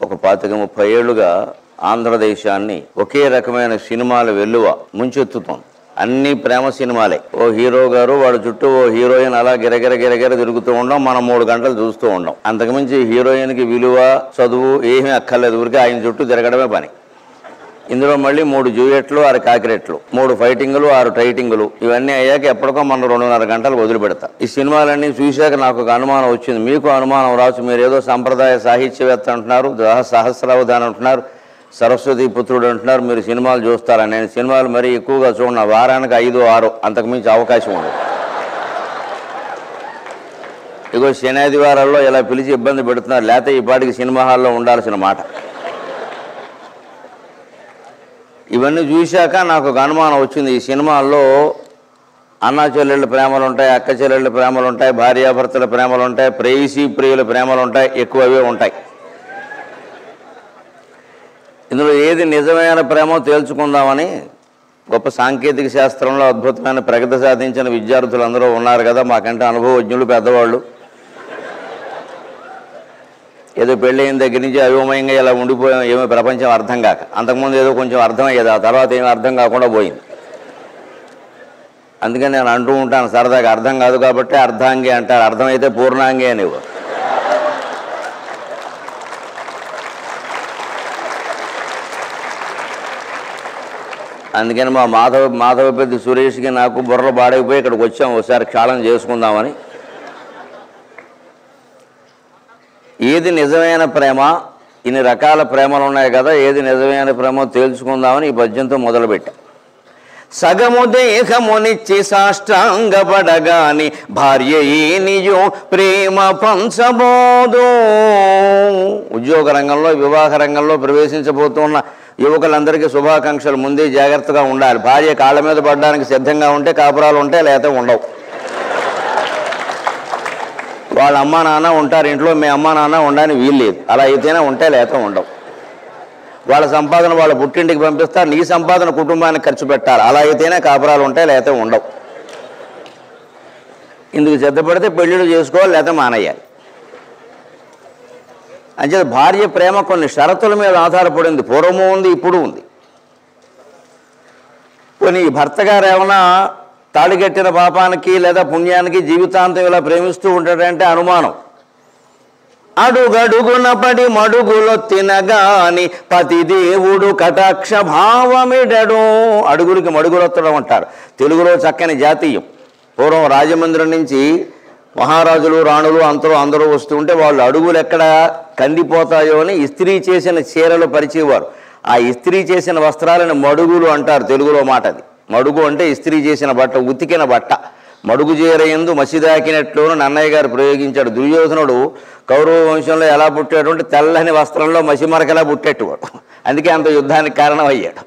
ఒక 25-30 ఏళ్లుగా ఆంధ్రదేశాన్ని ఒకే రకమైన సినిమాల వెల్లువ ముంచెత్తుతోంది. అన్ని ప్రేమ సినిమాలే. ఓ హీరో గారు వాడి చుట్టూ ఓ హీరోయిన్ అలా గిరగిర తిరుగుతూ ఉండం, మనం 3 గంటలు చూస్తూ ఉండం. అంతకుమించి హీరోయిన్కి విలువ చదువు ఏమీ అక్కర్లేదు, ఊరికే ఆయన చుట్టూ తిరగడమే పని. ఇందులో మళ్ళీ 3 జూయెట్లు 6 కాకిరెట్లు, 3 ఫైటింగులు 6 టైటింగులు, ఇవన్నీ అయ్యాక ఎప్పటికో మనం 2.5 గంటలు వదిలిపెడతా. ఈ సినిమాలన్నీ చూశాక నాకు ఒక అనుమానం వచ్చింది, మీకు అనుమానం రావచ్చు. మీరు ఏదో సంప్రదాయ సాహిత్యవేత్త అంటున్నారు, సహస్రావధానం అంటున్నారు, సరస్వతి పుత్రుడు అంటున్నారు, మీరు సినిమాలు చూస్తారా? నేను సినిమాలు మరీ ఎక్కువగా చూడను, వారానికి 5-6, అంతకుమించి అవకాశం ఉండదు. ఇగో శనాదివారాల్లో ఇలా పిలిచి ఇబ్బంది పెడుతున్నారు, లేకపోతే ఈ పాటికి సినిమా హాల్లో ఉండాల్సిన మాట. ఇవన్నీ చూశాక నాకు ఒక అనుమానం వచ్చింది, ఈ సినిమాల్లో అన్నా చెల్లెళ్ళ ప్రేమలు ఉంటాయి, అక్క చెల్లెళ్ళ ప్రేమలు ఉంటాయి, భార్యాభర్తల ప్రేమలు ఉంటాయి, ప్రేయసీ ప్రియుల ప్రేమలు ఉంటాయి, ఎక్కువవే ఉంటాయి. ఇందులో ఏది నిజమైన ప్రేమో తేల్చుకుందామని గొప్ప సాంకేతిక శాస్త్రంలో అద్భుతమైన ప్రగతి సాధించిన విద్యార్థులు అందరూ ఉన్నారు కదా, మాకంటే అనుభవజ్ఞులు పెద్దవాళ్ళు. ఏదో పెళ్ళైన దగ్గర నుంచి అయోమయంగా ఇలా ఉండిపోయాం, ఏమో ప్రపంచం అర్థం కాక. అంతకుముందు ఏదో కొంచెం అర్థమయ్యేది, ఆ తర్వాత ఏమీ అర్థం కాకుండా పోయింది. అందుకని నేను అంటూ ఉంటాను సరదాగా, అర్థం కాదు కాబట్టి అర్ధాంగి అంటారు, అర్థమైతే పూర్ణాంగి అనేవు. అందుకని మా మాధవ పెద్ద సురేష్కి నాకు బుర్రలు బాడైపోయి ఇక్కడికి వచ్చాం, ఒకసారి క్షాళన చేసుకుందామని. ఏది నిజమైన ప్రేమ, ఇన్ని రకాల ప్రేమలు ఉన్నాయి కదా, ఏది నిజమైన ప్రేమ తేల్చుకుందామని ఈ పద్యంతో మొదలుపెట్టా. సగము దేహమునిచ్చి సాష్టాంగపడగాని భార్య ఏనియో ప్రేమ పంచబోదు. ఉద్యోగ రంగంలో వివాహ రంగంలో ప్రవేశించబోతున్న యువకులందరికీ శుభాకాంక్షలు. ముందే జాగ్రత్తగా ఉండాలి. భార్య కాళ్ళ మీద పడడానికి సిద్ధంగా ఉంటే కాపురాలు ఉంటాయి, లేకపోతే ఉండవు. వాళ్ళ అమ్మా నాన్న ఉంటారు ఇంట్లో, మీ అమ్మా నాన్న ఉండడానికి వీల్లేదు. అలా అయితేనే ఉంటాయి, లేకపోతే ఉండవు. వాళ్ళ సంపాదన వాళ్ళ పుట్టింటికి పంపిస్తారు, నీ సంపాదన కుటుంబానికి ఖర్చు పెట్టాలి. అలా అయితేనే కాపురాలు ఉంటాయి, లేకపోతే ఉండవు. ఇందుకు సిద్ధపడితే పెళ్ళిళ్ళు చేసుకోవాలి, లేకపోతే మానేయాలి. అంచేత భార్య ప్రేమ కొన్ని షరతుల మీద ఆధారపడింది. పూర్వము ఉంది, ఇప్పుడు ఉంది. కొన్ని భర్త గారు ఏమైనా తాళిగట్టిన పాపానికి లేదా పుణ్యానికి జీవితాంతం ఇలా ప్రేమిస్తూ ఉంటాడంటే అనుమానం. అడుగడుగున పడి మడుగులో తినగాని పతిదేవుడు కటాక్ష భావమిడడు. అడుగులకి మడుగులొత్తడం అంటారు, తెలుగులో చక్కని జాతీయం. పూర్వం రాజమందిరం నుంచి మహారాజులు రాణులు అందరూ వస్తూ ఉంటే వాళ్ళు అడుగులు ఎక్కడ కందిపోతాయో అని ఇస్త్రీ చేసిన చీరలు పరిచేవారు. ఆ ఇస్త్రీ చేసిన వస్త్రాలను మడుగులు అంటారు, తెలుగులో మాట అది. మడుగు అంటే ఇస్త్రీ చేసిన బట్ట, ఉతికిన బట్ట. మడుగు చేరయందు మసిదాకినట్లును నన్నయ్య గారు ప్రయోగించాడు. దుర్యోధనుడు కౌరవ వంశంలో ఎలా పుట్టాడు అంటే తెల్లని వస్త్రంలో మసిమరకలా పుట్టేట్టువాడు, అందుకే అంత యుద్ధానికి కారణం అయ్యాడు.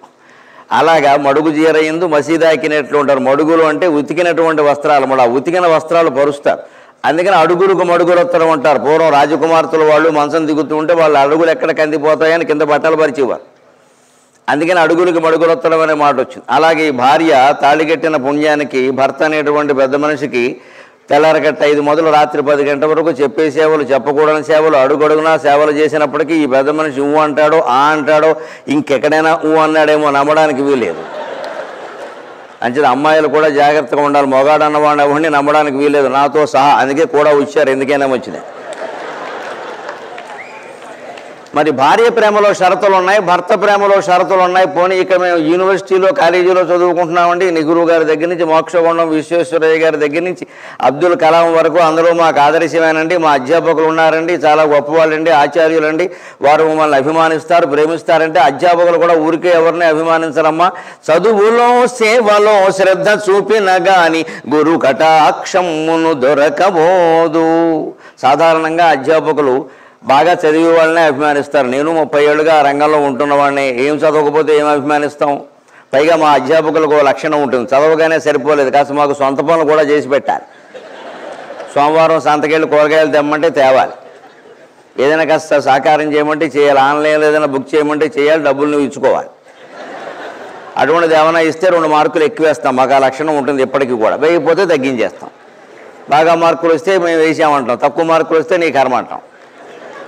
అలాగా మడుగు జీరయందు మసీదాకినట్లు ఉంటారు. మడుగులు అంటే ఉతికినటువంటి వస్త్రాలు, మళ్ళీ ఆ ఉతికిన వస్త్రాలు పరుస్తారు. అందుకని అడుగులకు మడుగులొత్తడం అంటారు. పూర్వం రాజకుమార్తెలు వాళ్ళు మంచం దిగుతూ ఉంటే వాళ్ళ అడుగులు ఎక్కడ కందిపోతాయని కింద బట్టలు పరిచేవారు. అందుకని అడుగులకు మడుగులొత్తడం అనే మాట వచ్చింది. అలాగే ఈ భార్య తాళిగట్టిన పుణ్యానికి భర్త అనేటువంటి పెద్ద మనిషికి తెల్లారగట్ట 5 మొదలు రాత్రి 10 గంటల వరకు చెప్పే సేవలు, చెప్పకూడని సేవలు, అడుగడుగునా సేవలు చేసినప్పటికీ ఈ పెద్ద మనిషి ఊ అంటాడో ఆ అంటాడో, ఇంకెక్కడైనా ఊ అన్నాడేమో నమ్మడానికి వీలేదు. అంచేది అమ్మాయిలు కూడా జాగ్రత్తగా ఉండాలి. మొగాడు అన్నవాడిని ఎవరిని నమ్మడానికి వీలేదు, నాతో సహా. అందుకే కూడా వచ్చారు, ఎందుకైనా వచ్చినాయి. మరి భార్య ప్రేమలో షరతులు ఉన్నాయి, భర్త ప్రేమలో షరతులు ఉన్నాయి. పోనీ ఇక్కడ మేము యూనివర్సిటీలో కాలేజీలో చదువుకుంటున్నామండి, నెహ్రూ గారి దగ్గర నుంచి మోక్షగుండం విశ్వేశ్వరయ్య గారి దగ్గర నుంచి అబ్దుల్ కలాం వరకు అందరూ మాకు ఆదర్శమేనండి. మా అధ్యాపకులు ఉన్నారండి, చాలా గొప్పవాళ్ళండి, ఆచార్యులండి, వారు మమ్మల్ని అభిమానిస్తారు, ప్రేమిస్తారంటే అధ్యాపకులు కూడా ఊరికే ఎవరిని అభిమానించరమ్మా. చదువులో సేవలో శ్రద్ధ చూపిన గాని గురు కటాక్షమును దొరకబోదు. సాధారణంగా అధ్యాపకులు బాగా చదివే వాళ్ళనే అభిమానిస్తారు. నేను 30 ఏళ్ళుగా రంగంలో ఉంటున్న వాడిని, ఏం చదవకపోతే ఏం అభిమానిస్తాం? పైగా మా అధ్యాపకులకు ఒక లక్షణం ఉంటుంది, చదవగానే సరిపోలేదు, కాస్త మాకు సొంత పనులు కూడా చేసి పెట్టాలి. సోమవారం సంతకెళ్ళి కూరగాయలు తెమ్మంటే తేవాలి, ఏదైనా కాస్త సహకారం చేయమంటే చేయాలి, ఆన్లైన్లో ఏదైనా బుక్ చేయమంటే చేయాలి, డబ్బులు నువ్వు ఇచ్చుకోవాలి. అటువంటిది ఏమైనా ఇస్తే 2 మార్కులు ఎక్కువేస్తాం, మాకు ఆ లక్షణం ఉంటుంది ఎప్పటికీ కూడా. వేయకపోతే తగ్గించేస్తాం. బాగా మార్కులు వస్తే మేము వేసామంటాం, తక్కువ మార్కులు వస్తే నీ కర్మ అంటాం.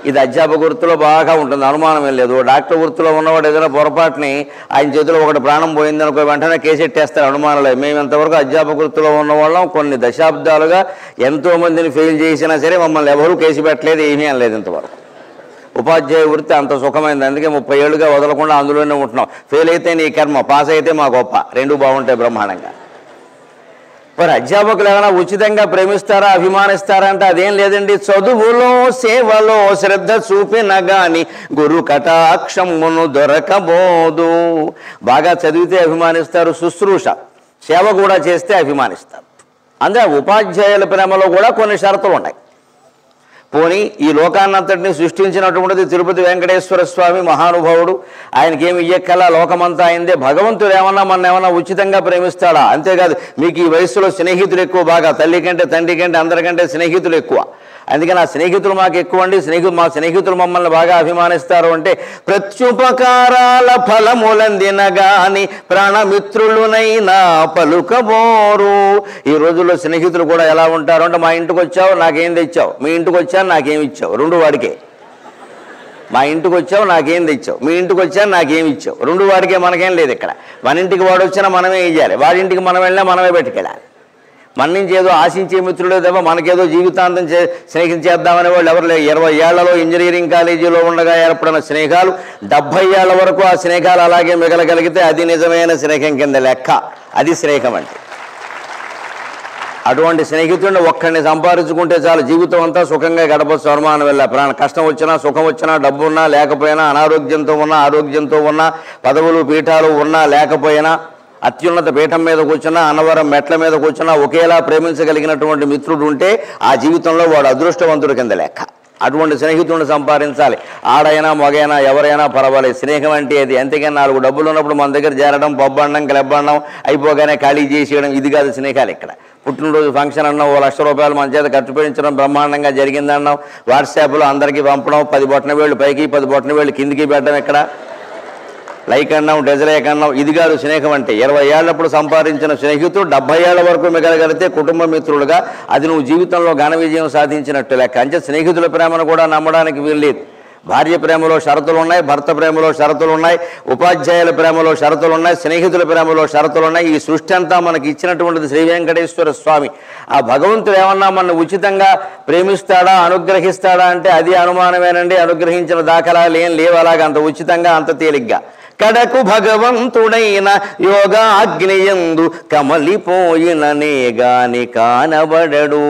ఇది అధ్యాపక వృత్తిలో బాగా ఉంటుంది, అనుమానం ఏం లేదు. డాక్టర్ వృత్తిలో ఉన్నవాడు ఏదైనా పొరపాటుని ఆయన చేతిలో ఒకటి ప్రాణం పోయిందనుకో వెంటనే కేసెట్టేస్తారు, అనుమానం లేదు. మేము ఇంతవరకు అధ్యాపక వృత్తిలో ఉన్నవాళ్ళం కొన్ని దశాబ్దాలుగా ఎంతోమందిని ఫెయిల్ చేసినా సరే మమ్మల్ని ఎవరూ కేసు పెట్టలేదు, ఏమీ అనలేదు ఇంతవరకు. ఉపాధ్యాయ వృత్తి అంత సుఖమైంది, అందుకే 30 ఏళ్ళుగా వదలకుండా అందులోనే ఉంటున్నాం. ఫెయిల్ అయితే నీ కర్మ, పాస్ అయితే మా గొప్ప, రెండు బాగుంటాయి బ్రహ్మాండంగా. మరి అధ్యాపకులు ఏమైనా ఉచితంగా ప్రేమిస్తారా, అభిమానిస్తారా అంటే అదేం లేదండి. చదువులో సేవలో శ్రద్ధ చూపిన గాని గురు కటాక్షమును దొరకబోదు. బాగా చదివితే అభిమానిస్తారు, శుశ్రూష సేవ కూడా చేస్తే అభిమానిస్తారు. అందుకే ఉపాధ్యాయుల ప్రేమలో కూడా కొన్ని షరతులు ఉన్నాయి. పోనీ ఈ లోకాన్నంతటిని సృష్టించినటువంటిది తిరుపతి వెంకటేశ్వర స్వామి మహానుభావుడు, ఆయనకేమి ఇయ్యక్కలా లోకమంతా అయిందే. భగవంతుడు ఏమన్నా మన ఏమన్నా ఉచితంగా ప్రేమిస్తాడా? అంతేకాదు మీకు ఈ వయసులో స్నేహితులు ఎక్కువ, బాగా తల్లి కంటే తండ్రి కంటే అందరికంటే స్నేహితులు ఎక్కువ. అందుకే నా స్నేహితులు మాకు ఎక్కువ అండి, మా స్నేహితులు మమ్మల్ని బాగా అభిమానిస్తారు అంటే ప్రత్యుపకారాల ఫలములందిన గాని ప్రాణమిత్రులునైనా పలుకబోరు. ఈ రోజుల్లో స్నేహితులు కూడా ఎలా ఉంటారు అంటే మా ఇంటికి వచ్చావు నాకేం తెచ్చావు, మీ ఇంటికి వచ్చాను నాకేమి ఇచ్చావు, రెండు వాడికే. మా ఇంటికి వచ్చావు నాకేం తెచ్చావు, మీ ఇంటికి వచ్చాను నాకేమి ఇచ్చావు, రెండు వాడికే, మనకేం లేదు ఇక్కడ. మన ఇంటికి వాడు వచ్చినా మనమే ఇవ్వాలి, వాడింటికి మనం వెళ్ళినా మనమే పెట్టుకెళ్ళాలి. మన నుంచి ఏదో ఆశించే మిత్రులే తప్ప మనకేదో జీవితాంతం స్నేహం చేద్దామనే వాళ్ళు ఎవరు లేరు. 20 ఏళ్లలో ఇంజనీరింగ్ కాలేజీలో ఉండగా ఏర్పడిన స్నేహాలు 70 ఏళ్ల వరకు ఆ స్నేహాలు అలాగే మిగలగలిగితే అది నిజమైన స్నేహం కింద లెక్క, అది స్నేహం అంటే. అటువంటి స్నేహితుడిని ఒక్కడిని సంపాదించుకుంటే చాలు, జీవితం అంతా సుఖంగా గడపచ్చు, అనుమానం వెళ్ళా. ప్రాణ కష్టం వచ్చినా సుఖం వచ్చినా డబ్బు ఉన్నా లేకపోయినా, అనారోగ్యంతో ఉన్నా ఆరోగ్యంతో ఉన్నా, పదవులు పీఠాలు ఉన్నా లేకపోయినా, అత్యున్నత పీఠం మీద కూర్చున్నా అన్నవరం మెట్ల మీద కూర్చున్నా ఒకేలా ప్రేమించగలిగినటువంటి మిత్రుడు ఉంటే ఆ జీవితంలో వాడు అదృష్టవంతుడి కింద లెక్క. అటువంటి స్నేహితుడిని సంపాదించాలి. ఆడైనా మగైనా ఎవరైనా పర్వాలేదు, స్నేహం అంటే అది. అంతేగాని 4 డబ్బులు ఉన్నప్పుడు మన దగ్గర చేరడం, పబ్బడం క్లబ్బడం, అయిపోగానే ఖాళీ చేసేయడం, ఇది కాదు స్నేహాలు. ఇక్కడ పుట్టినరోజు ఫంక్షన్ అన్నావు, 1 లక్ష రూపాయలు మన చేత ఖర్చు పెట్టించడం, బ్రహ్మాండంగా జరిగిందన్నావు, వాట్సాప్లో అందరికీ పంపడం, 10 బొట్టన వేళ్ళు పైకి 10 బొట్టన వేళ్ళు కిందికి పెట్టడం, ఇక్కడ లైక్ అన్నాం డిజలైక్ అన్నాం, ఇది కాదు స్నేహం అంటే. 20 ఏళ్ళప్పుడు సంపాదించిన స్నేహితుడు 70 ఏళ్ల వరకు మిగలగలిగితే కుటుంబ మిత్రులుగా అది నువ్వు జీవితంలో ఘన విజయం సాధించినట్టు లెక్క. అంటే స్నేహితుల ప్రేమను కూడా నమ్మడానికి వీల్లేదు. భార్య ప్రేమలో షరతులు ఉన్నాయి, భర్త ప్రేమలో షరతులు ఉన్నాయి, ఉపాధ్యాయుల ప్రేమలో షరతులు ఉన్నాయి, స్నేహితుల ప్రేమలో షరతులు ఉన్నాయి. ఈ సృష్టి అంతా మనకి ఇచ్చినటువంటిది శ్రీ వెంకటేశ్వర స్వామి. ఆ భగవంతుడు ఏమన్నా మన ఉచితంగా ప్రేమిస్తాడా, అనుగ్రహిస్తాడా అంటే అది అనుమానమేనండి. అనుగ్రహించిన దాఖలాలు ఏం లేవు అలాగ అంత ఉచితంగా అంత తేలిగ్గా. కడకు భగవంతుడైన యోగాగ్నియందు కమలిపోయిననే గాని కానబడడు.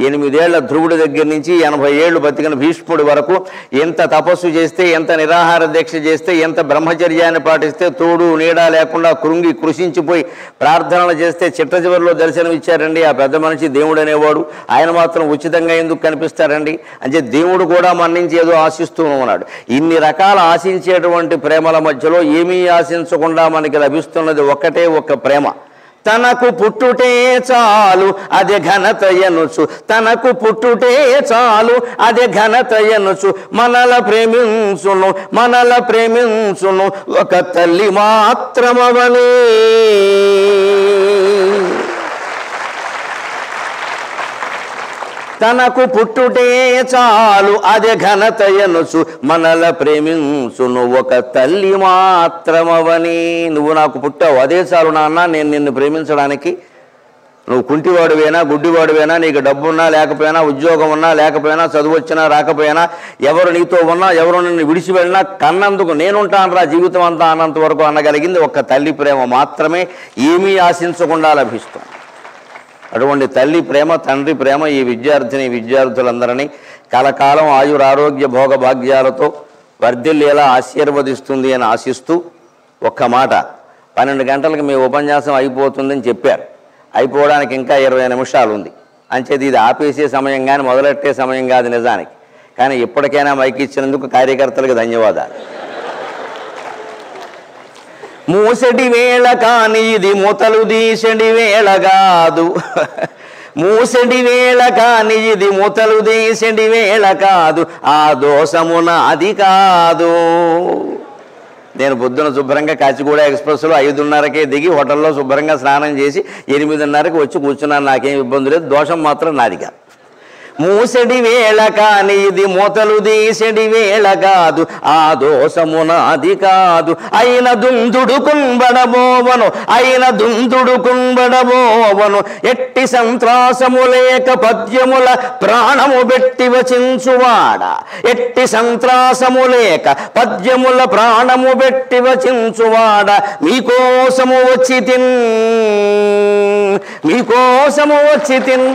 8 ఏళ్ల ధ్రువుడి దగ్గర నుంచి 80 ఏళ్ళు బతికిన భీష్ముడి వరకు ఎంత తపస్సు చేస్తే, ఎంత నిరాహార దీక్ష చేస్తే, ఎంత బ్రహ్మచర్యాన్ని పాటిస్తే, తోడు నీడ లేకుండా కృంగి కృషించిపోయి ప్రార్థనలు చేస్తే చిట్ట చివరిలో దర్శనం ఇచ్చారండి ఆ పెద్ద మనిషి దేవుడు అనేవాడు. ఆయన మాత్రం ఉచితంగా ఎందుకు కనిపిస్తారండి అంటే దేవుడు కూడా మన నుంచి ఏదో ఆశిస్తూ ఉన్నాడు. ఇన్ని రకాల ఆశించేటువంటి ప్రేమల మధ్య ఏమీ ఆశించకుండా మనకి లభిస్తున్నది ఒక్కటే ఒక్క ప్రేమ. తనకు పుట్టుటే చాలు అదే ఘనత ఎనుచు, తనకు పుట్టుటే చాలు అదే ఘనత ఎనుచు, మనల ప్రేమించును ఒక తల్లి మాత్రమవనే. తనకు పుట్టుటే చాలు అదే ఘనత ఎనుచు, మనల ప్రేమించును ఒక తల్లి మాత్రమవని. నువ్వు నాకు పుట్టావు అదే చాలు నాన్న నేను నిన్ను ప్రేమించడానికి. నువ్వు కుంటివాడువేనా గుడ్డివాడువేనా, నీకు డబ్బున్నా లేకపోయినా, ఉద్యోగం ఉన్నా లేకపోయినా, చదువు వచ్చినా రాకపోయినా, ఎవరు నీతో ఉన్నా ఎవరు నిన్ను విడిచి వెళ్ళినా కన్నందుకు నేనుంటాను రా జీవితం అంతా అన్నంత వరకు అనగలిగింది ఒక్క తల్లి ప్రేమ మాత్రమే, ఏమీ ఆశించకుండా లభిస్తుంది. అటువంటి తల్లి ప్రేమ తండ్రి ప్రేమ ఈ విద్యార్థులందరినీ కలకాలం ఆయురారోగ్య భోగ భాగ్యాలతో వర్ధిల్లేలా ఆశీర్వదిస్తుంది అని ఆశిస్తూ ఒక్క మాట, 12 గంటలకు మీ ఉపన్యాసం అయిపోతుందని చెప్పారు. అయిపోవడానికి ఇంకా 20 నిమిషాలు ఉంది. అంచేది ఇది ఆపేసే సమయం కానీ మొదలెట్టే సమయం కాదు నిజానికి. కానీ ఇప్పటికైనా మైక్ ఇచ్చినందుకు కార్యకర్తలకు ధన్యవాదాలు. మూసటి వేళ కాని ఇది మూతలు తీసడి వేళ కాదు, మూసడి వేళ కాని ఇది మూతలు తీసడి వేళ కాదు, ఆ దోషమున అది కాదు. నేను పొద్దున శుభ్రంగా కాచిగూడ ఎక్స్ప్రెస్లో 5:30కే దిగి హోటల్లో శుభ్రంగా స్నానం చేసి 8:30కి వచ్చి కూర్చున్నాను. నాకేం ఇబ్బంది లేదు. దోషం మాత్రం నాది కాదు. మూసెడి వేళ కాని ఇది మూతలు తీసెడి వేళ కాదు, ఆ దోషమునాది కాదు. అయిన దుందుడు కుంబడబోవను, అయిన దుందుడు కుంబడబోవను. ఎట్టి సంత్రాసము లేక పద్యముల ప్రాణము పెట్టి వచించువాడ, ఎట్టి సంత్రాసము లేక పద్యముల ప్రాణము పెట్టి వచించువాడ. మీకోసము వచ్చి తిన్, మీకోసము వచ్చి తిన్.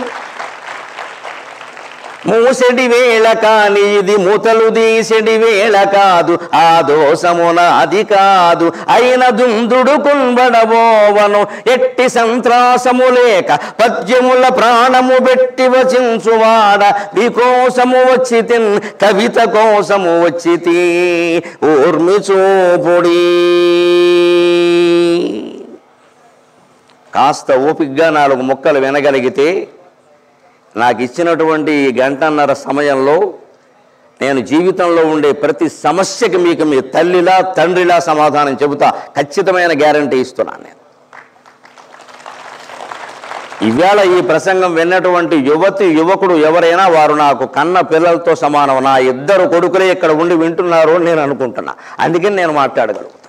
మూసెడి వేళ కాని ఇది మూతలు తీసెడి వేళ కాదు, ఆ దోషమునాది కాదు. అయిన దుందుడు కుంబడబోవను. ఎట్టి సంత్రాసము లేక పద్యముల ప్రాణము పెట్టి వచించువాడ. మీకోసము వచ్చి తిన్, కవిత కోసము వచ్చి తీ ఊర్మి చూపుడి. కాస్త ఓపికగా 4 ముక్కలు వినగలిగితే నాకు ఇచ్చినటువంటి ఈ గంటన్నర సమయంలో నేను జీవితంలో ఉండే ప్రతి సమస్యకి మీకు మీ తల్లిలా తండ్రిలా సమాధానం చెబుతా. ఖచ్చితమైన గ్యారంటీ ఇస్తున్నాను నేను. ఇవాళ ఈ ప్రసంగం విన్నటువంటి యువతి యువకుడు ఎవరైనా వారు నాకు కన్న పిల్లలతో సమానం. నా 2 కొడుకులే ఇక్కడ ఉండి వింటున్నారు అని నేను అనుకుంటున్నా. అందుకని నేను మాట్లాడగలుగుతాను.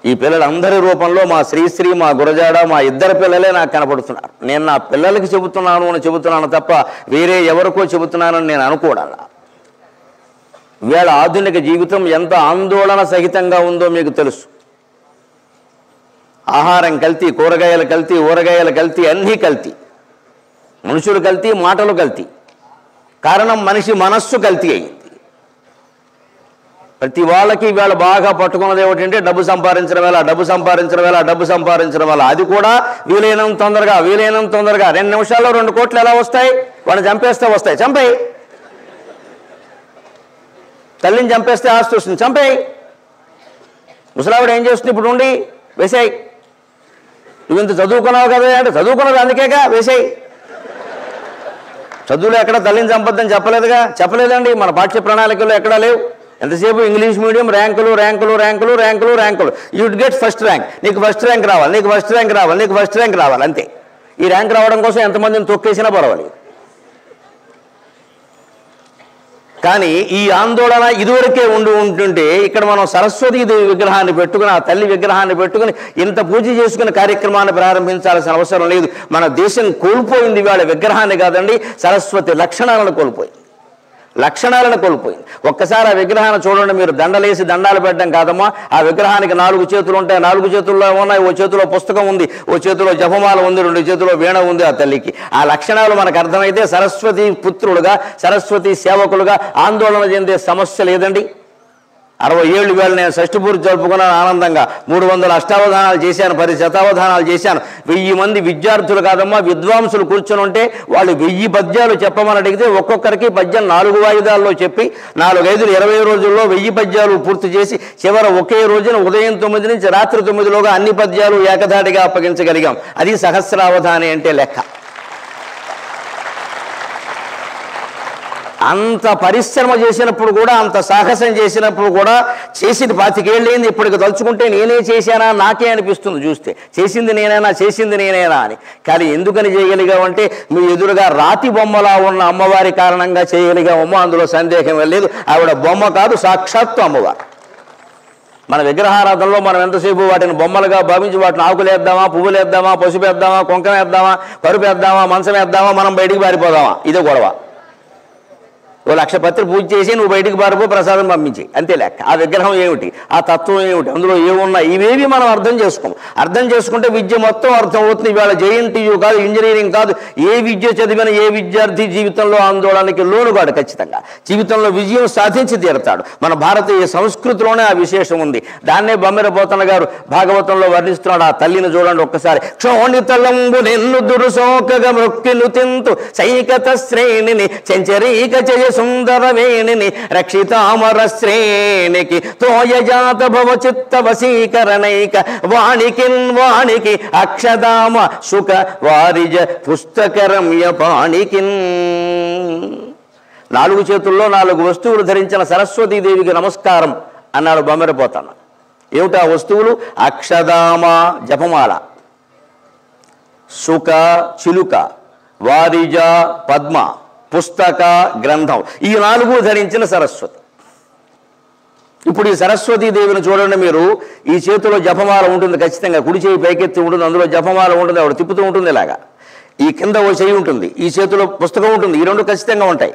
ఈ పిల్లలందరి రూపంలో మా శ్రీశ్రీ, మా గురజాడ, మా 2 పిల్లలే నాకు కనపడుతున్నారు. నేను నా పిల్లలకి చెబుతున్నాను అని చెబుతున్నాను తప్ప వేరే ఎవరికో చెబుతున్నానని నేను అనుకోవడాల. ఇవాళ ఆధునిక జీవితం ఎంత ఆందోళన సహితంగా ఉందో మీకు తెలుసు. ఆహారం కల్తీ, కూరగాయలు కల్తీ, ఊరగాయలు కల్తీ, అన్నీ కల్తీ. మనుషులు కల్తీ, మాటలు కల్తీ. కారణం మనిషి మనస్సు కల్తీ అయింది. ప్రతి వాళ్ళకి ఇవాళ బాగా పట్టుకున్నది ఏమిటంటే డబ్బు సంపాదించడం వల్ల, డబ్బు సంపాదించడం వల్ల, డబ్బు సంపాదించడం వల్ల. అది కూడా వీలైనంత తొందరగా, వీలైనంత తొందరగా. 2 నిమిషాల్లో 2 కోట్లు ఎలా వస్తాయి? వాడిని చంపేస్తే వస్తాయి. చంపేయి. తల్లిని చంపేస్తే ఆస్తి వస్తుంది. చంపేయి. ముసలావిడ ఏం చేస్తుంది? ఇప్పుడు ఉండి వేసేయి. నువ్వు ఇంత చదువుకున్నావు కదా అంటే చదువుకున్నది అందుకేగా, వేసేయి. చదువులో ఎక్కడ తల్లిని చంపొద్దని చెప్పలేదుగా, చెప్పలేదండి. మన పాఠ్య ప్రణాళికలో ఎక్కడా లేవు. ఎంతసేపు ఇంగ్లీష్ మీడియం ర్యాంకులు ర్యాంకులు ర్యాంకులు ర్యాంకులు ర్యాంకులు. యుడ్ గెట్ ఫస్ట్ ర్యాంక్, నీకు ఫస్ట్ ర్యాంక్ రావాలి, నీకు ఫస్ట్ ర్యాంక్ రావాలి, నీకు ఫస్ట్ ర్యాంక్ రావాలి, అంతే. ఈ ర్యాంక్ రావడం కోసం ఎంతమందిని తొక్కేసినా పర్వాలేదు. కానీ ఈ ఆందోళన ఇదివరకే ఉంటుంటే ఇక్కడ మనం సరస్వతీదేవి విగ్రహాన్ని పెట్టుకుని, ఆ తల్లి విగ్రహాన్ని పెట్టుకుని ఇంత పూజ చేసుకుని కార్యక్రమాన్ని ప్రారంభించాల్సిన అవసరం లేదు. మన దేశం కోల్పోయింది ఇవాళ విగ్రహాన్ని కాదండి, సరస్వతి లక్షణాలను కోల్పోయింది. లక్షణాలను కోల్పోయింది. ఒక్కసారి ఆ విగ్రహాన్ని చూడండి. మీరు దండలేసి దండాలు పెట్టడం కాదమ్మా. ఆ విగ్రహానికి 4 చేతులు ఉంటాయి. 4 చేతుల్లో ఉన్నాయి. ఓ చేతిలో పుస్తకం ఉంది, ఓ చేతిలో జపమాల ఉంది, 2 చేతుల్లో వీణ ఉంది. ఆ తల్లికి ఆ లక్షణాలు మనకు అర్థమైతే సరస్వతి పుత్రులుగా, సరస్వతి సేవకులుగా ఆందోళన చెందే సమస్య లేదండి. 60 ఏళ్ళు వేళ నేను షష్ఠపూర్తి జరుపుకున్నాను ఆనందంగా. 300 అష్టావధానాలు చేశాను, 10 శతావధానాలు చేశాను. 1000 మంది విద్యార్థులు కాదమ్మా, విద్వాంసులు కూర్చొని ఉంటే వాళ్ళు 1000 పద్యాలు చెప్పమని అడిగితే ఒక్కొక్కరికి పద్యం 4 వాయిదాల్లో చెప్పి 4, 5, 20 రోజుల్లో 1000 పద్యాలు పూర్తి చేసి చివర ఒకే రోజున ఉదయం 9 నుంచి రాత్రి 9లోగా అన్ని పద్యాలు ఏకధాటిగా అప్పగించగలిగాం. అది సహస్రావధాని అంటే లెక్క. అంత పరిశ్రమ చేసినప్పుడు కూడా, అంత సాహసం చేసినప్పుడు కూడా, చేసింది 25 ఏళ్ళైంది. ఇప్పటికి తలుచుకుంటే నేనే చేశానా నాకే అనిపిస్తుంది చూస్తే. చేసింది నేనైనా, చేసింది నేనేనా అని. కానీ ఎందుకని చేయగలిగామంటే మీ ఎదురుగా రాతి బొమ్మలా ఉన్న అమ్మవారి కారణంగా చేయగలిగామమ్మా, అందులో సందేహం లేదు. ఆవిడ బొమ్మ కాదు, సాక్షాత్తు అమ్మవారు. మన విగ్రహారాధనలో మనం ఎంతసేపు వాటిని బొమ్మలుగా భావించి వాటిని ఆకులేద్దామా, పువ్వులు వేద్దామా, పసుపు వేద్దామా, కుంకం వేద్దామా, పరుపు వేద్దామా, మంచం వేద్దామా, మనం బయటికి పారిపోదామా, ఇదే గొడవ. 1,00,000 పత్రి పూజ చేసి నువ్వు బయటికి పారిపో, ప్రసాదం పంపించి, అంతే లెక్క. ఆ విగ్రహం ఏమిటి, ఆ తత్వం ఏమిటి, అందులో ఏమున్నాయి, ఇవేవి మనం అర్థం చేసుకోము. అర్థం చేసుకుంటే విద్య మొత్తం అర్థం అవుతుంది. ఇవాళ జేఎన్టీయూ కాదు, ఇంజనీరింగ్ కాదు, ఏ విద్య చదివిన ఏ విద్యార్థి జీవితంలో ఆందోళనకి లోనుగాడు. ఖచ్చితంగా జీవితంలో విజయం సాధించి తీరతాడు. మన భారతీయ సంస్కృతిలోనే ఆ విశేషం ఉంది. దాన్నే బమ్మెరపోతన గారు భాగవతంలో వర్ణిస్తున్నాడు. ఆ తల్లిని చూడండి ఒక్కసారి. క్షోణితలంబు నిన్ను దురుసోకగా మృక్కిను తింతు సైకత శ్రేణిని చెంచరీక జయ సుందర వేణిని రక్షితామర శ్రేణికి తోయజాత భవ చిత్త వశీకరణైక వాణికి అక్షదామ సుఖ వారిజ పుస్తకరమ్య పాణికిన్. 4 చేతుల్లో 4 వస్తువులు ధరించిన సరస్వతీదేవికి నమస్కారం అన్నాడు బొమ్మెరపోతన. ఏమిటా వస్తువులు? అక్షదామ జపమాల, సుఖ చిలుక, వారిజ, పద్మ, పుస్తక, గ్రంథం, ఈ 4 ధరించిన సరస్వతి. ఇప్పుడు ఈ సరస్వతీదేవిని చూడండి మీరు. ఈ చేతిలో జపమాల ఉంటుంది ఖచ్చితంగా, కుడి చేయి పైకెత్తి ఉంటుంది, అందులో జపమాల ఉంటుంది, ఆవిడ తిప్పుతూ ఉంటుంది ఇలాగా. ఈ కింద ఓ చెయ్యి ఉంటుంది, ఈ చేతిలో పుస్తకం ఉంటుంది, ఈ 2 ఖచ్చితంగా ఉంటాయి.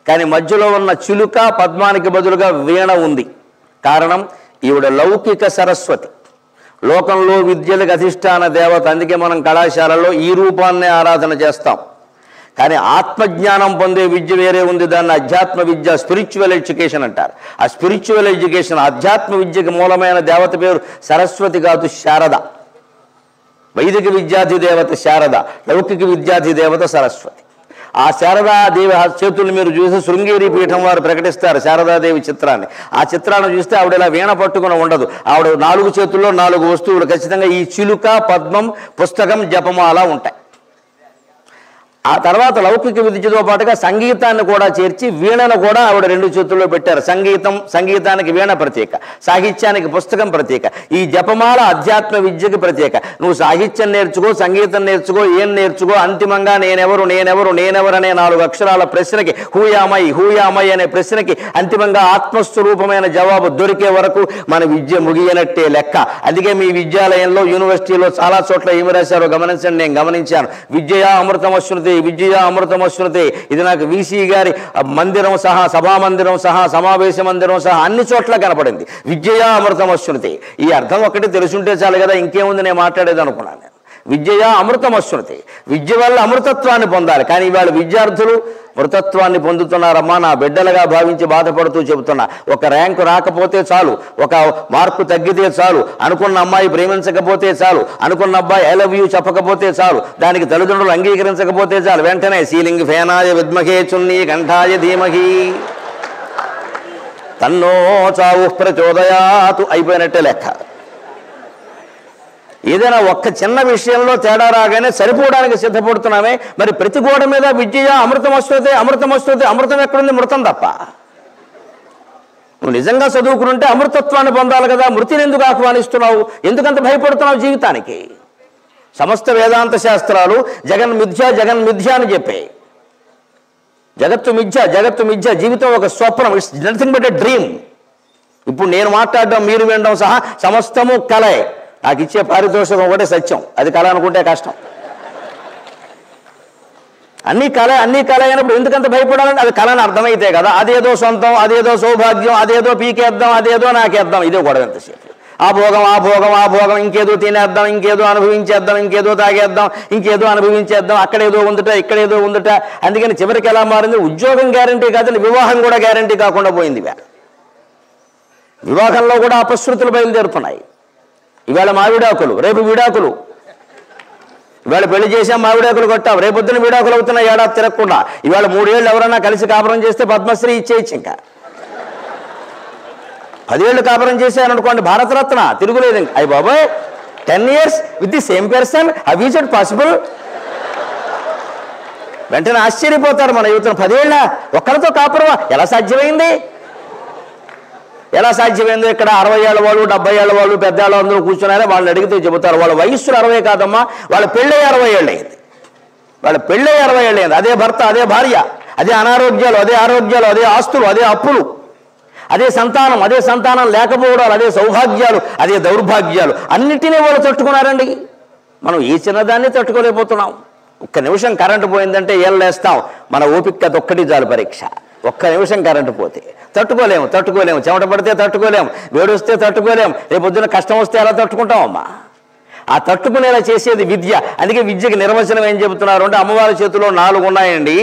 కానీ మధ్యలో ఉన్న చిలుక పద్మానికి బదులుగా వీణ ఉంది. కారణం, ఈవిడ లౌకిక సరస్వతి, లోకంలో విద్యలకు అధిష్టాన దేవత. అందుకే మనం కళాశాలలో ఈ రూపాన్నే ఆరాధన చేస్తాం. కానీ ఆత్మజ్ఞానం పొందే విద్య వేరే ఉంది, దాన్ని అధ్యాత్మ విద్య, స్పిరిచువల్ ఎడ్యుకేషన్ అంటారు. ఆ స్పిరిచువల్ ఎడ్యుకేషన్, ఆధ్యాత్మ విద్యకి మూలమైన దేవత పేరు సరస్వతి కాదు, శారద. వైదిక విద్యార్థి దేవత శారద, లౌకిక విద్యార్థి దేవత సరస్వతి. ఆ శారదాదేవి చేతులు మీరు చూసి శృంగేరి పీఠం వారు ప్రకటిస్తారు శారదాదేవి చిత్రాన్ని. ఆ చిత్రాన్ని చూస్తే ఆవిడ ఇలా వీణ పట్టుకుని ఉండదు, ఆవిడ 4 చేతుల్లో 4 వస్తువులు ఖచ్చితంగా ఈ చిలుక, పద్మం, పుస్తకం, జపమాల ఉంటాయి. ఆ తర్వాత లౌకిక విద్యతో పాటుగా సంగీతాన్ని కూడా చేర్చి వీణను కూడా ఆవిడ 2 చేతుల్లో పెట్టారు. సంగీతానికి వీణ ప్రత్యేక, సాహిత్యానికి పుస్తకం ప్రత్యేక, ఈ జపమాల అధ్యాత్మ విద్యకి ప్రత్యేక. నువ్వు సాహిత్యం నేర్చుకో, సంగీతం నేర్చుకో, ఏం నేర్చుకో, అంతిమంగా నేనెవరు అనే 4 అక్షరాల ప్రశ్నకి, హూయామై అనే ప్రశ్నకి అంతిమంగా ఆత్మస్వరూపమైన జవాబు దొరికే వరకు మన విద్య ముగియనట్టే లెక్క. అందుకే మీ విద్యాలయంలో, యూనివర్సిటీలో చాలా చోట్ల ఏమి రాశారో గమనించండి. నేను గమనించాను. విద్యయా అమృతమశ్నుతే, విద్యయా అమృతమశ్నుతే. ఇది నాకు వీసీ గారి మందిరం సహా, సభా మందిరం సహా, సమావేశ మందిరం సహా అన్ని చోట్ల కనపడింది. విద్యయా అమృతమశ్నుతే. ఈ అర్థం ఒకటి తెలుసుంటే చాలు కదా, ఇంకేముంది నేను మాట్లాడేది అనుకున్నాను నేను. విద్యయా అమృతమశ్నుతే, విద్య వల్ల అమృతత్వాన్ని పొందాలి. కానీ ఇవాళ విద్యార్థులు మృతత్వాన్ని పొందుతున్నారమ్మా. నా బిడ్డలుగా భావించి బాధపడుతూ చెబుతున్నా. ఒక ర్యాంకు రాకపోతే చాలు, ఒక మార్కు తగ్గితే చాలు, అనుకున్న అమ్మాయి ప్రేమించకపోతే చాలు, అనుకున్న అబ్బాయి ఐ లవ్ యూ చెప్పకపోతే చాలు, దానికి తల్లిదండ్రులు అంగీకరించకపోతే చాలు, వెంటనే సీలింగ్ ఫేనాయ విద్మహే చున్నీ కంఠాయ ధీమహి తన్నో చావు ప్రచోదయాతు అయిపోయినట్టే లెక్క. ఏదైనా ఒక్క చిన్న విషయంలో తేడా రాగానే సరిపోవడానికి సిద్ధపడుతున్నామే. మరి ప్రతి గోడ మీద విద్య అమృతమశ్నుతే, అమృతం ఎక్కడుంది? మృతం తప్ప. నువ్వు నిజంగా చదువుకుంటే అమృతత్వాన్ని పొందాలి కదా, మృతిని ఎందుకు ఆహ్వానిస్తున్నావు? ఎందుకంత భయపడుతున్నావు జీవితానికి? సమస్త వేదాంత శాస్త్రాలు జగన్మిథ్య అని చెప్పాయి. జగత్తు మిథ్య, జీవితం ఒక స్వప్నం, it's nothing but a dream. ఇప్పుడు నేను మాట్లాడడం, మీరు వినడం సహా సమస్తము కలే. నాకు ఇచ్చే పారితోషికం ఒకటే సత్యం, అది కళ అనుకుంటే కష్టం. అన్నీ కళ అయినప్పుడు ఎందుకంత భయపడాలని? అది కళని అర్థమైతే కదా. అదేదో సొంతం, అదేదో సౌభాగ్యం, అదేదో పీకేద్దాం, అదేదో నాకేద్దాం, ఇదే గొడవ ఎంతసేపు. ఆ భోగం, ఇంకేదో తినేద్దాం, ఇంకేదో అనుభవించేద్దాం, ఇంకేదో తాగేద్దాం, ఇంకేదో అనుభవించేద్దాం, అక్కడేదో ఉందట, ఇక్కడేదో ఉందట. అందుకని చివరికి ఎలా మారింది? ఉద్యోగం గ్యారంటీ కాదని వివాహం కూడా గ్యారంటీ కాకుండా పోయింది. వివాహంలో కూడా అపశృతులు బయలుదేరుతున్నాయి. ఇవాళ మావిడాకులు, రేపు విడాకులు. ఇవాళ పెళ్లి చేసాం, మావిడాకులు కొట్టాం, రేపొద్దున విడాకులు అవుతున్నాయి ఏడాది తిరగకుండా. ఇవాళ 3 ఏళ్ళు ఎవరైనా కలిసి కాపురం చేస్తే పద్మశ్రీ ఇచ్చేయచ్చు. ఇంకా 10 ఏళ్ళు కాపురం చేశారనుకోండి, భారతరత్న తిరుగులేదు. అయ్యి బాబాయ్, 10 years with the same person, how is it possible? వెంటనే ఆశ్చర్యపోతారు మన యువతను. 10 ఏళ్ళ ఒక్కరితో కాపురం ఎలా సాధ్యమైంది? ఇక్కడ 60 ఏళ్ళ వాళ్ళు, 70 ఏళ్ళ వాళ్ళు, పెద్దవాళ్ళు అందరూ కూర్చున్నారే. వాళ్ళని అడిగితే చెబుతారు వాళ్ళ వయస్సులు 60 కాదమ్మా, వాళ్ళ పెళ్ళై 60 ఏళ్ళు అయింది. అదే భర్త, అదే భార్య, అదే అనారోగ్యాలు, అదే ఆరోగ్యాలు, అదే ఆస్తులు, అదే అప్పులు, అదే సంతానం లేకపోవడాలు, అదే సౌభాగ్యాలు, అదే దౌర్భాగ్యాలు, అన్నిటినీ వాళ్ళు తట్టుకున్నారండి. మనం ఈ చిన్నదాన్ని తట్టుకోలేకపోతున్నాం. ఒక్క నిమిషం కరెంటు పోయిందంటే ఏళ్ళేస్తాం. మన ఓపిక అదొక్కటి చాలు పరీక్ష. ఒక్క నిమిషం కరెంటు పోతే తట్టుకోలేము. చెమట పడితే తట్టుకోలేము, వేడొస్తే తట్టుకోలేము, రేపొద్దున కష్టం వస్తే ఎలా తట్టుకుంటామమ్మా? ఆ తట్టుకునేలా చేసేది విద్య. అందుకే విద్యకి నిర్వచనం ఏం చెబుతున్నారు అంటే, అమ్మవారి చేతిలో 4 ఉన్నాయండి.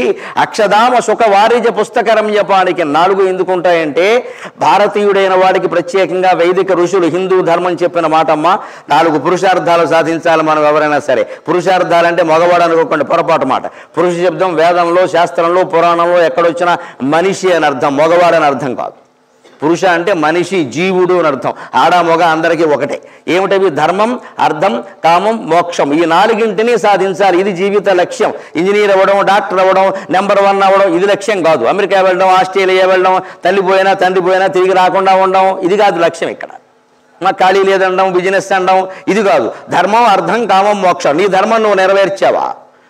అక్షదామ సుఖ వారిజ పుస్తకరం జపానికి 4 ఎందుకు ఉంటాయంటే, భారతీయుడైన వాడికి ప్రత్యేకంగా వైదిక ఋషులు హిందూ ధర్మం చెప్పిన మాటమ్మ. 4 పురుషార్థాలు సాధించాలి మనం ఎవరైనా సరే. పురుషార్థాలంటే మగవాడు అనుకోకుండా, పొరపాటు మాట. పురుష శబ్దం వేదంలో, శాస్త్రంలో, పురాణంలో ఎక్కడొచ్చినా మనిషి అని అర్థం, మగవాడని అర్థం కాదు. పురుష అంటే మనిషి, జీవుడు అని అర్థం. ఆడ మగ అందరికీ ఒకటే. ఏమిటవి? ధర్మం, అర్థం, కామం, మోక్షం. ఈ 4ంటిని సాధించాలి. ఇది జీవిత లక్ష్యం. ఇంజనీర్ అవ్వడం, డాక్టర్ అవ్వడం, నెంబర్ 1 అవ్వడం ఇది లక్ష్యం కాదు. అమెరికా వెళ్ళడం, ఆస్ట్రేలియా వెళ్ళడం, తల్లి పోయినా తండ్రి పోయినా తిరిగి రాకుండా ఉండడం ఇది కాదు లక్ష్యం. ఇక్కడ మాకు ఖాళీ లేదనడం, బిజినెస్ అనడం ఇది కాదు. ధర్మం, అర్థం, కామం, మోక్షం. నీ ధర్మం నువ్వు నెరవేర్చావా?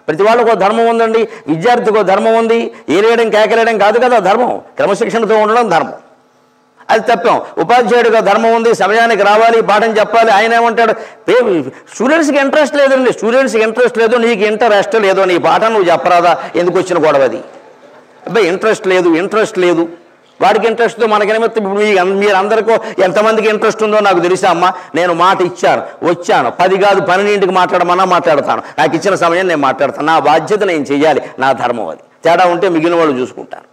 ప్రతి వాళ్ళకు ఒక ధర్మం ఉందండి. విద్యార్థికి ఒక ధర్మం ఉంది. ఏలేయడం కేకలేయడం కాదు కదా ధర్మం, క్రమశిక్షణతో ఉండడం ధర్మం. అది తప్పాం. ఉపాధ్యాయుడిగా ధర్మం ఉంది, సమయానికి రావాలి, పాఠం చెప్పాలి. ఆయన ఏమంటాడు, స్టూడెంట్స్కి ఇంట్రెస్ట్ లేదండి, స్టూడెంట్స్కి ఇంట్రెస్ట్ లేదు, నీకు ఇంట్రెస్ట్ లేదో నీ పాఠం నువ్వు చెప్పరాదా, ఎందుకు వచ్చిన గొడవ అది? అబ్బాయి ఇంట్రెస్ట్ లేదు వాడికి ఇంట్రెస్ట్తో మనకి నిమిత్తం. మీరు అందరికీ ఎంతమందికి ఇంట్రెస్ట్ ఉందో నాకు తెలుసా అమ్మా. నేను మాట ఇచ్చాను, వచ్చాను, 10 కాదు 12ంటికి మాట్లాడమన్నా మాట్లాడతాను. నాకు ఇచ్చిన సమయం నేను మాట్లాడతాను. నా బాధ్యత నేను చెయ్యాలి, నా ధర్మం అది. తేడా ఉంటే మిగిలిన వాళ్ళు చూసుకుంటారు.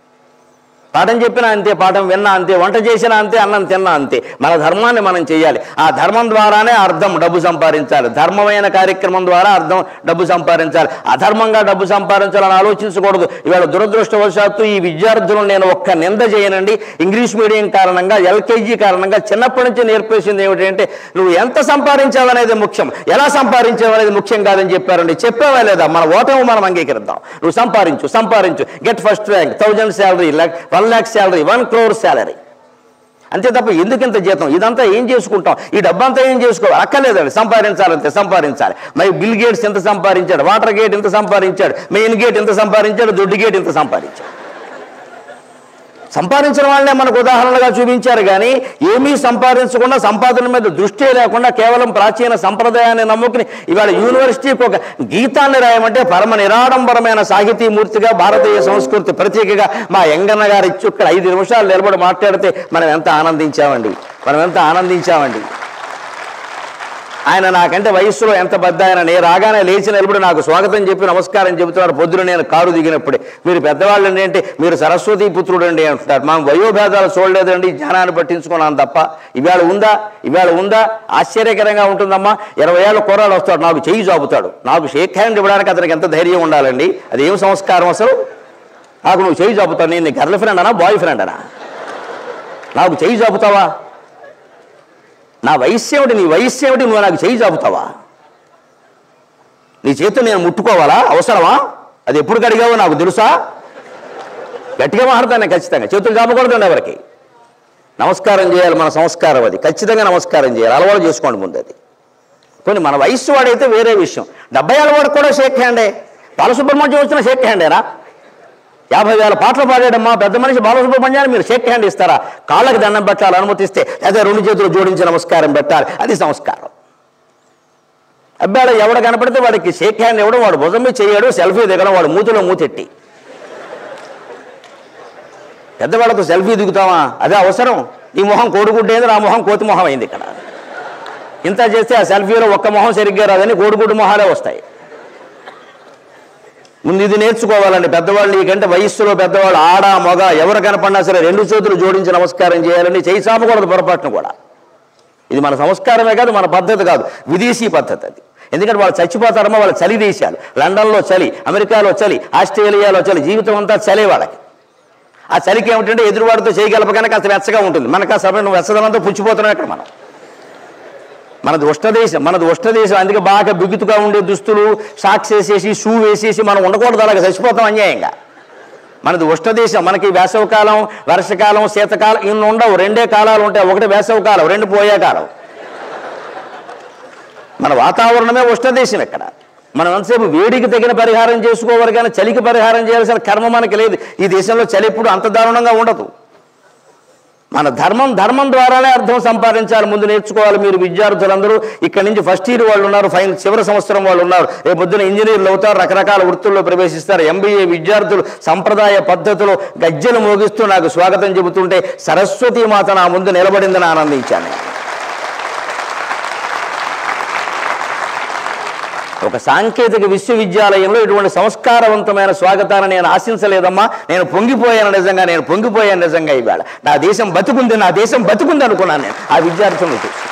పాఠం చెప్పినా అంతే, పాఠం విన్నా అంతే, వంట చేసినా అంతే, అన్నం తిన్నా అంతే. మన ధర్మాన్ని మనం చేయాలి. ఆ ధర్మం ద్వారానే అర్థం డబ్బు సంపాదించాలి. ధర్మమైన కార్యక్రమం ద్వారా అర్థం డబ్బు సంపాదించాలి. అధర్మంగా డబ్బు సంపాదించాలని ఆలోచించకూడదు. ఇవాళ దురదృష్టవశాత్తు ఈ విద్యార్థులను నేను ఒక్క నింద చేయనండి. ఇంగ్లీష్ మీడియం కారణంగా, ఎల్కేజీ కారణంగా చిన్నప్పటి నుంచి నేర్పేసింది ఏమిటంటే నువ్వు ఎంత సంపాదించావనేది ముఖ్యం, ఎలా సంపాదించావనేది ముఖ్యం కాదని చెప్పారండి. చెప్పావా లేదా? మన ఓటమి మనం అంగీకరిద్దాం. నువ్వు సంపాదించు, get first rank, 1000 salary, 1 lakh salary, 1 crore salary, అంతే తప్ప ఎందుకు ఇంత జీతం? ఇదంతా ఏం చేసుకుంటాం? ఈ డబ్బంతా ఏం చేసుకోవాలి? అక్కర్లేదండి, సంపాదించాలి. మరి బిల్ గేట్స్ ఎంత సంపాదించాడు, వాటర్ గేట్ ఎంత సంపాదించాడు, మెయిన్ గేట్ ఎంత సంపాదించాడు, దొడ్డి గేట్ ఎంత సంపాదించాడు. సంపాదించిన వాళ్ళనే మనకు ఉదాహరణగా చూపించారు. కానీ ఏమీ సంపాదించకుండా, సంపాదన మీద దృష్టి లేకుండా కేవలం ప్రాచీన సంప్రదాయాన్ని నమ్ముకుని ఇవాళ యూనివర్సిటీకి ఒక గీతాన్ని రాయమంటే పరమ నిరాడంబరమైన సాహితీమూర్తిగా, భారతీయ సంస్కృతి ప్రతీకగా మా ఎంగన్న గారు ఇచ్చి ఇక్కడ 5 నిమిషాలు నిలబడి మాట్లాడితే మనం ఎంత ఆనందించామండి. ఆయన నాకంటే వయస్సులో ఎంత పెద్ద ఆయన. నేను రాగానే లేచి నిలబడి నాకు స్వాగతం చెప్పి నమస్కారం చెబుతున్నారు. పొద్దున నేను కారు దిగినప్పుడే, మీరు పెద్దవాళ్ళు అండి అంటే మీరు సరస్వతీ పుత్రుడు అండి అంటున్నారు. మనం వయోభేదాలు చూడలేదండి, జ్ఞానాన్ని పట్టించుకున్నాను తప్ప. ఇవాళ ఉందా? ఆశ్చర్యకరంగా ఉంటుందమ్మా. 20 ఏళ్ళ కుర్రాడు వస్తాడు, నాకు చెయ్యి చాపుతాడు. నాకు షేక్ హ్యాండ్ ఇవ్వడానికి అతనికి ఎంత ధైర్యం ఉండాలండి? అది ఏం సంస్కారం అసలు? నాకు నువ్వు చెయ్యి చాపుతావు, నేను గర్ల్ ఫ్రెండ్ అనా బాయ్ ఫ్రెండ్ అనా? నాకు చెయ్యి చాపుతావా? నా వయస్సు ఏమిటి, నీ వయస్సు ఏమిటి, నువ్వు నాకు చెయ్యి చాపుతావా? నీ చేతితో నేను ముట్టుకోవాలా? అవసరమా? అది ఎప్పుడు కడిగావో నాకు తెలుసా? గట్టిగా మాట్లాడతాను ఖచ్చితంగా. చేతులు చాపకూడదండి ఎవరికి. నమస్కారం చేయాలి, మన సంస్కారం అది. ఖచ్చితంగా నమస్కారం చేయాలి, అలవాటు చేసుకోండి ముందు అది. కొన్ని మన వయస్సు వాడైతే వేరే విషయం. 70 ఏళ్ళ వాడికి కూడా షేక్ హ్యాండే. బాలసుబ్రహ్మణ్యం వచ్చిన షేక్ హ్యాండేనా? 50,000 పాటలు పాడాడమ్మా పెద్ద మనిషి బాలసుబ్రహ్మణ్యాన్ని మీరు షేక్ హ్యాండ్ ఇస్తారా? కాళ్ళకి దండం పెట్టాలి అనుమతిస్తే, లేదా 2 చేతులు జోడించి నమస్కారం పెట్టాలి, అది సంస్కారం. అబ్బాయి ఎవడ కనపడితే వాడికి షేక్ హ్యాండ్ ఇవ్వడం, వాడు భుజం మీద చేయడు, సెల్ఫీ దిగడం, వాడు మూతిలో మూతెట్టి. పెద్దవాళ్ళతో సెల్ఫీ దిగుతావా? అదే అవసరం? ఈ మొహం కోడిగుడ్డేంది, నా మొహం కోతి మొహం అయింది ఇక్కడ. ఇంత చేస్తే ఆ సెల్ఫీలో ఒక్క మొహం సరిగ్గా రాదని కోడిగుడ్డు మొహాలే వస్తాయి. ముందు ఇది నేర్చుకోవాలండి. పెద్దవాళ్ళు నీకంటే వయస్సులో పెద్దవాళ్ళు, ఆడ మగ ఎవరు కనపడినా సరే 2 చేతులు జోడించి నమస్కారం చేయాలని, చేయి చాపకూడదు పొరపాటును కూడా. ఇది మన సంస్కారమే కాదు, మన పద్ధతి కాదు, విదేశీ పద్ధతి అది. ఎందుకంటే వాళ్ళు చచ్చిపోతారమ్మా, వాళ్ళ చలి దేశాలు. లండన్లో చలి, అమెరికాలో చలి, ఆస్ట్రేలియాలో చలి, జీవితం అంతా చలే వాళ్ళకి. ఆ చలికి ఏమిటంటే ఎదురువాడితో చేయగలపగానే కాస్త వెచ్చగా ఉంటుంది. మనకు ఆ సమయం వెచ్చదనంతో పుచ్చిపోతున్నాం ఇక్కడ మనం. మనది ఉష్ణదేశం. అందుకే బాగా బిగుతుగా ఉండే దుస్తులు, షాక్స్ వేసేసి, షూ వేసేసి మనం ఉండకూడదు, అలాగే చచ్చిపోతాం అన్యాయంగా. మనది ఉష్ణదేశం. మనకి వేసవికాలం, వర్షకాలం, శీతకాలం ఇన్ని ఉండవు. 2 కాలాలు ఉంటాయి. ఒకటి వేసవికాలం, 2 పోయే కాలం. మన వాతావరణమే ఉష్ణదేశం ఇక్కడ. మనం ఎంతసేపు వేడికి తగిన పరిహారం చేసుకోవాలి కానీ చలికి పరిహారం చేయాల్సిన కర్మ మనకి లేదు. ఈ దేశంలో చలి ఎప్పుడు అంత దారుణంగా ఉండదు. మన ధర్మం ద్వారానే అర్థం సంపాదించాలి, ముందు నేర్చుకోవాలి. మీరు విద్యార్థులందరూ ఇక్కడి నుంచి ఫస్ట్ ఇయర్ వాళ్ళు ఉన్నారు, చివరి సంవత్సరం వాళ్ళు ఉన్నారు, రేపు పొద్దున ఇంజనీర్లు అవుతారు, రకరకాల వృత్తుల్లో ప్రవేశిస్తారు. MBA విద్యార్థులు సంప్రదాయ పద్ధతిలో గజ్జెలు మోగిస్తూ నాకు స్వాగతం చెబుతుంటే సరస్వతీ మాత నా ముందు నిలబడిందని ఆనందించాను. ఒక సాంకేతిక విశ్వవిద్యాలయంలో ఇటువంటి సంస్కారవంతమైన స్వాగతాన్ని నేను ఆశించలేదమ్మా. నేను పొంగిపోయాను నిజంగా. ఇవాళ నా దేశం బతుకుంది అనుకున్నాను నేను ఆ విద్యార్థులను చూసి.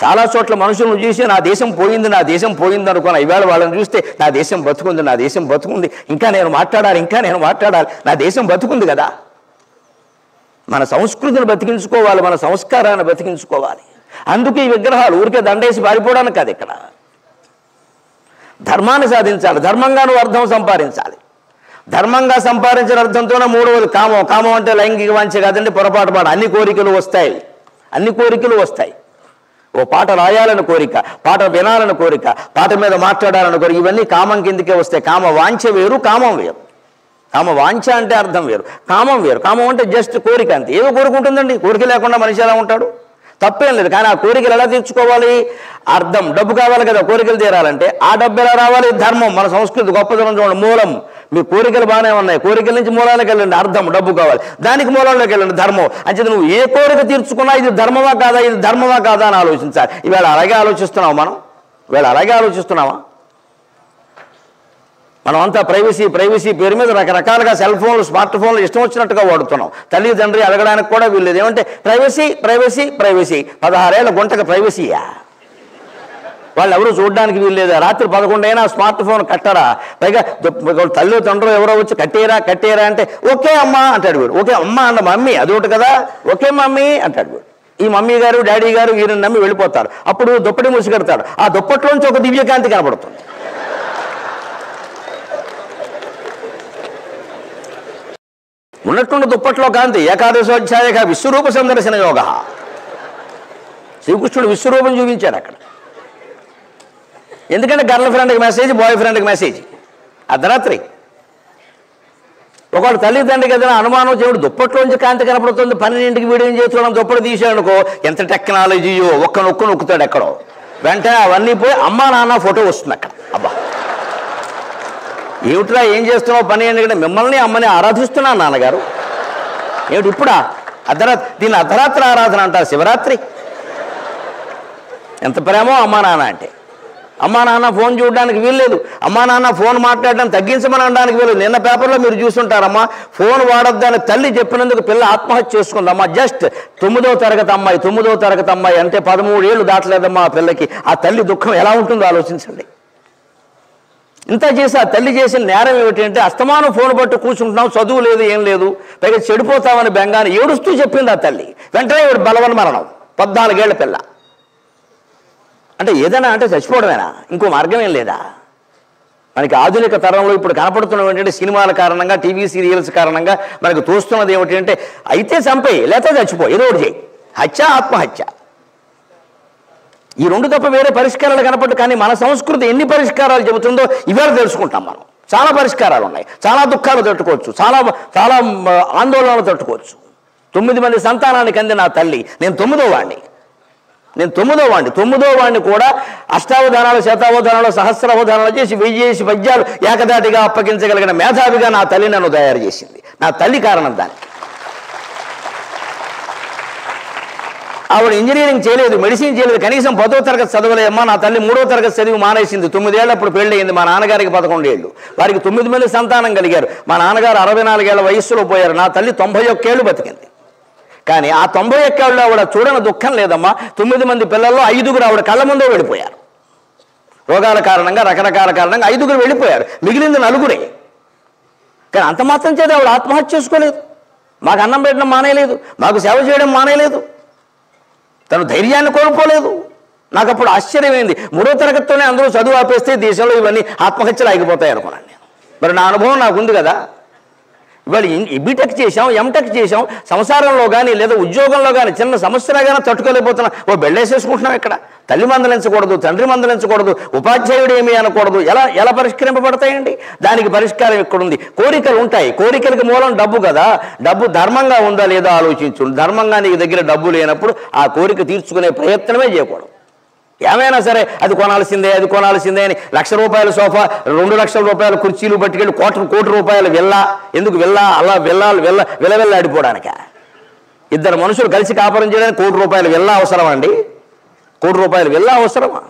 చాలా చోట్ల మనుషులను చూసి నా దేశం పోయింది అనుకున్నా. ఇవాళ వాళ్ళని చూస్తే నా దేశం బతుకుంది, ఇంకా నేను మాట్లాడాలి, నా దేశం బతుకుంది కదా. మన సంస్కృతిని బతికించుకోవాలి, మన సంస్కారాన్ని బతికించుకోవాలి. అందుకే ఈ విగ్రహాలు ఊరికే దండేసి పారిపోవడానికి కాదు. ఇక్కడ ధర్మాన్ని సాధించాలి, ధర్మంగా నువ్వు అర్థం సంపాదించాలి. ధర్మంగా సంపాదించిన అర్థంతోనే 3వది కామం అంటే లైంగిక వాంఛ కాదండి, పొరపాటు అన్ని కోరికలు వస్తాయి. ఓ పాట రాయాలని కోరిక, పాట వినాలని కోరిక, పాట మీద మాట్లాడాలని కోరిక, ఇవన్నీ కామం కిందకే వస్తాయి. కామ వాంఛ వేరు, కామం వేరు. కామ వాంఛ అంటే అర్థం వేరు, కామం వేరు. కామం అంటే జస్ట్ కోరిక అంతే. ఏదో కోరుకుంటుందండి, కోరిక లేకుండా మనిషి ఎలా ఉంటాడు? తప్పేం లేదు. కానీ ఆ కోరికలు ఎలా తీర్చుకోవాలి? అర్థం, డబ్బు కావాలి కదా కోరికలు తీరాలంటే. ఆ డబ్బు ఎలా రావాలి? ధర్మం. మన సంస్కృతి గొప్పదనం చూడండి. మూలం. మీ కోరికలు బాగానే ఉన్నాయి, కోరికల నుంచి మూలాలకు వెళ్ళండి. అర్థం, డబ్బు కావాలి, దానికి మూలంలోకి వెళ్ళండి ధర్మం. అంచేత నువ్వు ఏ కోరిక తీర్చుకున్నా ఇది ధర్మమా కాదా, ఇది ధర్మమా కాదా అని ఆలోచించాలి. ఇవాళ అలాగే ఆలోచిస్తున్నాం మనం? ఇవాళ అలాగే ఆలోచిస్తున్నామా? మనం అంతా ప్రైవసీ పేరు మీద రకరకాలుగా సెల్ ఫోన్లు, స్మార్ట్ ఫోన్లు ఇష్టం వచ్చినట్టుగా వాడుతున్నాం. తల్లి తండ్రి అడగడానికి కూడా వీల్లేదు. ఏమంటే ప్రైవసీ 16 ఏళ్ల గుంటకు ప్రైవసీయా? వాళ్ళు ఎవరు చూడడానికి వీల్లేదా? రాత్రి 11 అయినా స్మార్ట్ ఫోన్ కట్టరా? పైగా తల్లి తండ్రి ఎవరో వచ్చి కట్టేరా అంటే ఓకే అమ్మా అంటాడు వీడు. ఓకే అమ్మ అన్న మమ్మీ అదొకటి కదా, ఓకే మమ్మీ అంటాడు వీడు. ఈ మమ్మీ గారు డాడీ గారు వీరిని నమ్మి వెళ్ళిపోతారు. అప్పుడు దుప్పటి మూసి కడతాడు. ఆ దుప్పట్లోంచి ఒక దివ్యకాంతి కనపడుతుంది. ఉన్నట్టుండి దుప్పట్లో కాంతి. ఏకాదశోధ్యాయ విశ్వరూప సందర్శన యోగ. శ్రీకృష్ణుడు విశ్వరూపం చూపించాడు అక్కడ. ఎందుకంటే గర్ల్ ఫ్రెండ్కి మెసేజ్, బాయ్ ఫ్రెండ్కి మెసేజ్. అర్ధరాత్రి ఒకవేళ తల్లిదండ్రికి ఏదైనా అనుమానం చేయడు, దుప్పట్లోంచి కాంతి కనపడుతుంది, 12ంటికి వీడియో చేస్తున్నాం, దుప్పటి తీసాడనుకో, ఎంత టెక్నాలజీయో, ఒక్క నొక్కుతాడు ఎక్కడో, వెంటనే అవన్నీ పోయి అమ్మా నాన్న ఫోటో వస్తుంది అక్కడ. అబ్బా ఏమిట్రా ఏం చేస్తున్నావు పని? ఎందుకంటే మిమ్మల్ని అమ్మని ఆరాధిస్తున్నాను నాన్నగారు. ఏమిటి ఇప్పుడా? దీన్ని అర్ధరాత్రి ఆరాధన అంటారు, శివరాత్రి. ఎంత ప్రేమో అమ్మా నాన్న అంటే. అమ్మా నాన్న ఫోన్ చూడడానికి వీల్లేదు, అమ్మా నాన్న ఫోన్ మాట్లాడడం తగ్గించమని అనడానికి వీల్లేదు. నిన్న పేపర్లో మీరు చూస్తుంటారమ్మా, ఫోన్ వాడొద్దని తల్లి చెప్పినందుకు పిల్ల ఆత్మహత్య చేసుకుందమ్మా. జస్ట్ 9వ తరగతి అమ్మాయి అంటే 13 ఏళ్ళు దాటలేదమ్మా ఆ పిల్లకి. ఆ తల్లి దుఃఖం ఎలా ఉంటుందో ఆలోచించండి. ఇంత చేసి ఆ తల్లి చేసిన నేరం ఏమిటి అంటే, అస్తమానం ఫోన్ పట్టు కూర్చుంటున్నావు, చదువు లేదు ఏం లేదు, పైగా చెడిపోతామని బెంగాని ఏడుస్తూ చెప్పింది ఆ తల్లి. వెంటనే ఇవి బలవన్ మరణం, 14 ఏళ్ల పిల్ల. అంటే ఏదైనా అంటే చచ్చిపోవడమేనా? ఇంకో మార్గం ఏం లేదా? మనకి ఆధునిక తరంలో ఇప్పుడు కనపడుతున్నవి ఏంటంటే, సినిమాల కారణంగా, టీవీ సీరియల్స్ కారణంగా మనకు తోస్తున్నది ఏమిటి అంటే, అయితే చంపేయి లేకపోతే చచ్చిపో, ఏదో ఒకటి చేయి. హత్య, ఆత్మహత్య, ఈ రెండు తప్ప వేరే పరిష్కారాలు కనపడ్డు. కానీ మన సంస్కృతి ఎన్ని పరిష్కారాలు చెబుతుందో ఇవాళ తెలుసుకుంటాం మనం. చాలా పరిష్కారాలు ఉన్నాయి, చాలా దుఃఖాలు తట్టుకోవచ్చు, చాలా ఆందోళనలు తట్టుకోవచ్చు. 9 మంది సంతానానికి అంది నా తల్లి. నేను 9వ వాడిని కూడా అష్టావధానాలు, శతావధానాలు, సహస్రావధానాలు చేసి 1000 పద్యాలు ఏకదాటిగా అప్పగించగలిగిన మేధావిగా నా తల్లి నన్ను తయారు చేసింది. నా తల్లి కారణం దానికి. ఆవిడ ఇంజనీరింగ్ చేయలేదు, మెడిసిన్ చేయలేదు, కనీసం 10వ తరగతి చదవలేదమ్మా. నా తల్లి 3వ తరగతి చదివి మానేసింది. 9 ఏళ్ళప్పుడు పెళ్ళి అయింది. మా నాన్నగారికి 11 ఏళ్ళు. వారికి 9 మంది సంతానం కలిగారు. మా నాన్నగారు 64 ఏళ్ల వయస్సులో పోయారు. నా తల్లి 91 ఏళ్ళు బతికింది. కానీ ఆ 91 ఏళ్ళు ఆవిడ చూడని దుఃఖం లేదమ్మా. 9 మంది పిల్లల్లో 5గురు ఆవిడ కళ్ళ ముందే వెళ్ళిపోయారు. రోగాల కారణంగా, రకరకాల కారణంగా 5గురు వెళ్ళిపోయారు. మిగిలింది 4గురే. కానీ అంత మాత్రం చేత ఆవిడ ఆత్మహత్య చేసుకోలేదు. మాకు అన్నం పెట్టడం మానేయలేదు, మాకు సేవ చేయడం మానేయలేదు, తను ధైర్యాన్ని కోల్పోలేదు. నాకు అప్పుడు ఆశ్చర్యమైంది. 3వ తరగతితోనే అందరూ చదువు ఆపేస్తే దేశంలో ఇవన్నీ ఆత్మహత్యలు ఆగిపోతాయి అనుకున్నాను నేను. మరి నా అనుభవం నాకుంది కదా. ఇవాళ బీటెక్ చేసాం, ఎంటెక్ చేసాం, సంసారంలో కానీ లేదా ఉద్యోగంలో కానీ చిన్న సమస్యలా కానీ తట్టుకోలేకపోతున్నాం. బెళ్ళేసేసుకుంటున్నాం. ఇక్కడ తల్లి మందలించకూడదు, తండ్రి మందలించకూడదు, ఉపాధ్యాయుడు ఏమీ అనకూడదు. ఎలా పరిష్కరింపబడతాయండి? దానికి పరిష్కారం ఇక్కడుంది. కోరికలు ఉంటాయి, కోరికలకి మూలం డబ్బు కదా. డబ్బు ధర్మంగా ఉందా లేదా ఆలోచించు. ధర్మంగా నీకు దగ్గర డబ్బు లేనప్పుడు ఆ కోరిక తీర్చుకునే ప్రయత్నమే చేయకూడదు. ఏమైనా సరే అది కొనాల్సిందే అని ₹1,00,000 సోఫా, ₹2,00,000 కుర్చీలు పట్టుకెళ్ళి కోటి రూపాయలు విల్లా. ఎందుకు విల్లా? అలా విల్లవిల్లాడిపోవడానిక? 2 మనుషులు కలిసి కాపురం చేయడానికి ₹1,00,000 విల్లా అవసరమా అండి? ₹1,00,000 విల్లా అవసరమా?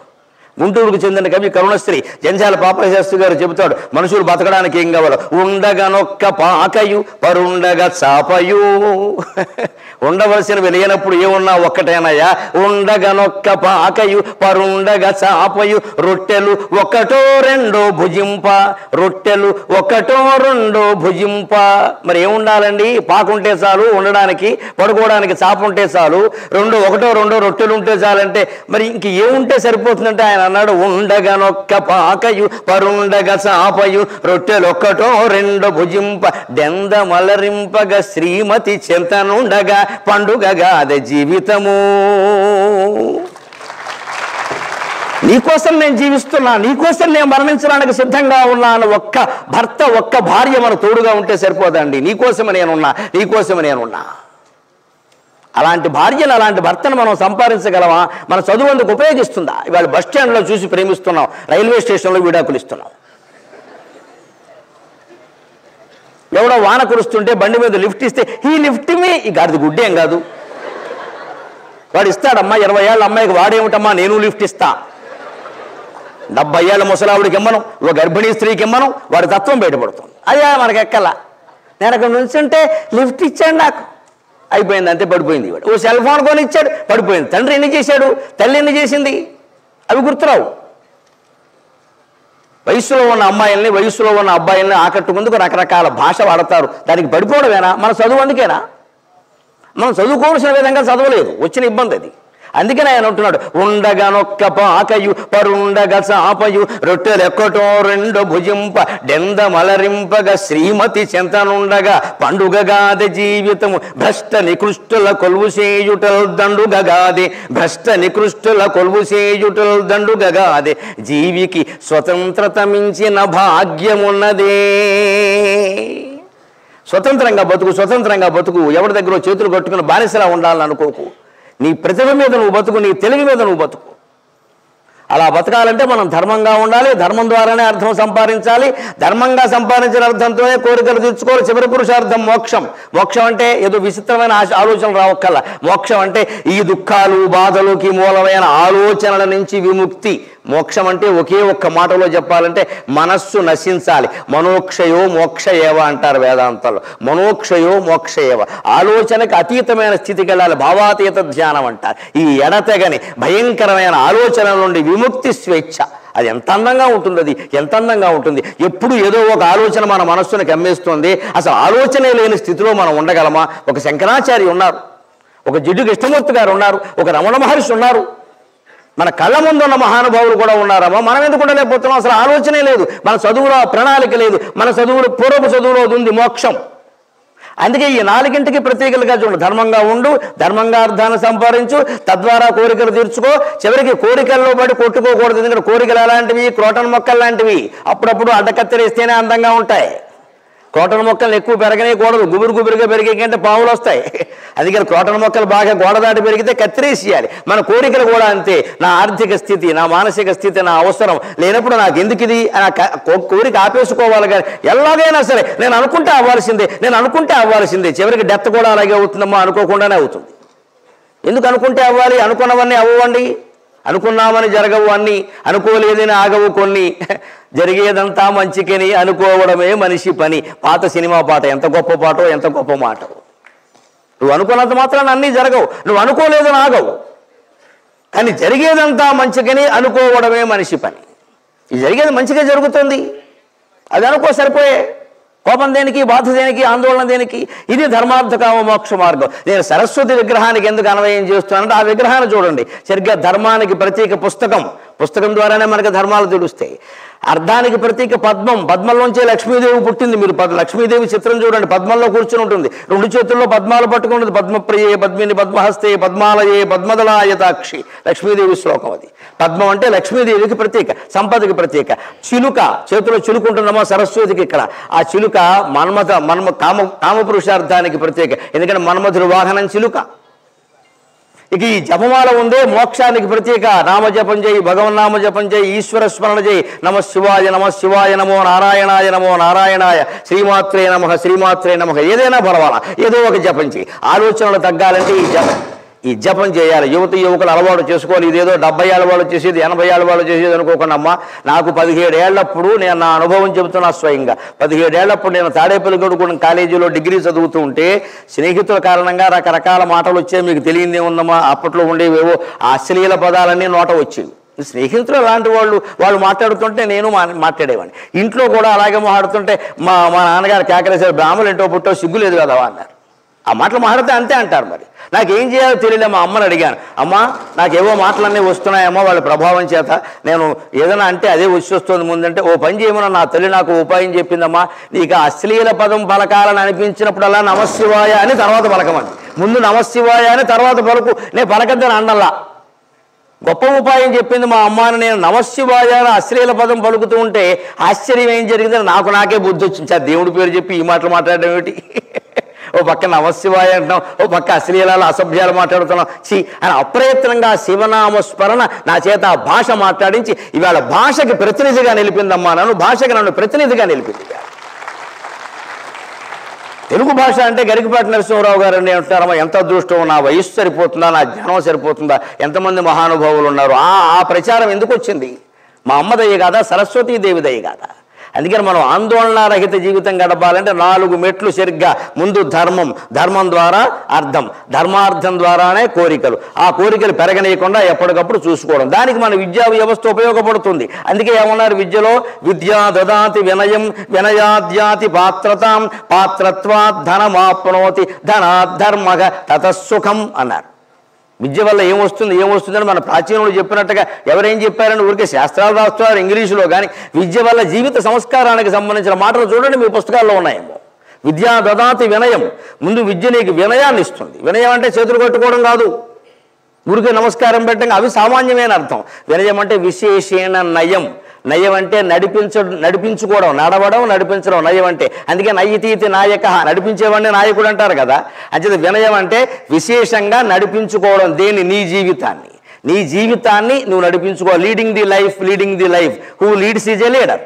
గుంటూరుకు చెందిన కవి కరుణశ్రీ జంజాల పాపశాస్త్రి గారు చెబుతాడు, మనుషులు బతకడానికి ఏం కావాలో, ఉండగనొక్క పాకయు పరుండగ చాపయు. ఉండవలసినవి లేనప్పుడు ఏమున్నా ఒక్కటేనయ్యా. ఉండగనొక్క పాకయు పరుండగ చాపయు. రొట్టెలు 1 2 భుజింప, రొట్టెలు 1 2 భుజింప. మరి ఏముండాలండి? పాకుంటే చాలు ఉండడానికి, పడుకోవడానికి చాప ఉంటే చాలు. 1 2 రొట్టెలు ఉంటే చాలంటే మరి ఇంక ఏముంటే సరిపోతుందంటే ఆయన అన్నాడు, ఉండగనొక్క పాకయు పరుండగ చాపయు. రొట్టెలు 1 2 భుజింప. దెంద మలరింపగ శ్రీమతి చెంతనుండగా పండుగగా అదే జీవితము. నీకోసం నేను జీవిస్తున్నా, నీకోసం నేను మరణించడానికి సిద్ధంగా ఉన్నాను. ఒక్క భర్త ఒక్క భార్య మన తోడుగా ఉంటే సరిపోదండి. నీకోసమే నేనున్నా. అలాంటి భార్యను అలాంటి భర్తను మనం సంపాదించగలమా? మన చదువు అందుకు ఉపయోగిస్తుందా? ఇవాళ బస్ స్టాండ్లో చూసి ప్రేమిస్తున్నాం, రైల్వే స్టేషన్లో విడాకులు ఇస్తున్నాం. ఎవడో వాన కురుస్తుంటే బండి మీద లిఫ్ట్ ఇస్తే ఈ లిఫ్ట్ మీ ఈ గాడిది గుడ్డేం కాదు, వాడు ఇస్తాడమ్మా. 20 ఏళ్ళ అమ్మాయికి వాడేమిటమ్మా నేను లిఫ్ట్ ఇస్తా. 70 ఏళ్ళ ముసలావిడికి ఇమ్మను, ఓ గర్భిణీ స్త్రీకి ఇమ్మను, వాడి తత్వం బయటపడుతుంది. అయ్యా మనకి ఎక్కలా, నేను అక్కడ నుంచుంటే లిఫ్ట్ ఇచ్చాడు నాకు, అయిపోయింది, అంతే పడిపోయింది. వాడు ఓ సెల్ ఫోన్ కొని ఇచ్చాడు, పడిపోయింది. తండ్రి ఎన్ని చేశాడు, తల్లి ఎన్ని చేసింది, అవి గుర్తురావు. వయసులో ఉన్న అమ్మాయిల్ని వయసులో ఉన్న అబ్బాయిల్ని ఆకట్టుకుందుకు రకరకాల భాష వాడతారు. దానికి పడిపోవడమేనా? మన చదువు అందుకేనా? మనం చదువుకోవాల్సిన విధంగా చదవలేదు, వచ్చిన ఇబ్బంది అది. అందుకని ఆయన అంటున్నాడు, ఉండగనొక్క పాకయు పరుండగ చాపయు రొట్టెలెక్కటో రెండు భుజింప డెంద మలరింపగ శ్రీమతి చెంతనుండగా పండుగగాది జీవితము భ్రష్ట నికృష్టుల కొలువు చేయుటల్ దండుగగాది భ్రష్ట నికృష్టుల కొలువు చేయుటల్ దండుగగాది జీవికి స్వతంత్రత మించిన భాగ్యమున్నదే. స్వతంత్రంగా బతుకు. ఎవరి దగ్గర చేతులు కట్టుకుని బానిసలా ఉండాలని అనుకోకు. నీ ప్రతిభ మీద నువ్వు బతుకు, నీ తెలివి మీద నువ్వు బతుకు. అలా బతకాలంటే మనం ధర్మంగా ఉండాలి, ధర్మం ద్వారానే అర్థం సంపాదించాలి. ధర్మంగా సంపాదించిన అర్థంతోనే కోరికలు తీర్చుకోవాలి. చివరి పురుషార్థం మోక్షం. మోక్షం అంటే ఏదో విచిత్రమైన ఆలోచనలు రావక్కల్లా. మోక్షం అంటే ఈ దుఃఖాలు బాధలకి మూలమైన ఆలోచనల నుంచి విముక్తి. మోక్షం అంటే ఒకే ఒక్క మాటలో చెప్పాలంటే మనస్సు నశించాలి. మనోక్షయో మోక్ష ఏవ అంటారు వేదాంతాలు. మనోక్షయో మోక్ష ఏవ, ఆలోచనకు అతీతమైన స్థితికి వెళ్ళాలి. భావాతీత ధ్యానం అంటారు. ఈ ఎడతెగని భయంకరమైన ఆలోచనల నుండి విముక్తి, స్వేచ్ఛ. అది ఎంత అందంగా ఉంటుంది. ఎప్పుడు ఏదో ఒక ఆలోచన మన మనస్సును కమ్మేస్తుంది. అసలు ఆలోచనే లేని స్థితిలో మనం ఉండగలమా? ఒక శంకరాచార్య ఉన్నారు, ఒక జిడ్డు కృష్ణమూర్తి గారు ఉన్నారు, ఒక రమణ మహర్షి ఉన్నారు. మన కళ్ళ ముందు ఉన్న మహానుభావులు కూడా ఉన్నారమ్మా. మనం ఎందుకు ఉండలేకపోతున్నాం? అసలు ఆలోచనే లేదు, మన చదువులో ప్రణాళిక లేదు. మన చదువులు పూర్వపు చదువులో ఉంది మోక్షం. అందుకే ఈ 4గింటికి ప్రత్యేకలుగా చూడు. ధర్మంగా ఉండు, ధర్మంగా అర్థాన్ని సంపాదించు, తద్వారా కోరికలు తీర్చుకో. చివరికి కోరికల్లో పడి కొట్టుకోకూడదు. ఎందుకంటే కోరికలు ఎలాంటివి? క్రోటన్ మొక్కలు లాంటివి. అప్పుడప్పుడు అడ్డకత్తెరేస్తేనే అందంగా ఉంటాయి. క్రోటన్ మొక్కలు ఎక్కువ పెరగనేకూడదు. గుబురుగా పెరిగే కంటే పావులు వస్తాయి. అందుకని క్రోటన్ మొక్కలు బాగా గోడ దాటి పెరిగితే కత్తిరేసేయాలి. మన కోరికలు కూడా అంతే. నా ఆర్థిక స్థితి, నా మానసిక స్థితి, నా అవసరం లేనప్పుడు నాకు ఎందుకు ఇది కోరిక ఆపేసుకోవాలి. కానీ ఎలాగైనా సరే నేను అనుకుంటే అవ్వాల్సిందే. చివరికి డెత్ కూడా అలాగే అవుతుందమ్మా, అనుకోకుండానే అవుతుంది. ఎందుకు అనుకుంటే అవ్వాలి? అనుకున్నవన్నీ అవ్వండి. అనుకున్నామని జరగవు అన్నీ, అనుకోలేదని ఆగవు కొన్ని. జరిగేదంతా మంచికని అనుకోవడమే మనిషి పని. పాత సినిమా పాట, ఎంత గొప్ప పాటో, ఎంత గొప్ప మాట. నువ్వు అనుకున్నంత మాత్రాన అన్నీ జరగవు, నువ్వు అనుకోలేదని ఆగవు. కానీ జరిగేదంతా మంచికని అనుకోవడమే మనిషి పని. ఇది జరిగేది మంచిగా జరుగుతుంది, అది అనుకో సరిపోయే. కోపం దేనికి, బాధ దేనికి, ఆందోళన దేనికి? ఇది ధర్మార్థ కామ మోక్ష మార్గం. నేను సరస్వతి విగ్రహానికి ఎందుకు అన్వయం చేస్తున్నానంటే ఆ విగ్రహాన్ని చూడండి. సరిగ్గా ధర్మానికి ప్రతీక పుస్తకం ద్వారానే మనకు ధర్మాలు తెలుస్తాయి. అర్థానికి ప్రతీక పద్మం, పద్మంలోంచే లక్ష్మీదేవి పుట్టింది. మీరు లక్ష్మీదేవి చిత్రం చూడండి, పద్మంలో కూర్చుని ఉంటుంది. 2 చేతుల్లో పద్మాలు పట్టుకుంటుంది. పద్మప్రియే పద్మిని పద్మహస్తే పద్మాలయే పద్మదళాయతాక్షి, లక్ష్మీదేవి శ్లోకం అది. పద్మం అంటే లక్ష్మీదేవికి ప్రతీక, సంపదకి ప్రతీక. చిలుక, చేతిలో చిలుకుంటుందమ్మా సరస్వతికి. ఇక్కడ ఆ చిలుక కామపురుషార్థానికి ప్రతీక. ఎందుకంటే మన్మధుడు వాహనం చిలుక. ఇక ఈ జపమాల ఉందే మోక్షానికి ప్రతీక. నామజపం చేయి, భగవన్నామ జపం చేయి, ఈశ్వర స్మరణ చేయి. నమ శివాయ నమో నారాయణాయ, శ్రీమాత్రే నమః. ఏదైనా పర్వాలా, ఏదో ఒక జపం చేయి. ఆలోచనలు తగ్గాలంటే ఈ జపం చేయాలి. యువకులు అలవాటు చేసుకోవాలి. ఇదేదో 70 ఏళ్ళ వాళ్ళు చేసేది, 80 ఏళ్ళ వాళ్ళు చేసేది అనుకోకుండా అమ్మా. నాకు 17 ఏళ్లప్పుడు, నేను నా అనుభవం చెబుతున్నా స్వయంగా, 17 ఏళ్లప్పుడు నేను తాడేపల్లిగూడెం కాలేజీలో డిగ్రీ చదువుతూ ఉంటే స్నేహితుల కారణంగా రకరకాల మాటలు వచ్చాయి. మీకు తెలియదే ఉందమ్మా, అప్పట్లో ఉండేవేవో అశ్లీల పదాలన్నీ నోట వచ్చేవి. స్నేహితులు అలాంటి వాళ్ళు మాట్లాడుతుంటే నేను మాట్లాడేవాడిని. ఇంట్లో కూడా అలాగే మాట్లాడుతుంటే మా నాన్నగారు కేకలేసారు, బ్రాహ్మణులు ఏంటో పుట్టో సిగ్గులేదు కదా అన్నారు. ఆ మాటలు మాట్లాడితే అంతే అంటారు. మరి నాకేం చేయాలో తెలియలే. మా అమ్మని అడిగాను, అమ్మా నాకేవో మాటలన్నీ వస్తున్నాయమ్మా వాళ్ళ ప్రభావం చేత, నేను ఏదైనా అంటే అదే వస్తుంది ముందంటే, ఓ పని చేయమన్నా నా తల్లి నాకు ఉపాయం చెప్పిందమ్మా, నీకు అశ్లీల పదం పలకాలని అనిపించినప్పుడల్లా నమశివాయ అని తర్వాత పలకమంది. ముందు నమశివాయ అని తర్వాత పలుకు, నేను పలకద్దని అన్నల్లా. గొప్ప ఉపాయం చెప్పింది మా అమ్మ అని నేను నమశివాయ అశ్లీల పదం పలుకుతూ ఉంటే ఆశ్చర్యం ఏం జరిగిందని నాకే బుద్ధి వచ్చింది. ఆ దేవుడి పేరు చెప్పి ఈ మాటలు మాట్లాడడం ఏమిటి? ఓ పక్క నమశివాయ అంటున్నాం, ఓ పక్క అశ్లీలాలు అసభ్యాలు మాట్లాడుతున్నాం. అని అప్రయత్నంగా శివనామ స్మరణ నా చేత ఆ భాష మాట్లాడించి ఇవాళ భాషకి ప్రతినిధిగా నిలిపిందమ్మా. నన్ను ప్రతినిధిగా నిలిపింది. తెలుగు భాష అంటే గరికపాటి నరసింహారావు గారు అని అంటున్నారమ్మా, ఎంత అదృష్టం, నా వయస్సు సరిపోతుందా, నా జ్ఞానం సరిపోతుందా, ఎంతమంది మహానుభావులు ఉన్నారు. ఆ ప్రచారం ఎందుకు వచ్చింది? మా అమ్మ దయ కాదా, సరస్వతీదేవి దయ కాదా? అందుకని మనం ఆందోళన రహిత జీవితం గడపాలంటే 4 మెట్లు సరిగ్గా. ముందు ధర్మం ద్వారా అర్థం, ధర్మార్థం ద్వారానే కోరికలు. ఆ కోరికలు పెరగనీయకుండా ఎప్పటికప్పుడు చూసుకోవడం. దానికి మన విద్యా వ్యవస్థ ఉపయోగపడుతుంది. అందుకే ఏమన్నారు విద్యలో? విద్యా దదాతి వినయం వినయాద్యాతి పాత్రతాం పాత్రత్వాత్ ధనమాప్నోతి ధనాద్ధర్మగ తతసుఖం అన్నారు. విద్య వల్ల ఏమొస్తుందని మన ప్రాచీనులు చెప్పినట్టుగా ఎవరేం చెప్పారని ఊరికే శాస్త్రాలు రాస్తున్నారు ఇంగ్లీషులో. కానీ విద్య వల్ల జీవిత సంస్కారానికి సంబంధించిన మాటలు చూడండి, మీ పుస్తకాల్లో ఉన్నాయేమో. విద్యా దదాతి వినయం, ముందు విద్య నీకు వినయాన్ని ఇస్తుంది. వినయం అంటే చేతులు కట్టుకోవడం కాదు, ఊరికే నమస్కారం పెట్టడం, అవి సామాన్యమైన అర్థం. వినయం అంటే విశేషణ నయం. నయం అంటే నడిపించుకోవడం, నడిపించడం నయం అంటే. అందుకే నయ్యతీతి నాయక, నడిపించేవాడిని నాయకుడు అంటారు కదా. అంచేత వినయం అంటే విశేషంగా నడిపించుకోవడం. దేన్ని? నీ జీవితాన్ని నువ్వు నడిపించుకోవాలి. Leading the life who leads is a leader.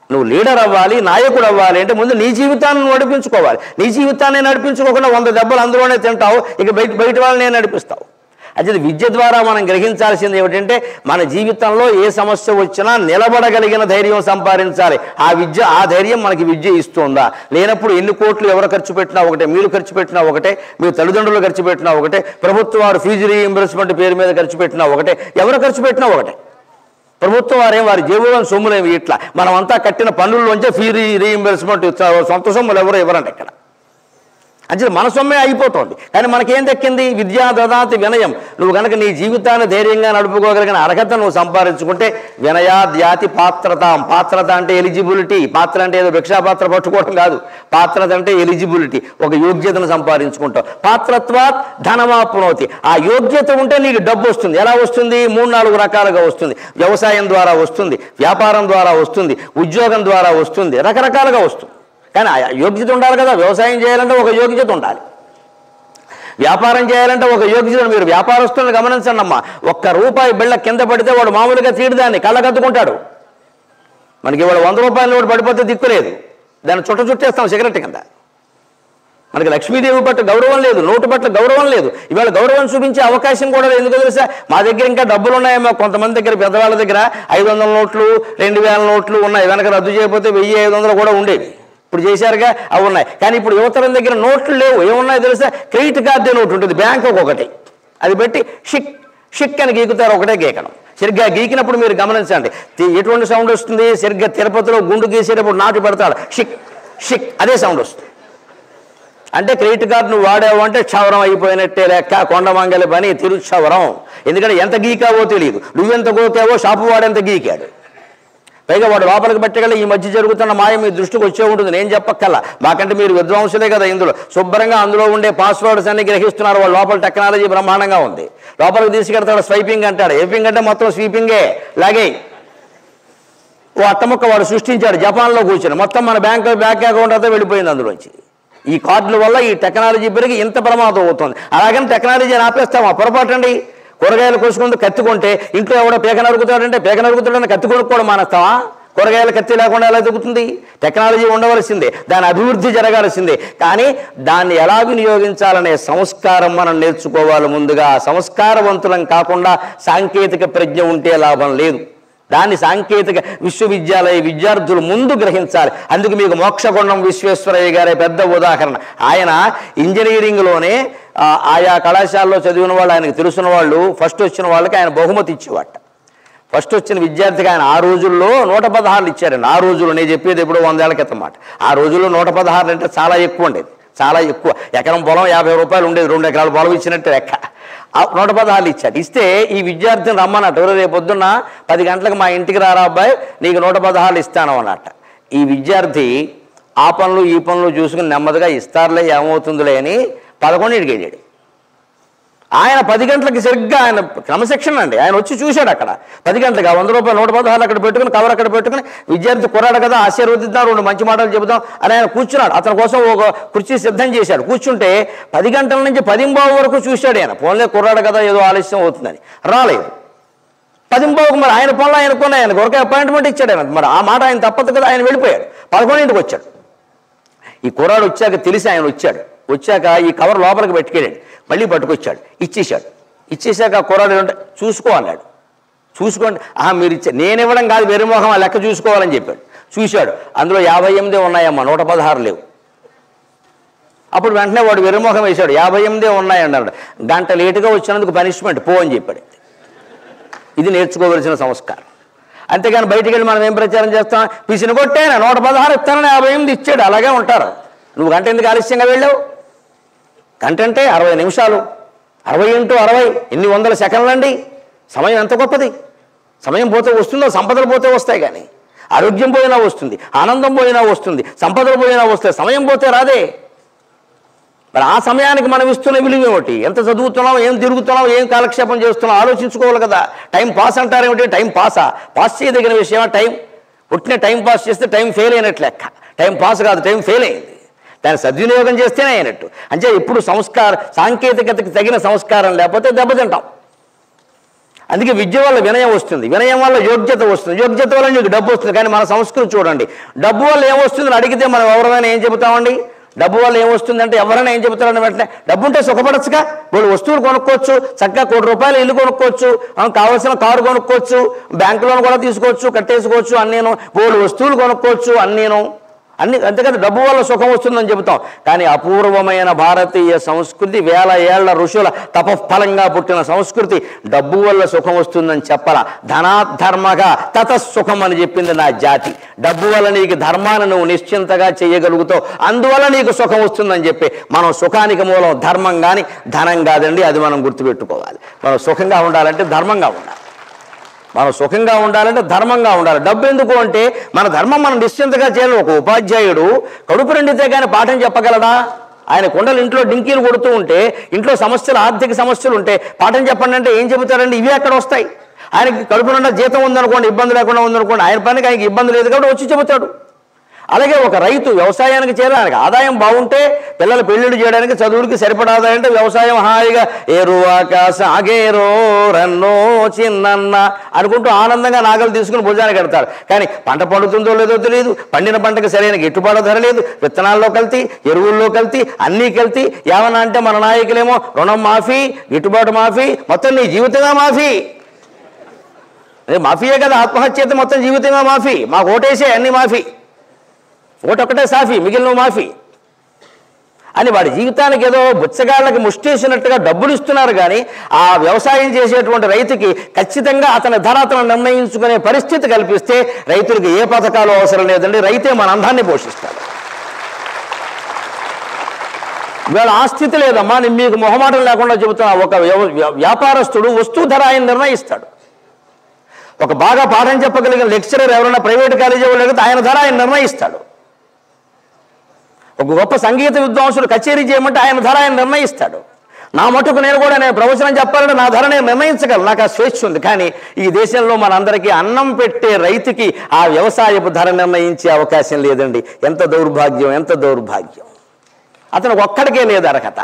నువ్వు లీడర్ అవ్వాలి, నాయకుడు అవ్వాలి అంటే ముందు నీ జీవితాన్ని నువ్వు నడిపించుకోవాలి. నీ జీవితాన్ని నడిపించుకోకుండా 100 దెబ్బలు అందులోనే తింటావు, ఇక బయట వాళ్ళని నడిపిస్తావు. అయితే విద్య ద్వారా మనం గ్రహించాల్సింది ఏమిటంటే మన జీవితంలో ఏ సమస్య వచ్చినా నిలబడగలిగిన ధైర్యం సంపాదించాలి. ఆ ధైర్యం మనకి విద్య ఇస్తుందా? లేనప్పుడు ఎన్ని కోట్లు ఎవరు ఖర్చు పెట్టినా ఒకటే, మీరు ఖర్చు పెట్టినా ఒకటే, మీ తల్లిదండ్రులు ఖర్చు పెట్టినా ఒకటే, ప్రభుత్వం వారు ఫీజు రీయింబర్స్మెంట్ పేరు మీద ఖర్చు పెట్టినా ఒకటే, ఎవరు ఖర్చు పెట్టినా ఒకటే. ప్రభుత్వం వారి జేబులో సొమ్ములేమి ఇట్లా మనమంతా కట్టిన పన్నుల్లోంచే ఫీజు రీయింబర్స్మెంట్ సొంత సొమ్ములు ఎవరు ఇవ్వరండి ఇక్కడ. అంటే మన సొమ్మే అయిపోతుంది. కానీ మనకేం దక్కింది? విద్యా దదాతి వినయం. నువ్వు కనుక నీ జీవితాన్ని ధైర్యంగా నడుపుకోగలిగిన అర్హత నువ్వు సంపాదించుకుంటే వినయాద్యాతి పాత్రతాం. పాత్రత అంటే ఎలిజిబిలిటీ. పాత్ర అంటే ఏదో భిక్షాపాత్ర పట్టుకోవడం కాదు. పాత్రత అంటే ఎలిజిబిలిటీ, ఒక యోగ్యతను సంపాదించుకుంటావు. పాత్రత్వాత్ ధనమాప్నోతి. ఆ యోగ్యత ఉంటే నీకు డబ్బు వస్తుంది. ఎలా వస్తుంది? 3-4 రకాలుగా వస్తుంది. వ్యవసాయం ద్వారా వస్తుంది, వ్యాపారం ద్వారా వస్తుంది, ఉద్యోగం ద్వారా వస్తుంది, రకరకాలుగా వస్తుంది. కానీ ఆ యోగ్యత ఉండాలి కదా. వ్యవసాయం చేయాలంటే ఒక యోగ్యత ఉండాలి, వ్యాపారం చేయాలంటే ఒక యోగ్యత. మీరు వ్యాపారస్తులను గమనించండి అమ్మా, ₹1 బిళ్ళ కింద పడితే వాడు మామూలుగా తీయడాన్ని కళ్ళకద్దుకుంటాడు. మనకి వాడు ₹100 నోటు పడిపోతే దిక్కులేదు, దాన్ని చుట్టేస్తాం సిగరెట్ కింద. మనకి లక్ష్మీదేవి పట్ల గౌరవం లేదు, నోటు పట్ల గౌరవం లేదు. ఇవాళ గౌరవం చూపించే అవకాశం కూడా లేదు. ఎందుకు తెలుసా? మా దగ్గర ఇంకా డబ్బులు ఉన్నాయేమో, కొంతమంది దగ్గర పెద్దవాళ్ళ దగ్గర 500 నోట్లు 2000 నోట్లు ఉన్నాయి. వెనక రద్దు చేయకపోతే 1500 కూడా ఉండేవి. ఇప్పుడు చేశారుగా, అవి ఉన్నాయి. కానీ ఇప్పుడు యువతరం దగ్గర నోట్లు లేవు. ఏమున్నాయో తెలుసా? క్రెడిట్ కార్డే నోటు ఉంటుంది, బ్యాంకు ఒకటి, అది పెట్టి షిక్ అని గీకుతారు. ఒకటే గీకడం. సరిగ్గా గీకినప్పుడు మీరు గమనించండి ఎటువంటి సౌండ్ వస్తుంది. సరిగ్గా తిరుపతిలో గుండు గీసేటప్పుడు నాటు పెడతాడు, షిక్ అదే సౌండ్ వస్తుంది. అంటే క్రెడిట్ కార్డు నువ్వు వాడావు అంటే క్షవరం అయిపోయినట్టే లెక్క. కొండమంగలి పని తిరుక్షవరం. ఎందుకంటే ఎంత గీకావో తెలియదు. నువ్వెంత గోకావో షాపు వాడెంత గీకాడు. పైగా వాడు లోపలికి పెట్టగల ఈ మధ్య జరుగుతున్న మాయ మీ దృష్టికి వచ్చే ఉంటుంది. నేను చెప్పక్కల్లా, మాకంటే మీరు విద్వాంసులే కదా. ఇందులో శుభ్రంగా అందులో ఉండే పాస్వర్డ్స్ అన్ని గ్రహిస్తున్నారు. వాళ్ళు లోపల టెక్నాలజీ బ్రహ్మాండంగా ఉంది. లోపలికి తీసుకెడతాడు, స్వైపింగ్ అంటాడు. ఏపింగ్ అంటే మొత్తం స్వీపింగే. లాగే ఓ అట్టముక్క వాడు సృష్టించాడు జపాన్లో కూర్చొని. మొత్తం మన బ్యాంక్ అకౌంట్ అంతా వెళ్ళిపోయింది అందులోంచి. ఈ కార్డుల వల్ల ఈ టెక్నాలజీ పెరిగి ఇంత ప్రమాదం అవుతుంది. అలాగని టెక్నాలజీని ఆపేస్తాం, ఆ పొరపాటండి. కూరగాయలు కోసుకుంటూ కత్తి కొంటే ఇంట్లో ఎవడో పేక నరుకుతాడని కత్తి కొనుక్కోవడం మానేస్తావా? కూరగాయల కత్తి లేకుండా ఎలా దొరుకుతుంది? టెక్నాలజీ ఉండవలసిందే, దాని అభివృద్ధి జరగాల్సిందే. కానీ దాన్ని ఎలా వినియోగించాలనే సంస్కారం మనం నేర్చుకోవాలి ముందుగా. సంస్కారవంతులం కాకుండా సాంకేతిక ప్రజ్ఞ ఉంటే లాభం లేదు. దాన్ని సాంకేతిక విశ్వవిద్యాలయ విద్యార్థులు ముందు గ్రహించాలి. అందుకు మీకు మోక్షగుండం విశ్వేశ్వరయ్య గారే పెద్ద ఉదాహరణ. ఆయన ఇంజనీరింగ్లోనే ఆయా కళాశాలలో చదివిన వాళ్ళు, ఆయనకు తెలిసిన వాళ్ళు, ఫస్ట్ వచ్చిన వాళ్ళకి ఆయన బహుమతి ఇచ్చేవాట. ఫస్ట్ వచ్చిన విద్యార్థికి ఆయన ఆ రోజుల్లో 116 ఇచ్చారండి. ఆ రోజుల్లో నేను చెప్పేది ఎప్పుడో 100 ఏళ్ల క్రితం మాట. ఆ రోజుల్లో 116 అంటే చాలా ఎక్కువ ఉండేది, చాలా ఎక్కువ. ఎకరం పొలం ₹50 ఉండేది, 2 ఎకరాల పొలం ఇచ్చినట్టు లెక్క. 116 ఇచ్చాడు. ఇస్తే ఈ విద్యార్థిని రమ్మన్నట్టు, రేపు పొద్దున్న 10 గంటలకు మా ఇంటికి రారా అబ్బాయి, నీకు 116 ఇస్తాను అన్నట్ట. ఈ విద్యార్థి ఆ పనులు ఈ పనులు చూసుకుని నెమ్మదిగా ఇస్తారులే ఏమవుతుందిలే అని 11కి వెళ్ళాడు. ఆయన 10 గంటలకి సరిగ్గా ఆయన క్రమశిక్షణ అండి, ఆయన వచ్చి చూశాడు అక్కడ 10 గంటలకి 100 రూపాయలు 116 అక్కడ పెట్టుకుని కవర్ అక్కడ పెట్టుకుని విద్యార్థి కుర్రాడు కదా ఆశీర్వదిద్దాం 2 మంచి మాటలు చెబుదాం అని ఆయన కూర్చున్నాడు. అతని కోసం ఒక కుర్చీ సిద్ధం చేశాడు. కూర్చుంటే 10 గంటల నుంచి 10:15 వరకు చూశాడు ఆయన. ఫోన్లే కుర్రాడు కదా ఏదో ఆలస్యం అవుతుందని రాలేదు. 10:15 మరి ఆయన పనులు ఆయనకున్నాయి, ఆయన కొరకే అపాయింట్మెంట్ ఇచ్చాడు ఆయన. మరి ఆ మాట ఆయన తప్పదు కదా, ఆయన వెళ్ళిపోయాడు. 11ంటికి వచ్చాడు. ఈ కుర్రాడు వచ్చాక తెలిసి ఆయన వచ్చాక ఈ కవర్ లోపలికి పెట్టుకెళ్ళాడు. మళ్ళీ పట్టుకొచ్చాడు, ఇచ్చేశాక ఆ కుర్రాడు ఏంటంటే చూసుకో అన్నాడు. చూసుకోండి, మీరు ఇచ్చారు, నేను ఇవ్వడం కాదు వెర్రిమోహం ఆ లెక్క చూసుకోవాలని చెప్పాడు. చూశాడు, అందులో 58 ఉన్నాయమ్మా, 116 లేవు. అప్పుడు వెంటనే వాడు వెర్రిమోహం వేశాడు, 58 ఉన్నాయన్నాడు. గంట లేటుగా వచ్చినందుకు పనిష్మెంట్ పో అని చెప్పాడు. ఇది నేర్చుకోవలసిన సంస్కారం. అంతేగాని బయటికి వెళ్ళి మనం ఏం ప్రచారం చేస్తాం, పిసిని కొట్టేనా 116 ఇస్తానని 58 ఇచ్చాడు, అలాగే ఉంటారు. నువ్వు గంట ఎందుకు ఆలస్యంగా వెళ్ళావు? గంట అంటే 60 నిమిషాలు, 60 × 60 ఎన్ని వందల సెకండ్లండి. సమయం ఎంత గొప్పది. సమయం పోతే వస్తుందో, సంపదలు పోతే వస్తాయి, కానీ ఆరోగ్యం పోయినా వస్తుంది, ఆనందం పోయినా వస్తుంది, సంపదలు పోయినా వస్తాయి, సమయం పోతే రాదే. మరి ఆ సమయానికి మనం ఇస్తున్న విలువ ఏమిటి? ఎంత చదువుతున్నాం, ఏం తిరుగుతున్నాం, ఏం కాలక్షేపం చేస్తున్నాం ఆలోచించుకోవాలి కదా. టైం పాస్ అంటారేమిటి? టైం పాస్ చేయదగిన విషయమా? పుట్టిన టైం పాస్ చేస్తే టైం ఫెయిల్ అయినట్లు లెక్క. టైం పాస్ కాదు, టైం ఫెయిల్ అయింది. దాన్ని సద్వినియోగం చేస్తేనే అయినట్టు. అంటే ఇప్పుడు సాంకేతికతకి తగిన సంస్కారం లేకపోతే దెబ్బతింటాం. అందుకే విద్య వల్ల వినయం వస్తుంది, వినయం వల్ల యోగ్యత వస్తుంది, యోగ్యత వల్ల నీకు డబ్బు వస్తుంది. కానీ మన సంస్కృతి చూడండి, డబ్బు వల్ల ఏమొస్తుందని అడిగితే మనం ఎవరైనా ఏం చెబుతామండి? డబ్బు వల్ల ఏమొస్తుందంటే ఎవరైనా ఏం చెబుతారని వెంటనే డబ్బు ఉంటే సుఖపడచ్చుగా, వాళ్ళు వస్తువులు కొనుక్కోవచ్చు, చక్కగా ₹1 కోటి ఇల్లు కొనుక్కోవచ్చు, కావాల్సిన కారు కొనుక్కోవచ్చు, బ్యాంకు లోన్ కూడా తీసుకోవచ్చు, కట్టేసుకోవచ్చు, అన్నీను వాళ్ళు వస్తువులు కొనుక్కోవచ్చు, అన్ని అంతేకాదు డబ్బు వల్ల సుఖం వస్తుందని చెబుతాం. కానీ అపూర్వమైన భారతీయ సంస్కృతి, 1000 ఏళ్ల ఋషుల తపఫలంగా పుట్టిన సంస్కృతి డబ్బు వల్ల సుఖం వస్తుందని చెప్పాల. ధనాధర్మగా తతసుఖం అని చెప్పింది నా జాతి. డబ్బు వల్ల నీకు ధర్మాన్ని నువ్వు నిశ్చింతగా చేయగలుగుతావు, అందువల్ల నీకు సుఖం వస్తుందని చెప్పి మనం సుఖానికి మూలం ధర్మం కానీ ధనం కాదండి. అది మనం గుర్తుపెట్టుకోవాలి. మనం సుఖంగా ఉండాలంటే ధర్మంగా ఉండాలి, మనం సుఖంగా ఉండాలంటే ధర్మంగా ఉండాలి. డబ్బు ఎందుకు అంటే మన ధర్మం మనం నిశ్చింతగా చేయాలి. ఒక ఉపాధ్యాయుడు కడుపు నిండితే కానీ పాఠం చెప్పగలడా? ఆయన కొండలు ఇంట్లో డింకీలు కొడుతూ ఉంటే, ఇంట్లో సమస్యలు, ఆర్థిక సమస్యలు ఉంటే పాఠం చెప్పండి అంటే ఏం చెబుతారండి? ఇవి ఎక్కడ వస్తాయి? ఆయనకి కడుపు నిండా జీతం ఉందనుకోండి, ఇబ్బంది లేకుండా ఉందనుకోండి, ఆయన పనికి ఆయనకి ఇబ్బంది లేదు కాబట్టి వచ్చి చెబుతాడు. అలాగే ఒక రైతు వ్యవసాయానికి చేరడానికి ఆదాయం బాగుంటే, పిల్లలు పెళ్ళిళ్ళు చేయడానికి చదువులకి సరిపడా ఆదాయం అంటే వ్యవసాయం హాయిగా ఏరువాక సాగేరో రన్నో చిన్నన్న అనుకుంటూ ఆనందంగా నాగలు తీసుకుని భుజానికి కడతారు. కానీ పంట పండుతుందో లేదో తెలియదు, పండిన పంటకు సరైన గిట్టుబాటు ధర లేదు, విత్తనాల్లో కల్తీ, ఎరువుల్లో కల్తీ, అన్నీ కల్తీ. ఏమన్నా అంటే మన నాయకులేమో రుణం మాఫీ, గిట్టుబాటు మాఫీ, మొత్తం నీ జీవితంగా మాఫీ. అదే మాఫీయే కదా, ఆత్మహత్య అయితే మొత్తం జీవితంగా మాఫీ, మాకు ఓటేసే అన్ని మాఫీ, ఓటొక్కటే సాఫీ, మిగిలిన మాఫీ అని వాడి జీవితానికి ఏదో బుచ్చగాళ్ళకి ముష్టేసినట్టుగా డబ్బులు ఇస్తున్నారు. కానీ ఆ వ్యవసాయం చేసేటువంటి రైతుకి ఖచ్చితంగా అతని ధర అతను నిర్ణయించుకునే పరిస్థితి కల్పిస్తే రైతులకు ఏ పథకాలు అవసరం లేదండి. రైతే మన అందాన్ని పోషిస్తాడు. వీళ్ళ ఆ స్థితి లేదమ్మా. నేను మీకు మొహమాటం లేకుండా చెబుతున్నా, ఒక వ్యాపారస్తుడు వస్తువు ధర ఆయన నిర్ణయిస్తాడు. ఒక బాగా పాఠం చెప్పగలిగిన లెక్చరర్ ఎవరైనా ప్రైవేట్ కాలేజీ వాళ్ళు ఆయన ధర ఆయన నిర్ణయిస్తాడు. ఒక గొప్ప సంగీత విద్వాంసుడు కచేరీ చేయమంటే ఆయన ధర ఆయన నిర్ణయిస్తాడు. నా మటుకు నేను ప్రవచనం చెప్పాలంటే నా ధర నేను నిర్ణయించగలను, నాకు ఆ స్వేచ్ఛ ఉంది. కానీ ఈ దేశంలో మనందరికీ అన్నం పెట్టే రైతుకి ఆ వ్యవసాయపు ధర నిర్ణయించే అవకాశం లేదండి. ఎంత దౌర్భాగ్యం, ఎంత దౌర్భాగ్యం. అతనికి ఒక్కడికే లేదు అర్హత.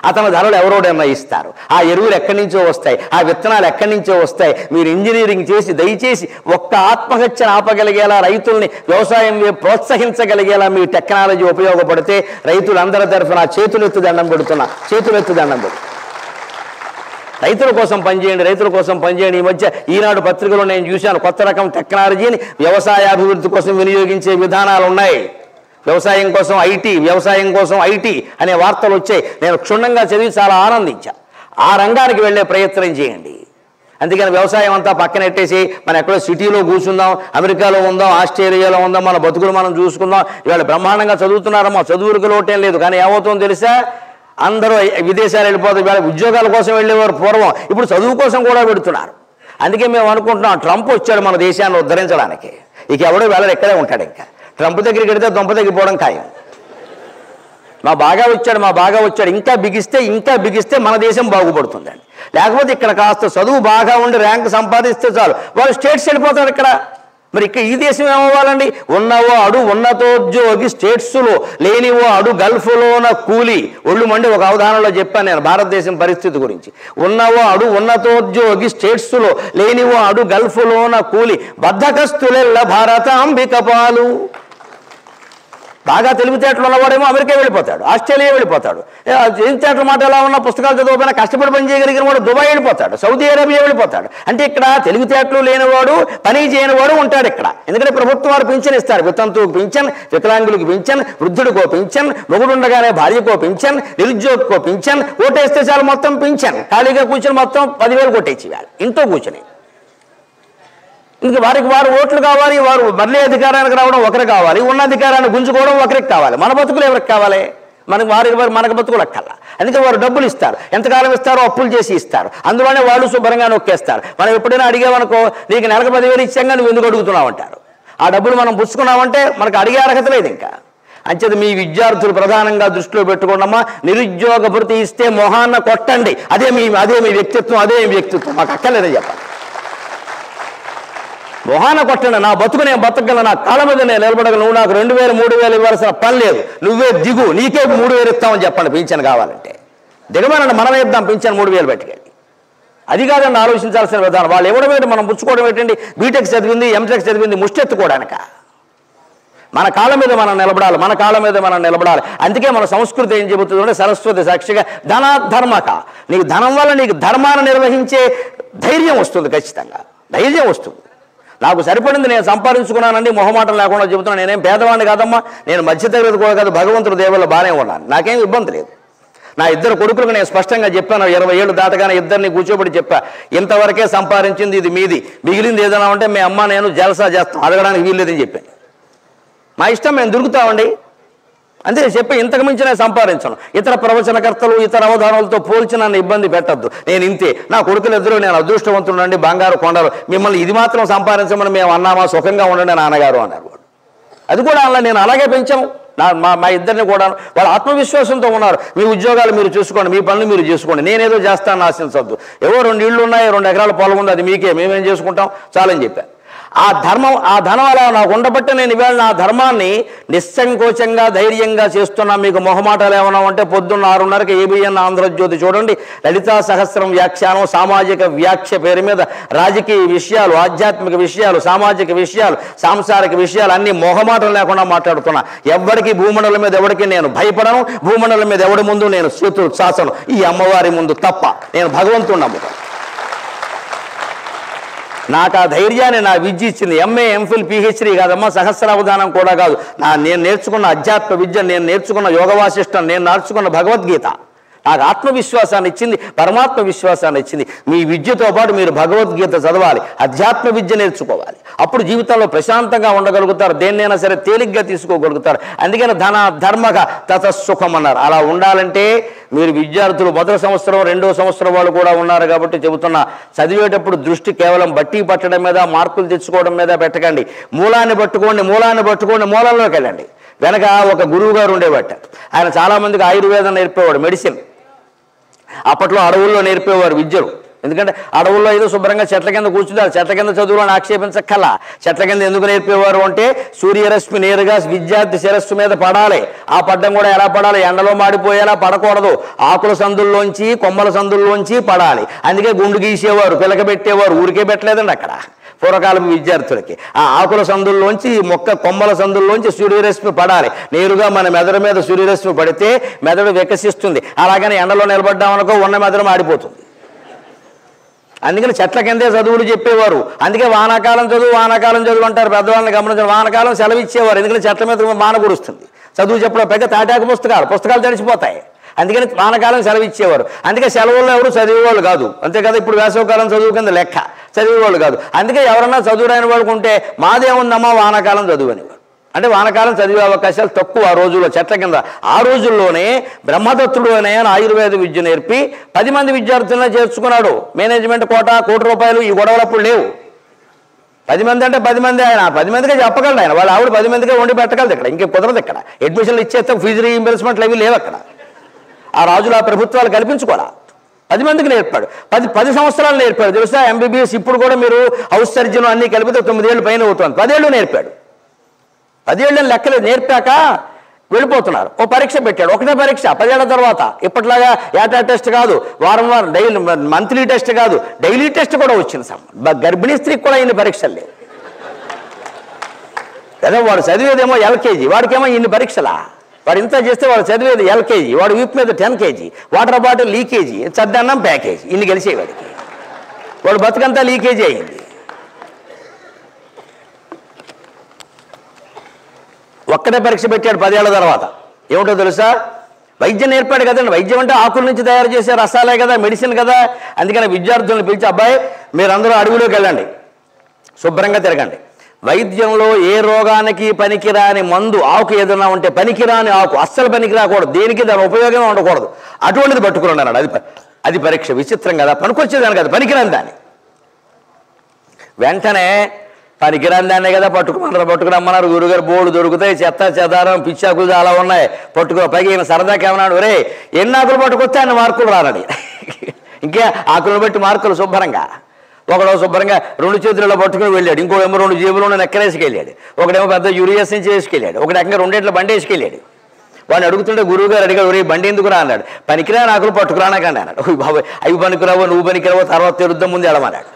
అతని ధరలు ఎవరో నిర్ణయిస్తారు. ఆ ఎరువులు ఎక్కడి నుంచో వస్తాయి, ఆ విత్తనాలు ఎక్కడి నుంచో వస్తాయి. మీరు ఇంజనీరింగ్ చేసి దయచేసి ఒక్క ఆత్మహత్యను ఆపగలిగేలా, రైతుల్ని వ్యవసాయం ప్రోత్సహించగలిగేలా మీ టెక్నాలజీ ఉపయోగపడితే రైతులందరి తరఫున చేతులెత్తి దండం పెడుతున్నా, చేతులెత్తి దండం పెడుతున్నా. రైతుల కోసం పనిచేయండి, రైతుల కోసం పనిచేయండి. ఈ మధ్య ఈనాడు పత్రికలో నేను చూశాను, కొత్త రకం టెక్నాలజీని వ్యవసాయాభివృద్ధి కోసం వినియోగించే విధానాలు ఉన్నాయి. వ్యవసాయం కోసం ఐటీ, వ్యవసాయం కోసం ఐటీ అనే వార్తలు వచ్చాయి. నేను క్షుణ్ణంగా చదివి చాలా ఆనందించా. ఆ రంగానికి వెళ్ళే ప్రయత్నం చేయండి. అందుకని వ్యవసాయం అంతా పక్కనెట్టేసి మనం ఎక్కడో సిటీలో కూర్చుందాం, అమెరికాలో ఉందాం, ఆస్ట్రేలియాలో ఉందాం, మన బతుకులు మనం చూసుకుందాం. ఇవాళ బ్రహ్మాండంగా చదువుతున్నారమ్మా, చదువులకు లోటేం లేదు. కానీ ఏమవుతుందో తెలుసా, అందరూ విదేశాలు వెళ్ళిపోతారు. ఇవాళ ఉద్యోగాల కోసం వెళ్ళేవారు పూర్వం, ఇప్పుడు చదువు కోసం కూడా పెడుతున్నారు. అందుకే మేము అనుకుంటున్నాం, ట్రంప్ వచ్చాడు మన దేశాన్ని ఉద్ధరించడానికి. ఇక ఎవడో వెళ్ళడు, ఎక్కడే ఉంటాడు. ఇంకా ట్రంప్ దగ్గరికి వెడితే దొంప తగ్గిపోవడం ఖాయం. మా బాగా వచ్చాడు ఇంకా బిగిస్తే మన దేశం బాగుపడుతుందండి. లేకపోతే ఇక్కడ కాస్త చదువు బాగా ఉండి ర్యాంక్ సంపాదిస్తే చాలు వాళ్ళు స్టేట్స్ వెళ్ళిపోతారు. ఇక్కడ మరి ఇక్కడ ఈ దేశం ఏమవ్వాలండి? ఉన్నవో అడు ఉన్నతోద్యోగి స్టేట్స్లో, లేనివో అడు గల్ఫ్లోన కూలి. ఒళ్ళు మండి ఒక అవధానంలో చెప్పాను నేను భారతదేశం పరిస్థితి గురించి. ఉన్నవో అడు ఉన్నతోద్యోగి స్టేట్స్లో, లేనివో అడు గల్ఫ్లోన కూలి. బద్ధకస్తులెల్ల భారతాంబిక పాలు. బాగా తెలివితేటలు ఉన్నవాడేమో అమెరికా వెళ్ళిపోతాడు, ఆస్ట్రేలియా వెళ్ళిపోతాడు. తెలివితేటల మాట ఎలా ఉన్నా పుస్తకాలు చదవకపోయినా కష్టపడి పని చేయగలిగిన వాడు దుబాయ్ వెళ్ళిపోతాడు, సౌదీ అరేబియా వెళ్ళిపోతాడు. అంటే ఇక్కడ తెలివితేటలు లేనివాడు, పని చేయనివాడు ఉంటాడు ఇక్కడ. ఎందుకంటే ప్రభుత్వం వారు పింఛన్ ఇస్తారు. వితంతువుకు పింఛన్, వికలాంగులకు పింఛన్, వృద్ధుడికో పింఛన్, మొగుడుండగానే భార్యకో పింఛన్, నిరుద్యోగికో పింఛన్. ఓటేస్తే చాలు మొత్తం పింఛన్. ఖాళీగా కూర్చొని మొత్తం 10,000 కొట్టేసేయాలి ఇంట్లో కూర్చొని. ఇంక వారికి వారు ఓట్లు కావాలి, వారు మళ్ళీ అధికారానికి రావడం ఒకరు కావాలి, ఉన్న అధికారాన్ని గుంజుకోవడం ఒకరికి కావాలి. మన బతుకులు ఎవరికి కావాలి? మనకు బతుకులు అక్కల్లా. అందుకే వారు డబ్బులు ఇస్తారు. ఎంతకాలం ఇస్తారో అప్పులు చేసి ఇస్తారు. అందులోనే వాళ్ళు శుభ్రంగా నొక్కేస్తారు. మనం ఎప్పుడైనా అడిగామనుకో, నీకు నెలకు 10,000 ఇచ్చాక నువ్వు ఎందుకు అడుగుతున్నావు అంటారు. ఆ డబ్బులు మనం పుచ్చుకున్నామంటే మనకు అడిగే అర్హత లేదు ఇంకా. అంచేది మీ విద్యార్థులు ప్రధానంగా దృష్టిలో పెట్టుకోండమ్మా. నిరుద్యోగ భృతి ఇస్తే మొహాన్న కొట్టండి. అదే మీ వ్యక్తిత్వం మాకు అక్కర్లేదని చెప్పాలి. మొహాన కొట్టండి. నా బతుకు నేను బతకగలను, నా కాళ్ళ మీద నేను నిలబడగలను, నువ్వు నాకు 2,000 3,000 ఇవ్వాల్సిన పని లేదు, నువ్వే దిగు, నీకే 3,000 ఇస్తామని చెప్పండి. పింఛన్ కావాలంటే దిగమనండి, మనమే ఇద్దాం పింఛన్ 3,000 పెట్టుకెళ్ళి. అది కాదండి ఆలోచించాల్సిన విధానం. వాళ్ళు ఇవ్వడం ఏంటి, మనం పుచ్చుకోవడం ఏంటండి? బీటెక్ చదివింది, ఎంటెక్ చదివింది ముష్టెత్తుకోవడానిక? మన కాళ్ళ మీద మనం నిలబడాలి. అందుకే మన సంస్కృతి ఏం చెబుతుందంటే, సరస్వతి సాక్షిగా ధనాధర్మక. నీకు ధనం వల్ల నీకు ధర్మాన్ని నిర్వహించే ధైర్యం వస్తుంది, ఖచ్చితంగా ధైర్యం వస్తుంది. నాకు సరిపడింది నేను సంపాదించుకున్నానండి, మొహమాటం లేకుండా చెబుతున్నాను. నేనేం పేదవాడిని కాదమ్మా, నేను మధ్యతరగతి కూడా కాదు, భగవంతుడి దేవుళ్ళ బాగానే ఉన్నాను, నాకేం ఇబ్బంది లేదు. నా 2 కొడుకులకు నేను స్పష్టంగా చెప్పాను, 20 ఏళ్ళు దాటగానే ఇద్దరిని కూర్చోబెట్టి చెప్పా, ఇంతవరకే సంపాదించింది ఇది మీది, మిగిలింది ఏదైనా ఉంటే మీ అమ్మ నేను జలసా చేస్తాం, అడగడానికి వీల్లేదని చెప్పాను. మా ఇష్టం, మేము దొరుకుతామండి అంతే చెప్పి, ఇంతకు మించి నేను సంపాదించను. ఇతర ప్రవచనకర్తలు ఇతర అవధానాలతో పోల్చి నన్ను ఇబ్బంది పెట్టద్దు. నేను ఇంతే, నా కొడుకులు ఇద్దరు నేను అదృష్టవంతుడండి, బంగారు కొండలు, మిమ్మల్ని ఇది మాత్రం సంపాదించమని మేము అన్నామా, సుఖంగా ఉండండి నాన్నగారు అన్నారు వాడు. అది కూడా అలా నేను అలాగే పెంచాము. మా ఇద్దరిని కూడా వాళ్ళ ఆత్మవిశ్వాసంతో ఉన్నారు. మీ ఉద్యోగాలు మీరు చూసుకోండి, మీ పనులు మీరు చేసుకోండి, నేనేదో చేస్తాను ఆశించద్దు. ఏవో 2 ఇళ్ళు ఉన్నాయి, 2 ఎకరాల పొలం ఉంది, అది మీకే, మేమేం చేసుకుంటాం చాలని చెప్పాను. ఆ ధనం అలా నాకు ఉండబట్టే నేను ఇవాళ నా ధర్మాన్ని నిస్సంకోచంగా ధైర్యంగా చేస్తున్నా. మీకు మొహమాటాలు ఏమన్నా ఉంటే పొద్దున్న 6:30కి ABN ఆంధ్రజ్యోతి చూడండి. లలితా సహస్రం వ్యాఖ్యానం, సామాజిక వ్యాఖ్య పేరు మీద రాజకీయ విషయాలు, ఆధ్యాత్మిక విషయాలు, సామాజిక విషయాలు, సాంసారిక విషయాలు అన్నీ మొహమాటం లేకుండా మాట్లాడుతున్నా. ఎవరికి భూమండలం మీద ఎవరికి నేను భయపడను, భూమండలం మీద ఎవడి ముందు నేను చేతులు చాచను, ఈ అమ్మవారి ముందు తప్ప. నేను భగవంతుడు నమ్ముతాను. నాకు ఆ ధైర్యాన్ని నా విద్య ఇచ్చింది. MA MPhil PhD కాదమ్మా, సహస్రావధానం కూడా కాదు. నేను నేర్చుకున్న అధ్యాత్మ విద్య, నేను నేర్చుకున్న యోగ వాసిష్టం, నేను నేర్చుకున్న భగవద్గీత నాకు ఆత్మవిశ్వాసాన్ని ఇచ్చింది, పరమాత్మ విశ్వాసాన్ని ఇచ్చింది. మీ విద్యతో పాటు మీరు భగవద్గీత చదవాలి, అధ్యాత్మ విద్య నేర్చుకోవాలి. అప్పుడు జీవితంలో ప్రశాంతంగా ఉండగలుగుతారు, దేన్నైనా సరే తేలిగ్గా తీసుకోగలుగుతారు. అందుకని ధర్మక తతసుఖం అన్నారు. అలా ఉండాలంటే మీరు విద్యార్థులు 1వ సంవత్సరం 2వ సంవత్సరం వాళ్ళు కూడా ఉన్నారు కాబట్టి చెబుతున్నా, చదివేటప్పుడు దృష్టి కేవలం బట్టి పట్టడం మీద, మార్కులు తెచ్చుకోవడం మీద పెట్టకండి. మూలాన్ని పట్టుకోండి, మూలంలోకి వెళ్ళండి. వెనక ఒక గురువు గారు ఉండేవాట. ఆయన చాలామందికి ఆయుర్వేదం నేర్పేవాడు, మెడిసిన్. అప్పట్లో అడవుల్లో నేర్పేవారు విద్యలు. ఎందుకంటే అడవుల్లో ఏదో శుభ్రంగా చెట్ల కింద కూర్చుంటారు, చెట్ల కింద చదువులను ఆక్షేపించక్కల్లా. చెట్ల కింద ఎందుకు నేర్పేవారు అంటే, సూర్యరశ్మి నేరుగా విద్యార్థి శిరస్సు మీద పడాలి. ఆ పడ్డం కూడా ఎలా పడాలి, ఎండలో మాడిపోయేలా పడకూడదు, ఆకుల సందుల్లోంచి కొమ్మల సందుల్లోంచి పడాలి. అందుకే గుండు గీసేవారు, పిలక పెట్టేవారు, ఊరికే పెట్టలేదండి అక్కడ పూర్వకాలం విద్యార్థులకి. ఆ ఆకుల సందుల్లోంచి, మొక్క కొమ్మల సందుల్లోంచి సూర్యరశ్మి పడాలి. నేరుగా మన మెదడు మీద సూర్యరశ్మి పడితే మెదడు వికసిస్తుంది. అలాగని ఎండలో నిలబడ్డామనుకో ఉన్న మెదడు మాడిపోతుంది. అందుకని చెట్ల కిందే చదువులు చెప్పేవారు. అందుకే వానాకాలం చదువు అంటారు పెద్దవాళ్ళని గమనించారు. వానాకాలం సెలవు ఇచ్చేవారు, ఎందుకంటే చెట్ల మీద వాన కురుస్తుంది. చదువు చెప్పడం పెద్ద తాటాకు పుస్తకాలు తడిచిపోతాయి. అందుకని వానకాలం సెలవు ఇచ్చేవారు. అందుకే సెలవుల్లో ఎవరు చదివేవాళ్ళు కాదు. అంతే కదా, ఇప్పుడు వేసవకాలం చదువు కింద లెక్క, చదివేవాళ్ళు కాదు. అందుకే ఎవరన్నా చదువురాని వాడుకుంటే మాదేముందమ్మా వానాకాలం చదువు అనేవారు. అంటే వానకాలం చదివే అవకాశాలు తక్కువ ఆ రోజుల్లో చెట్ల కింద. ఆ రోజుల్లోనే బ్రహ్మదత్తుడు అనే ఆయుర్వేద విద్య నేర్పి 10 మంది విద్యార్థులను చేర్చుకున్నాడు. మేనేజ్మెంట్ కోటా ₹1 కోటి ఈ గొడవలప్పుడు లేవు. 10 మంది అంటే 10 మంది, ఆయన 10 మందికే చెప్పగలడు, ఆయన వాళ్ళ ఆవిడ 10 మందికే వండి పెట్టగలదు. ఇక్కడ ఇంకే కుదరదు. ఇక్కడ అడ్మిషన్లు ఇచ్చేస్తే ఫీజు రీఇంబర్స్మెంట్లు అవి లేవు. అక్కడ ఆ రాజుల ప్రభుత్వాలు కల్పించుకోరా. 10 మందికి నేర్పాడు. 10 సంవత్సరాలు నేర్పాడు తెలుసా. ఎంబీబీఎస్ ఇప్పుడు కూడా మీరు హౌస్ సర్జన్ అన్నీ కలిపితే 9 ఏళ్ళు పైన అవుతుంది. 10 ఏళ్ళు నేర్పాడు. 10 ఏళ్ళని లెక్కలేదు. నేర్పాక వెళ్ళిపోతున్నారు. ఓ పరీక్ష పెట్టాడు. ఒకటే పరీక్ష 10 ఏళ్ల తర్వాత. ఇప్పట్లాగా ఏటా టెస్ట్ కాదు, వారం డైలీ మంత్లీ టెస్ట్ కాదు, డైలీ టెస్ట్ కూడా వచ్చింది. గర్భిణీ స్త్రీకి కూడా ఇన్ని పరీక్షలు లేవు కదా. వాడు చదివేదేమో ఎల్కేజీ, వాడికేమో ఇన్ని పరీక్షలా. వాడు ఇంత చేస్తే వాడు చదివేది ఎల్కేజీ, వాడు వీపు మీద 10 kg, వాటర్ బాటిల్ లీకేజీ, చద్దన్నం ప్యాకేజీ, ఇన్ని గెలిచే వాడికి. వాడు బతుకంతా లీకేజీ అయింది. ఒక్కటే పరీక్ష పెట్టాడు 10 ఏళ్ల తర్వాత. ఏమిటో తెలుసా, వైద్యం నేర్పాడు కదండి. వైద్యం అంటే ఆకుల నుంచి తయారు చేసే రసాలే కదా, మెడిసిన్ కదా. అందుకని విద్యార్థులను పిలిచి, అబ్బాయి మీరందరూ అడవిలోకి వెళ్ళండి, శుభ్రంగా తిరగండి. వైద్యంలో ఏ రోగానికి పనికిరాని మందు ఆకు ఏదైనా ఉంటే, పనికిరాని ఆకు అస్సలు పనికి రాకూడదు, దేనికి దాని ఉపయోగం ఉండకూడదు, అటువంటిది పట్టుకుని అన్నాడు. అది పరీక్ష. విచిత్రం కదా, పనికొచ్చేదాన్ని కదా, పనికిరాని దాన్ని. వెంటనే పనికిరాని దాన్నే కదా పట్టుకురమ్మన్నారు గురుగారు. బోర్డు దొరుకుతాయి, చెత్త చెదారం పిచ్చాకులు చాలా ఉన్నాయి, పట్టుకో. పైగా ఈయన సరదాకి ఏమన్నాడు, ఒరే ఎన్ని ఆకులు పట్టుకొస్తే అన్ని మార్కులు రానని. ఇంకే ఆకులను బట్టి మార్కులు శుభ్రంగా. ఒకడో శుభ్రంగా 2 చేతులలో పట్టుకుని వెళ్ళాడు, ఇంకోడేమో 2 జేబులు నెక్కలేసుకెళ్ళాడు, ఒకడేమో పెద్ద యూరియస్ నుంచి వేసుకెళ్ళాడు, ఒకటి ఏకంగా 2 ఏట్ల బండి వేసుకెళ్ళాడు. వాడిని అడుగుతుంటే గురువుగారు అడిగాడు, ఒరే బండి ఎందుకు రా అన్నాడు. పనికిరాని ఆకులు పట్టుకురానాకండి అన్నాడు. బాబు అవి పనికిరావో, నువ్వు పనికిరావో, తర్వాత తిరుద్దాం, ముందు ఎడమన్నాడు.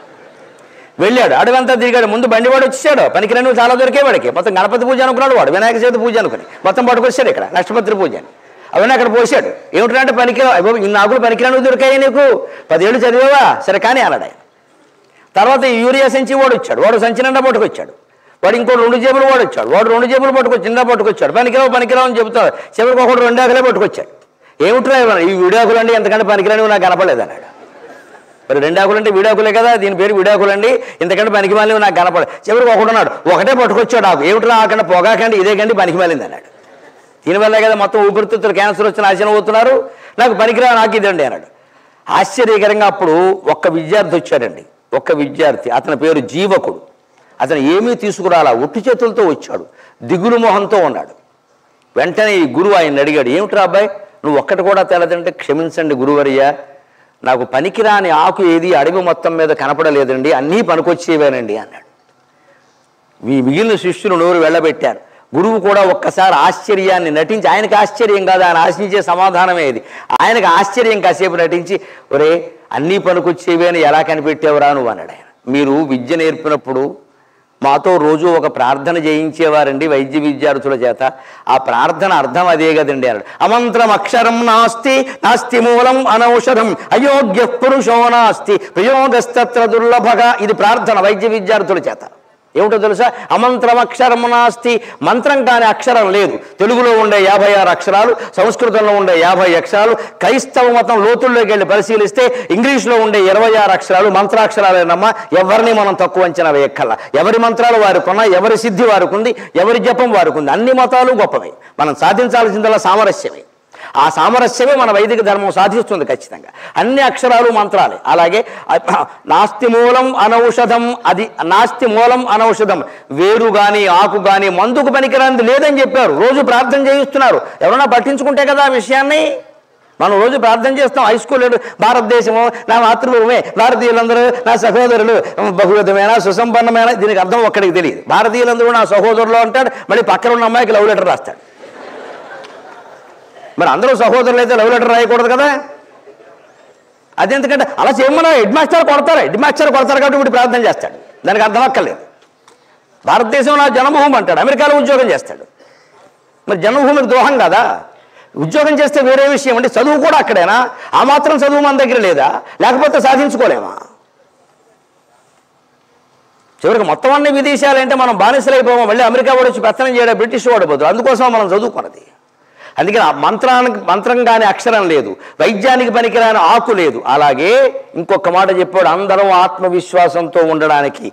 వెళ్ళాడు, అడవంతా తిరిగాడు. ముందు బండివాడు వచ్చాడు, పనికిరాని చాలా దొరికేవాడికి. మొత్తం గణపతి పూజ అనుకున్నాడు వాడు, వినాయక చవితి పూజ అనుకుని మొత్తం పట్టుకొచ్చాడు ఇక్కడ నక్షపత్రి పూజ అని. అవన్నీ అక్కడ పోసాడు. ఏమిటంటే పనికిరావు, ఇన్ని ఆకులు పనికిరాని దొరికాయి నీకు, 10 ఏళ్ళు చదివావా, సరే కానీ అన్నాడు ఆయన. తర్వాత యూరియా సంచి వాడు వచ్చాడు, వాడు సంచి నిండా పట్టుకొచ్చాడు. వాడు ఇంకో 2 జేబులు వాడు వచ్చాడు, వాడు 2 జేబులు పట్టుకొచ్చి నిండా పట్టుకొచ్చాడు. పనికిరావు అని చెబుతాడు. చివరికి ఒకడు 2 ఆకులే పట్టుకొచ్చాడు. ఏమిట్రా ఈ విడాకులు అండి, ఎంతకంటే పనికిరాని నాకు కనపడలేదు అన్నాడు. మరి 2 ఆకులు అంటే విడాకులే కదా, దీని పేరు విడాకులు అండి, ఇంతకంటే పనికి మాలినవి నాకు కనపడదు. చివరికి ఒకడు ఉన్నాడు, ఒకటే పట్టుకొచ్చాడు ఆకు. ఏమిట్రా ఆకంటే పొగాకండి, ఇదే కండి పనికి మాలింది అన్నాడు. దీనివల్లే కదా మొత్తం ఊపిరితిత్తులు క్యాన్సర్ వచ్చి నాశనం అవుతున్నారు, నాకు పనికిరా నాకు ఇదండి అన్నాడు. ఆశ్చర్యకరంగా అప్పుడు ఒక్క విద్యార్థి వచ్చాడండి, ఒక్క విద్యార్థి. అతని పేరు జీవకుడు. అతను ఏమీ తీసుకురాలా, ఒట్టి చేతులతో వచ్చాడు, దిగులు మొహంతో ఉన్నాడు. వెంటనే ఈ గురువు ఆయన అడిగాడు, ఏమిట్రా అబ్బాయి నువ్వు ఒక్కటి కూడా తెలదంటే, క్షమించండి గురువర్య, నాకు పనికిరాని ఆకు ఏది అడవి మొత్తం మీద కనపడలేదండి, అన్నీ పనికొచ్చేవేనండి అన్నాడు. మిగిలిన శిష్యులు నోరు వెళ్ళబెట్టారు. గురువు కూడా ఒక్కసారి ఆశ్చర్యాన్ని నటించి, ఆయనకి ఆశ్చర్యం కాదు, ఆయన ఆశించే సమాధానమే ఇది. ఆయనకు ఆశ్చర్యం కాసేపు నటించి, ఒరే అన్నీ పనికొచ్చేవి అని ఎలా కనిపెట్టేవరా నువ్వు అన్నాడు ఆయన. మీరు విద్య నేర్పినప్పుడు మాతో రోజు ఒక ప్రార్థన చేయించేవారండి వైద్య విద్యార్థుల చేత. ఆ ప్రార్థన అర్థం అదే కదండి అన్నాడు. అమంత్రం అక్షరం నాస్తి, నాస్తి మూలం అనౌషధం, అయోగ్య పురుషో నాస్తి, ప్రయోగస్తత్ర దుర్లభగా. ఇది ప్రార్థన వైద్య విద్యార్థుల చేత. ఏమిటో తెలుసా, అమంత్రం అక్షరం నాస్తి, మంత్రం కాని అక్షరం లేదు. తెలుగులో ఉండే 56 అక్షరాలు, సంస్కృతంలో ఉండే 50 అక్షరాలు, క్రైస్తవ మతం లోతుల్లోకి వెళ్ళి పరిశీలిస్తే ఇంగ్లీష్లో ఉండే 26 అక్షరాలు మంత్రాక్షరాలేనమ్మా. ఎవరిని మనం తక్కువ అంచనా వేయక్కల్లా. ఎవరి మంత్రాలు వారికి ఉన్నాయి, ఎవరి సిద్ధి వారికి ఉంది, ఎవరి జపం వారికి ఉంది. అన్ని మతాలు గొప్పవే, మనం సాధించాల్సిందల్లా సామరస్యమే. ఆ సామరస్యమే మన వైదిక ధర్మం సాధిస్తుంది ఖచ్చితంగా. అన్ని అక్షరాలు మంత్రాలే. అలాగే నాస్తి మూలం అనౌషధం, అది నాస్తి మూలం అనౌషధం, వేరు కానీ ఆకు కానీ మందుకు పనికిరాంది లేదని చెప్పారు. రోజు ప్రార్థన చేయిస్తున్నారు. ఎవరైనా పట్టించుకుంటే కదా ఆ విషయాన్ని. మనం రోజు ప్రార్థన చేస్తాం. హై స్కూల్ భారతదేశము నా మాతృభూమే, భారతీయులందరూ నా సహోదరులు, బహువిధమైన సుసంపన్నమైన. దీనికి అర్థం ఒక్కడికి తెలియదు. భారతీయులందరూ నా సహోదరులు అంటాడు, మళ్ళీ పక్కన ఉన్న అమ్మాయికి లవ్ లెటర్ రాస్తాడు. మరి అందరూ సహోదరులు అయితే లవ్ లెటర్ రాయకూడదు కదా. అదెందుకంటే అలా చేయమన్నా హెడ్ మాస్టర్ కొడతారు కాబట్టి వీడు ప్రార్థన చేస్తాడు. దానికి అర్థం అక్కర్లేదు. భారతదేశంలో నా జన్మభూమి అంటాడు, అమెరికాలో ఉద్యోగం చేస్తాడు. మరి జన్మభూమికి దోహం కదా. ఉద్యోగం చేస్తే వేరే విషయం అండి. చదువు కూడా అక్కడేనా? ఆ మాత్రం చదువు మన దగ్గర లేదా? లేకపోతే సాధించుకోలేమా? చివరికి మొత్తం అన్ని విదేశాలంటే మనం బానిసలైపోమా? మళ్ళీ అమెరికా వాడు వచ్చి పెత్తనం చేయడం, బ్రిటిష్ వాడు పోతాడు. అందుకోసం మనం చదువుకున్నది. అందుకని మంత్రం కాని అక్షరం లేదు, వైద్యానికి పనికిరాని ఆకు లేదు. అలాగే ఇంకొక మాట చెప్పాడు, అందరం ఆత్మవిశ్వాసంతో ఉండడానికి.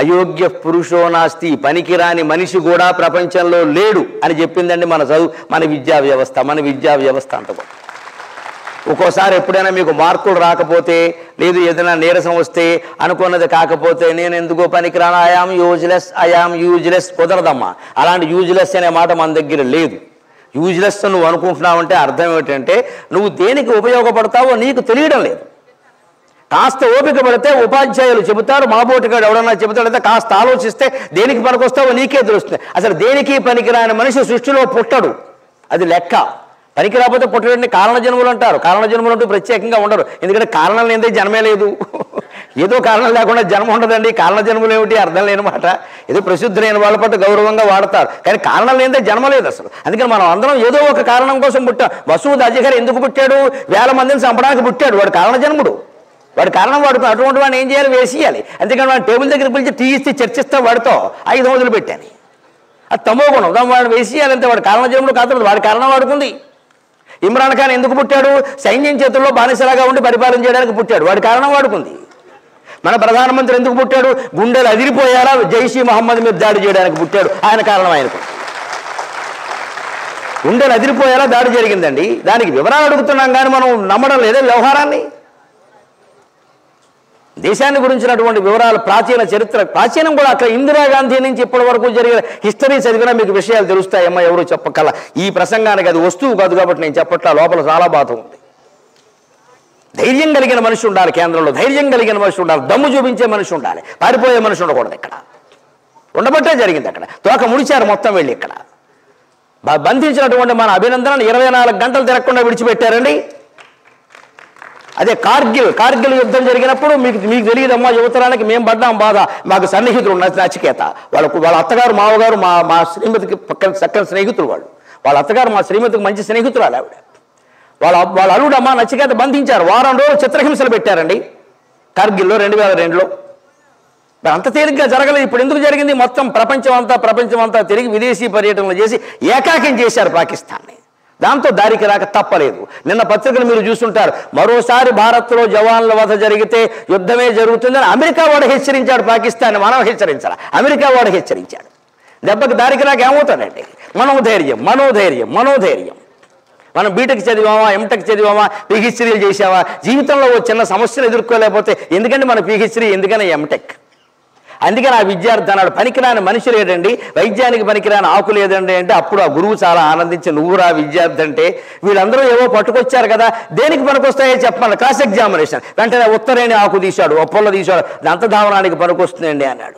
అయోగ్య పురుషో నాస్తి, పనికిరాని మనిషి కూడా ప్రపంచంలో లేడు అని చెప్పిందండి మన విద్యా వ్యవస్థ అంత గొప్ప. ఒక్కోసారి ఎప్పుడైనా మీకు మార్కులు రాకపోతే, లేదు ఏదైనా నీరసం వస్తే, అనుకున్నది కాకపోతే, నేను ఎందుకో పనికిరాను, ఐఆమ్ యూజ్లెస్ కుదరదమ్మా. అలాంటి యూజ్లెస్ అనే మాట మన దగ్గర లేదు. యూజ్లెస్ నువ్వు అనుకుంటున్నావంటే అర్థం ఏమిటంటే నువ్వు దేనికి ఉపయోగపడతావో నీకు తెలియడం లేదు. కాస్త ఓపిక పడితే ఉపాధ్యాయులు చెబుతారు, మాబోటిగాడు ఎవడన్నా చెబుతాడైతే కాస్త ఆలోచిస్తే దేనికి పనికొస్తావో నీకే తెలుస్తుంది. అసలు దేనికి పనికిరాని మనిషి సృష్టిలో పుట్టడు, అది లెక్క. పనికి రాకపోతే పుట్టడండి కారణ జన్ములు అంటారు. కారణ జన్ములు అంటూ ప్రత్యేకంగా ఉండరు, ఎందుకంటే కారణం లేదే జన్మే లేదు. ఏదో కారణం లేకుండా జన్మ ఉండదండి. కారణ జన్ములు ఏమిటి అర్థం లేని మాట. ఏదో ప్రసిద్ధులైన వాళ్ళ పట్ల గౌరవంగా వాడతారు, కానీ కారణం లేదే జన్మ లేదు అసలు. అందుకని మనం అందరం ఏదో ఒక కారణం కోసం పుట్టాం. వసువు అజగర్ ఎందుకు పుట్టాడు? 1000 మందిని చంపడానికి పుట్టాడు. వాడు కారణ జన్ముడు, వాడి కారణం వాడుకో. అటువంటి వాడిని ఏం చేయాలి? వేసేయాలి. అందుకని వాడు టేబుల్ దగ్గర పిలిచి టీ ఇస్తే చర్చిస్తే వాడితో 5 రోజులు పెట్టాను. అది తమో గుణం. వాడు వేసేయాలంటే వాడు కారణ జన్ముడు కాదు, వాడి కారణం వాడుకుంది. ఇమ్రాన్ ఖాన్ ఎందుకు పుట్టాడు? సైన్యం చేతుల్లో బానిసలాగా ఉండి పరిపాలన చేయడానికి పుట్టాడు, వాడి కారణం వాడుకుంది. మన ప్రధానమంత్రి ఎందుకు పుట్టాడు? గుండెలు అదిరిపోయారా జైషీ మహమ్మద్ మీద దాడి చేయడానికి పుట్టాడు, ఆయన కారణం ఆయనకు. గుండెలు అదిరిపోయేలా దాడి జరిగిందండి. దానికి వివరాలు అడుగుతున్నాం కానీ మనం నమ్మడం లేదే వ్యవహారాన్ని. దేశాన్ని గురించినటువంటి వివరాలు, ప్రాచీన చరిత్ర, ప్రాచీనం కూడా అక్కడ ఇందిరాగాంధీ నుంచి ఇప్పటి వరకు జరిగిన హిస్టరీ చదివినా మీకు విషయాలు తెలుస్తాయమ్మా. ఎవరు చెప్పకల్లా. ఈ ప్రసంగానికి అది వస్తువు కాదు కాబట్టి నేను చెప్పట్లా, లోపల చాలా బాధ ఉంది. ధైర్యం కలిగిన మనిషి ఉండాలి కేంద్రంలో, ధైర్యం కలిగిన మనిషి ఉండాలి, దమ్ము చూపించే మనిషి ఉండాలి, పారిపోయే మనిషి ఉండకూడదు. ఇక్కడ ఉండబట్టే జరిగింది. అక్కడ తోక ముడిచారు మొత్తం వెళ్ళి. ఇక్కడ బంధించినటువంటి మన అభినందనను 24 గంటలు తిరగకుండా విడిచిపెట్టారండి. అదే కార్గిల్ యుద్ధం జరిగినప్పుడు మీకు తెలియదమ్మా, యువతరానికి మేము పడ్డాం బాధ. మాకు సన్నిహితులు నచికేత, వాళ్ళ అత్తగారు మావగారు మా శ్రీమతికి పక్కన చక్కని స్నేహితులు. వాళ్ళ అత్తగారు మా శ్రీమతికి మంచి స్నేహితురాలు ఆవిడ. వాళ్ళ అల్లుడమ్మా నచికేత బంధించారు. వారం రోజులు చిత్రహింసలు పెట్టారండి కార్గిల్లో 2002లో. అంత తేలిగ్గా జరగలేదు. ఇప్పుడు ఎందుకు జరిగింది? మొత్తం ప్రపంచం అంతా తిరిగి విదేశీ పర్యటనలు చేసి ఏకాకిం చేశారు పాకిస్తాన్ని. దాంతో దారికి రాక తప్పలేదు. నిన్న పత్రికలు మీరు చూస్తుంటారు, మరోసారి భారత్లో జవాన్ల వధ జరిగితే యుద్ధమే జరుగుతుందని అమెరికా వాడు హెచ్చరించాడు. పాకిస్తాన్ని మనం హెచ్చరించాలి, అమెరికా వాడు హెచ్చరించాడు. దెబ్బకి దారికి రాక ఏమవుతాడండి? మనోధైర్యం. మనం బీటెక్ చదివామా, ఎంటెక్ చదివామా, పీహెచ్డీలు చేసావా, జీవితంలో ఓ చిన్న సమస్యలు ఎదుర్కోలేకపోతే ఎందుకంటే మన పీహెచ్డీ, ఎందుకని ఎంటెక్. అందుకని ఆ విద్యార్థి అన్నాడు, పనికిరాని మనిషి లేదండి, వైద్యానికి పనికిరాని ఆకు లేదండి అంటే అప్పుడు ఆ గురువు చాలా ఆనందించి, నువ్వురా విద్యార్థి అంటే వీళ్ళందరూ ఏవో పట్టుకొచ్చారు కదా, దేనికి పనికొస్తాయో చెప్పాలి. క్లాస్ ఎగ్జామినేషన్ వెంటనే ఉత్తరేణి ఆకు తీశాడు, ఒప్పల్లో తీశాడు, దంతధావనానికి పనికొస్తుందండి అన్నాడు.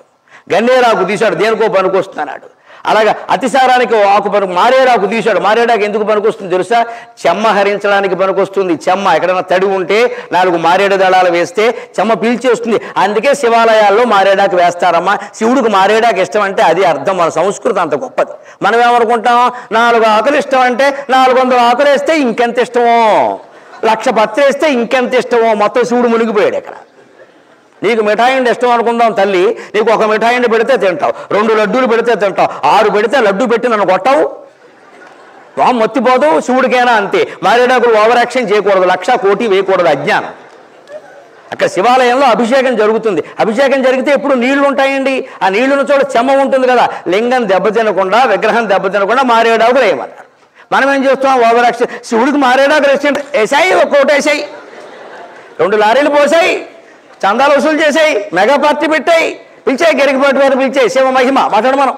గన్నేరాకు తీశాడు, దేనికో పనికొస్తున్నాడు. అలాగే అతిసారానికి ఆకు మారేడాకు తీశాడు. మారేడాకు ఎందుకు పనికొస్తుంది తెలుసా? చెమ్మ హరించడానికి పనికొస్తుంది. చెమ్మ ఎక్కడైనా తడి ఉంటే 4 మారేడు దళాలు వేస్తే చెమ్మ పీల్చేస్తుంది. అందుకే శివాలయాల్లో మారేడాకు వేస్తారమ్మా. శివుడికి మారేడాకు ఇష్టం అంటే అది అర్థం. మన సంస్కృతి అంత గొప్పది. మనం ఏమనుకుంటాం, 4 ఆకులు ఇష్టం అంటే 400 ఆకులు వేస్తే ఇంకెంత ఇష్టమో, 1,00,000 పత్తి వేస్తే ఇంకెంత ఇష్టమో. మొత్తం శివుడు మునిగిపోయాడు ఇక్కడ. నీకు మిఠాయిండి ఇష్టం అనుకుందాం తల్లి, నీకు 1 మిఠాయిండి పెడితే తింటావు, 2 లడ్డూలు పెడితే తింటావు, 6 పెడితే లడ్డూ పెట్టి నన్ను కొట్టావు, మొత్తిపోదు. శివుడికైనా అంతే. మారేడాకులు ఓవర్ యాక్షన్ చేయకూడదు, 1,00,000 కోటి వేయకూడదు, అజ్ఞానం. అక్కడ శివాలయంలో అభిషేకం జరుగుతుంది. అభిషేకం జరిగితే ఎప్పుడు నీళ్లు ఉంటాయండి. ఆ నీళ్లున్న చోట చెమ్మ ఉంటుంది కదా. లింగం దెబ్బతినకుండా, విగ్రహం దెబ్బతినకుండా మారేడాకులు వేయమన్నారు. మనం ఏం చేస్తాం? Over action. శివుడికి మారేడాకులు వేసాయి, 1 కోటి వేసాయి, 2 లారీలు పోసాయి, చందాలు వసూలు చేసాయి, మెగా పార్టీ పెట్టాయి, పిలిచాయి, గరికపాటి వారు పిలిచాయి, శివ మహిమ మాట్లాడు మనం.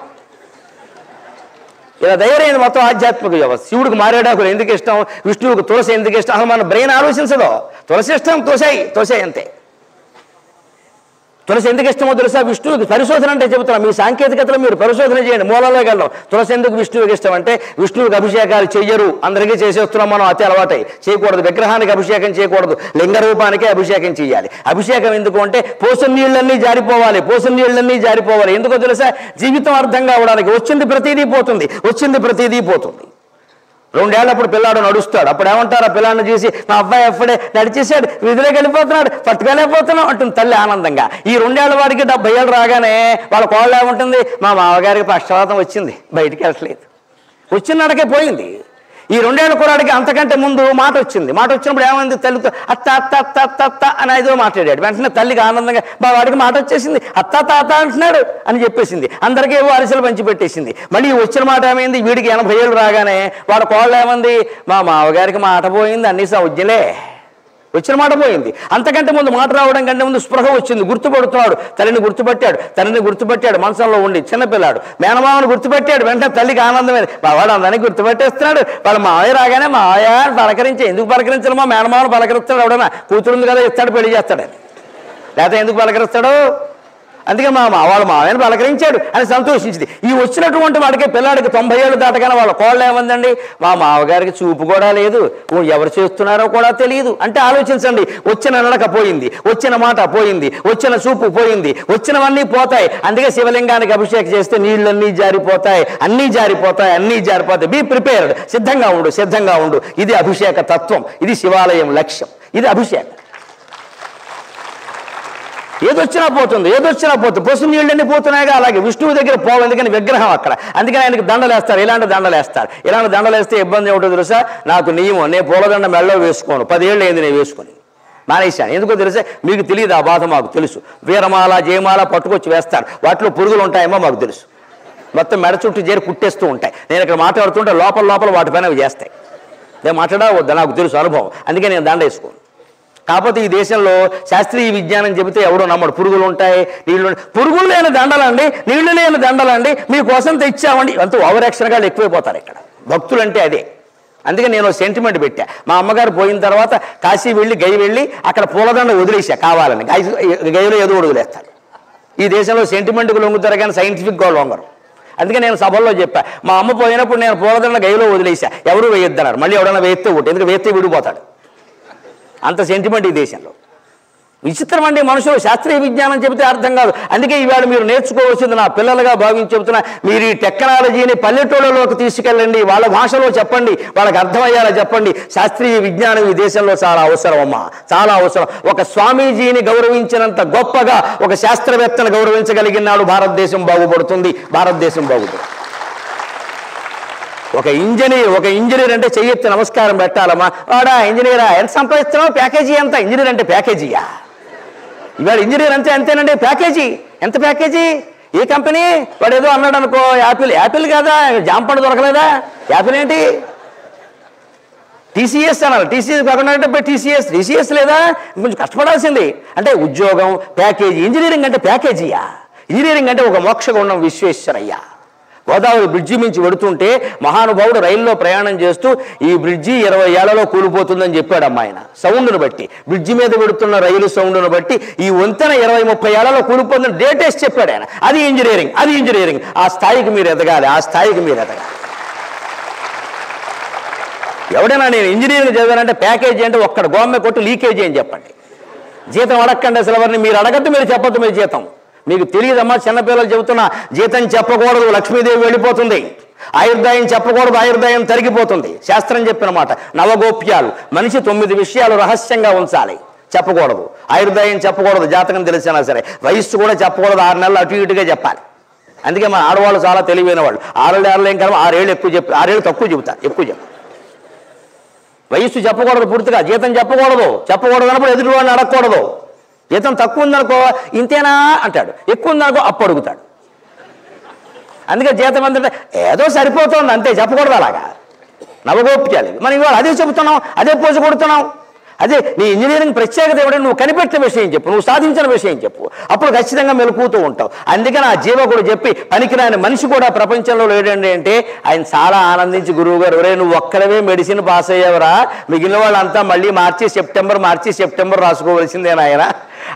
ఇలా ధైర్యం మొత్తం ఆధ్యాత్మిక వ్యవస్థ. శివుడికి మారేడాకులు ఎందుకు ఇష్టం, విష్ణువుకి తులసి ఎందుకు ఇష్టం, అసలు మన బ్రెయిన్ ఆలోచించదో. తులసి ఇష్టం, తోసాయి అంతే. తులసి ఎందుకు ఇష్టమో తెలుసా? విష్ణువుకి పరిశోధన అంటే చెబుతున్నా, మీ సాంకేతికతలో మీరు పరిశోధన చేయండి, మూలంలోకి వెళ్ళాం. తులసి ఎందుకు విష్ణువుకి ఇష్టం అంటే విష్ణువుకి అభిషేకాలు చెయ్యరు, అందరికీ చేసేస్తున్నాం మనం, అతి అలవాటై. చేయకూడదు. విగ్రహానికి అభిషేకం చేయకూడదు, లింగ రూపానికే అభిషేకం చేయాలి. అభిషేకం ఎందుకు అంటే పోసిన నీళ్ళన్నీ జారిపోవాలి. ఎందుకో తెలుసా? జీవితం అర్థం కావడానికి. వచ్చింది ప్రతిదీ పోతుంది. 2 ఏళ్ళప్పుడు పిల్లాడు నడుస్తాడు. అప్పుడు ఏమంటారు? ఆ పిల్లాడిని చూసి, మా అబ్బాయి అప్పుడే నడిచేసాడు, వీధిలోకి వెళ్ళిపోతున్నాడు, పట్టుకోలేకపోతున్నాం అంటుంది తల్లి ఆనందంగా. ఈ 2 ఏళ్ల వాడికి 70 ఏళ్ళు రాగానే వాళ్ళ కోళ్ళు ఏముంటుంది? మా మామగారికి పక్షవాతం వచ్చింది, బయటికి వెళ్ళట్లేదు, వచ్చిన నడకే పోయింది. ఈ 2 ఏళ్ల కుర్రాడికి అంతకంటే ముందు మాట వచ్చింది. మాట వచ్చినప్పుడు ఏమైంది, తల్లితో అత్త అత్త అత్త అత్త అత్త అని ఏదో మాట్లాడాడు. వెంటనే తల్లికి ఆనందంగా వాడికి మాట వచ్చేసింది, అత్త తాత అంటున్నాడు అని చెప్పేసింది. అందరికీ ఏవో అరిసెలు పంచి పెట్టేసింది. మళ్ళీ వచ్చిన మాట ఏమైంది, వీడికి 80 ఏళ్ళు రాగానే వాడు కోళ్ళు ఏమంది, మా మామగారికి మాట పోయింది, అన్ని సౌజ్ఞలే, వచ్చిన మాట పోయింది. అంతకంటే ముందు మాట రావడం కంటే ముందు స్పృహ వచ్చింది, గుర్తుపడుతున్నాడు. తల్లిని గుర్తుపట్టాడు మనసులో ఉండి. చిన్నపిల్లాడు మేనమామను గుర్తుపెట్టాడు. వెంటనే తల్లికి ఆనందమైంది, వాడు అందరినీ గుర్తుపెట్టేస్తున్నాడు. వాళ్ళ మావయ్య రాగానే మావయ్య పలకరించి, ఎందుకు పలకరించాలి, మా మేనమామను పలకరిస్తాడు, ఎవడన్నా కూతురుంది కదా ఇస్తాడు, పెళ్లి చేస్తాడని. లేకపోతే ఎందుకు పలకరిస్తాడు, అందుకే వాళ్ళ మావయ్యను పలకరించాడు అని సంతోషించింది. ఈ వచ్చినటువంటి వాడికి పిల్లాడికి 90 ఏళ్ళు దాటగానే వాళ్ళ కోళ్ళు ఏమందండి, మా మామగారికి చూపు కూడా లేదు, ఎవరు చేస్తున్నారో కూడా తెలియదు అంటే ఆలోచించండి. వచ్చిన నడక పోయింది, వచ్చిన మాట పోయింది, వచ్చిన చూపు పోయింది, వచ్చినవన్నీ పోతాయి. అందుకే శివలింగానికి అభిషేకం చేస్తే నీళ్ళన్నీ జారిపోతాయి, అన్నీ జారిపోతాయి. బీ ప్రిపేర్డ్, సిద్ధంగా ఉండు. ఇది అభిషేక తత్వం, ఇది శివాలయం లక్ష్యం, ఇది అభిషేకం. ఏదొచ్చినా పోతుంది, పశు నీళ్ళన్నీ పోతున్నాయిగా. అలాగే విష్ణువు దగ్గర పోవాలి, ఎందుకని విగ్రహం అక్కడ. అందుకని ఆయనకి దండలేస్తారు, ఇలాంటి దండలేస్తే ఇబ్బంది ఏమిటో తెలుసా, నాకు నియమం, నేను పూలదండ మెళ్ళలో వేసుకోను, 10 ఏళ్ళు అయింది నేను వేసుకొని మానేశాను. ఎందుకో తెలుసా, మీకు తెలియదు, ఆ బాధ మాకు తెలుసు. వీరమాల జయమాల పట్టుకొచ్చి వేస్తారు, వాటిలో పురుగులు ఉంటాయేమో మాకు తెలుసు. మొత్తం మెడ చుట్టూ చేరి కుట్టేస్తూ ఉంటాయి. నేను ఇక్కడ మాట్లాడుతుంటే లోపల వాటిపైన అవి చేస్తాయి. నేను మాట్లాడవద్దా, నాకు తెలుసు అనుభవం, అందుకే నేను దండ వేసుకోను. కాకపోతే ఈ దేశంలో శాస్త్రీయ విజ్ఞానం చెబితే ఎవడో నమ్మడు. పురుగులు ఉంటాయి, పురుగులు లేని దండలండి, నీళ్లు లేని దండలండి, మీకోసం తెచ్చామండి. అంత ఓవర్ యాక్షన్గా ఎక్కువైపోతారు ఇక్కడ భక్తులు అంటే. అదే అందుకే నేను సెంటిమెంట్ పెట్టా. మా అమ్మగారు పోయిన తర్వాత కాశీ వెళ్ళి అక్కడ పూలదండ వదిలేసా కావాలని. గైలో ఏదో వదిలేస్తారు. ఈ దేశంలో సెంటిమెంట్కి లొంగుతారు కానీ సైంటిఫిక్గా లొంగరు. అందుకే నేను సభల్లో చెప్పా, మా అమ్మ పోయినప్పుడు నేను పూలదండ గైలో వదిలేసా, ఎవరు వేయొద్దన్నారు. మళ్ళీ ఎవడన్నా వేస్తే ఒకటి, ఎందుకంటే వేస్తే విడిపోతాడు. అంత సెంటిమెంట్ ఈ దేశంలో. విచిత్రం అండి మనుషులు. శాస్త్రీయ విజ్ఞానం చెబితే అర్థం కాదు. అందుకే ఇవాళ మీరు నేర్చుకోవాల్సింది, నా పిల్లలుగా భావించి చెబుతున్నా, మీరు ఈ టెక్నాలజీని పల్లెటూళ్ళలోకి తీసుకెళ్ళండి, వాళ్ళ భాషలో చెప్పండి, వాళ్ళకి అర్థమయ్యేలా చెప్పండి. శాస్త్రీయ విజ్ఞానం ఈ దేశంలో చాలా అవసరం అమ్మా, చాలా అవసరం. ఒక స్వామీజీని గౌరవించినంత గొప్పగా ఒక శాస్త్రవేత్తను గౌరవించగలిగినాడు భారతదేశం బాగుపడుతుంది. ఒక ఇంజనీర్ అంటే చెయ్యెత్తి నమస్కారం పెట్టాలమ్మా. వాడా ఇంజనీరా, ఎంత సంపాదిస్తున్నావు, ప్యాకేజీ ఎంత, ఇంజనీర్ అంటే ప్యాకేజీయా? ఇవాళ ఇంజనీర్ అంతేనండి, ప్యాకేజీ ఎంత, ప్యాకేజీ ఏ కంపెనీ వాడు ఏదో అన్నాడు అనుకో, యాపిల్ కాదా, జాంపండు దొరకలేదా, యాపిల్ ఏంటి, టీసీఎస్ అన్నారు, టీసీఎస్ కాకుండా అంటే టీసీఎస్ లేదా, కొంచెం కష్టపడాల్సింది. అంటే ఉద్యోగం, ప్యాకేజీ. ఇంజనీరింగ్ అంటే ప్యాకేజీయా? ఇంజనీరింగ్ అంటే ఒక మోక్షగుండం విశ్వేశ్వరయ్య. గోదావరి బ్రిడ్జి మించి వెడుతుంటే మహానుభావుడు రైల్లో ప్రయాణం చేస్తూ ఈ బ్రిడ్జి 20 ఏళ్లలో కూలిపోతుందని చెప్పాడు ఆయన. సౌండ్ను బట్టి, బ్రిడ్జి మీద పెడుతున్న రైలు సౌండ్ను బట్టి ఈ వంతెన 20-30 ఏళ్లలో కూలిపోతుందని డేటేసి చెప్పాడు ఆయన. అది ఇంజనీరింగ్. ఆ స్థాయికి మీరు ఎదగాలి. ఎవడైనా నేను ఇంజనీరింగ్ చదివానంటే ప్యాకేజీ అంటే ఒక్కడ గోమ్మె కొట్టు లీకేజీ అని చెప్పండి. జీతం అడగండి అసలు ఎవరిని, మీరు అడగద్దు, మీరు చెప్పొద్దు మీరు జీతం. మీకు తెలియదమ్మా, చిన్నపిల్లలు చెబుతున్నా, జీతం చెప్పకూడదు, లక్ష్మీదేవి వెళ్ళిపోతుంది. ఆయుర్దాయం చెప్పకూడదు, ఆయుర్దాయం తరిగిపోతుంది. శాస్త్రం చెప్పిన మాట. నవగోప్యాలు, మనిషి 9 విషయాలు రహస్యంగా ఉంచాలి, చెప్పకూడదు. ఆయుర్దాయం చెప్పకూడదు, జాతకం తెలిసినా సరే. వయస్సు కూడా చెప్పకూడదు, 6 నెలలు అటు ఇటుగా చెప్పాలి. అందుకే మన ఆడవాళ్ళు చాలా తెలివైన వాళ్ళు. 6 ఏళ్ళు ఏం కదా, 6 ఏళ్ళు ఎక్కువ 6 ఏళ్ళు తక్కువ చెబుతారు. వయస్సు చెప్పకూడదు పూర్తిగా, జీతం చెప్పకూడదు అన్నప్పుడు ఎదుటి వాడిని అడగకూడదు. జీతం తక్కువ ఉందనుకో ఇంతేనా అంటాడు, ఎక్కువ ఉందనుకో అప్పు అడుగుతాడు. అందుకే జీతం అందంటే ఏదో సరిపోతుంది అంతే, చెప్పకూడదు అలాగా. నవగోప్యాలు మనం ఇవాళ అదే చెబుతున్నాం, అదే పోజు కొడుతున్నాం. అదే నీ ఇంజనీరింగ్ ప్రత్యేకత ఏమిటంటే నువ్వు కనిపెట్టిన విషయం చెప్పు, నువ్వు సాధించిన విషయం చెప్పు, అప్పుడు ఖచ్చితంగా మెలుకుతూ ఉంటావు. అందుకని ఆ జీవకుడు చెప్పి పనికిరాని మనిషి కూడా ప్రపంచంలో లేడండి అంటే ఆయన చాలా ఆనందించి, గురువు గారు ఒరే నువ్వు ఒక్కడవే మెడిసిన్ పాస్ అయ్యావరా, మిగిలిన వాళ్ళంతా మళ్ళీ మార్చి సెప్టెంబర్ రాసుకోవలసిందేనాయన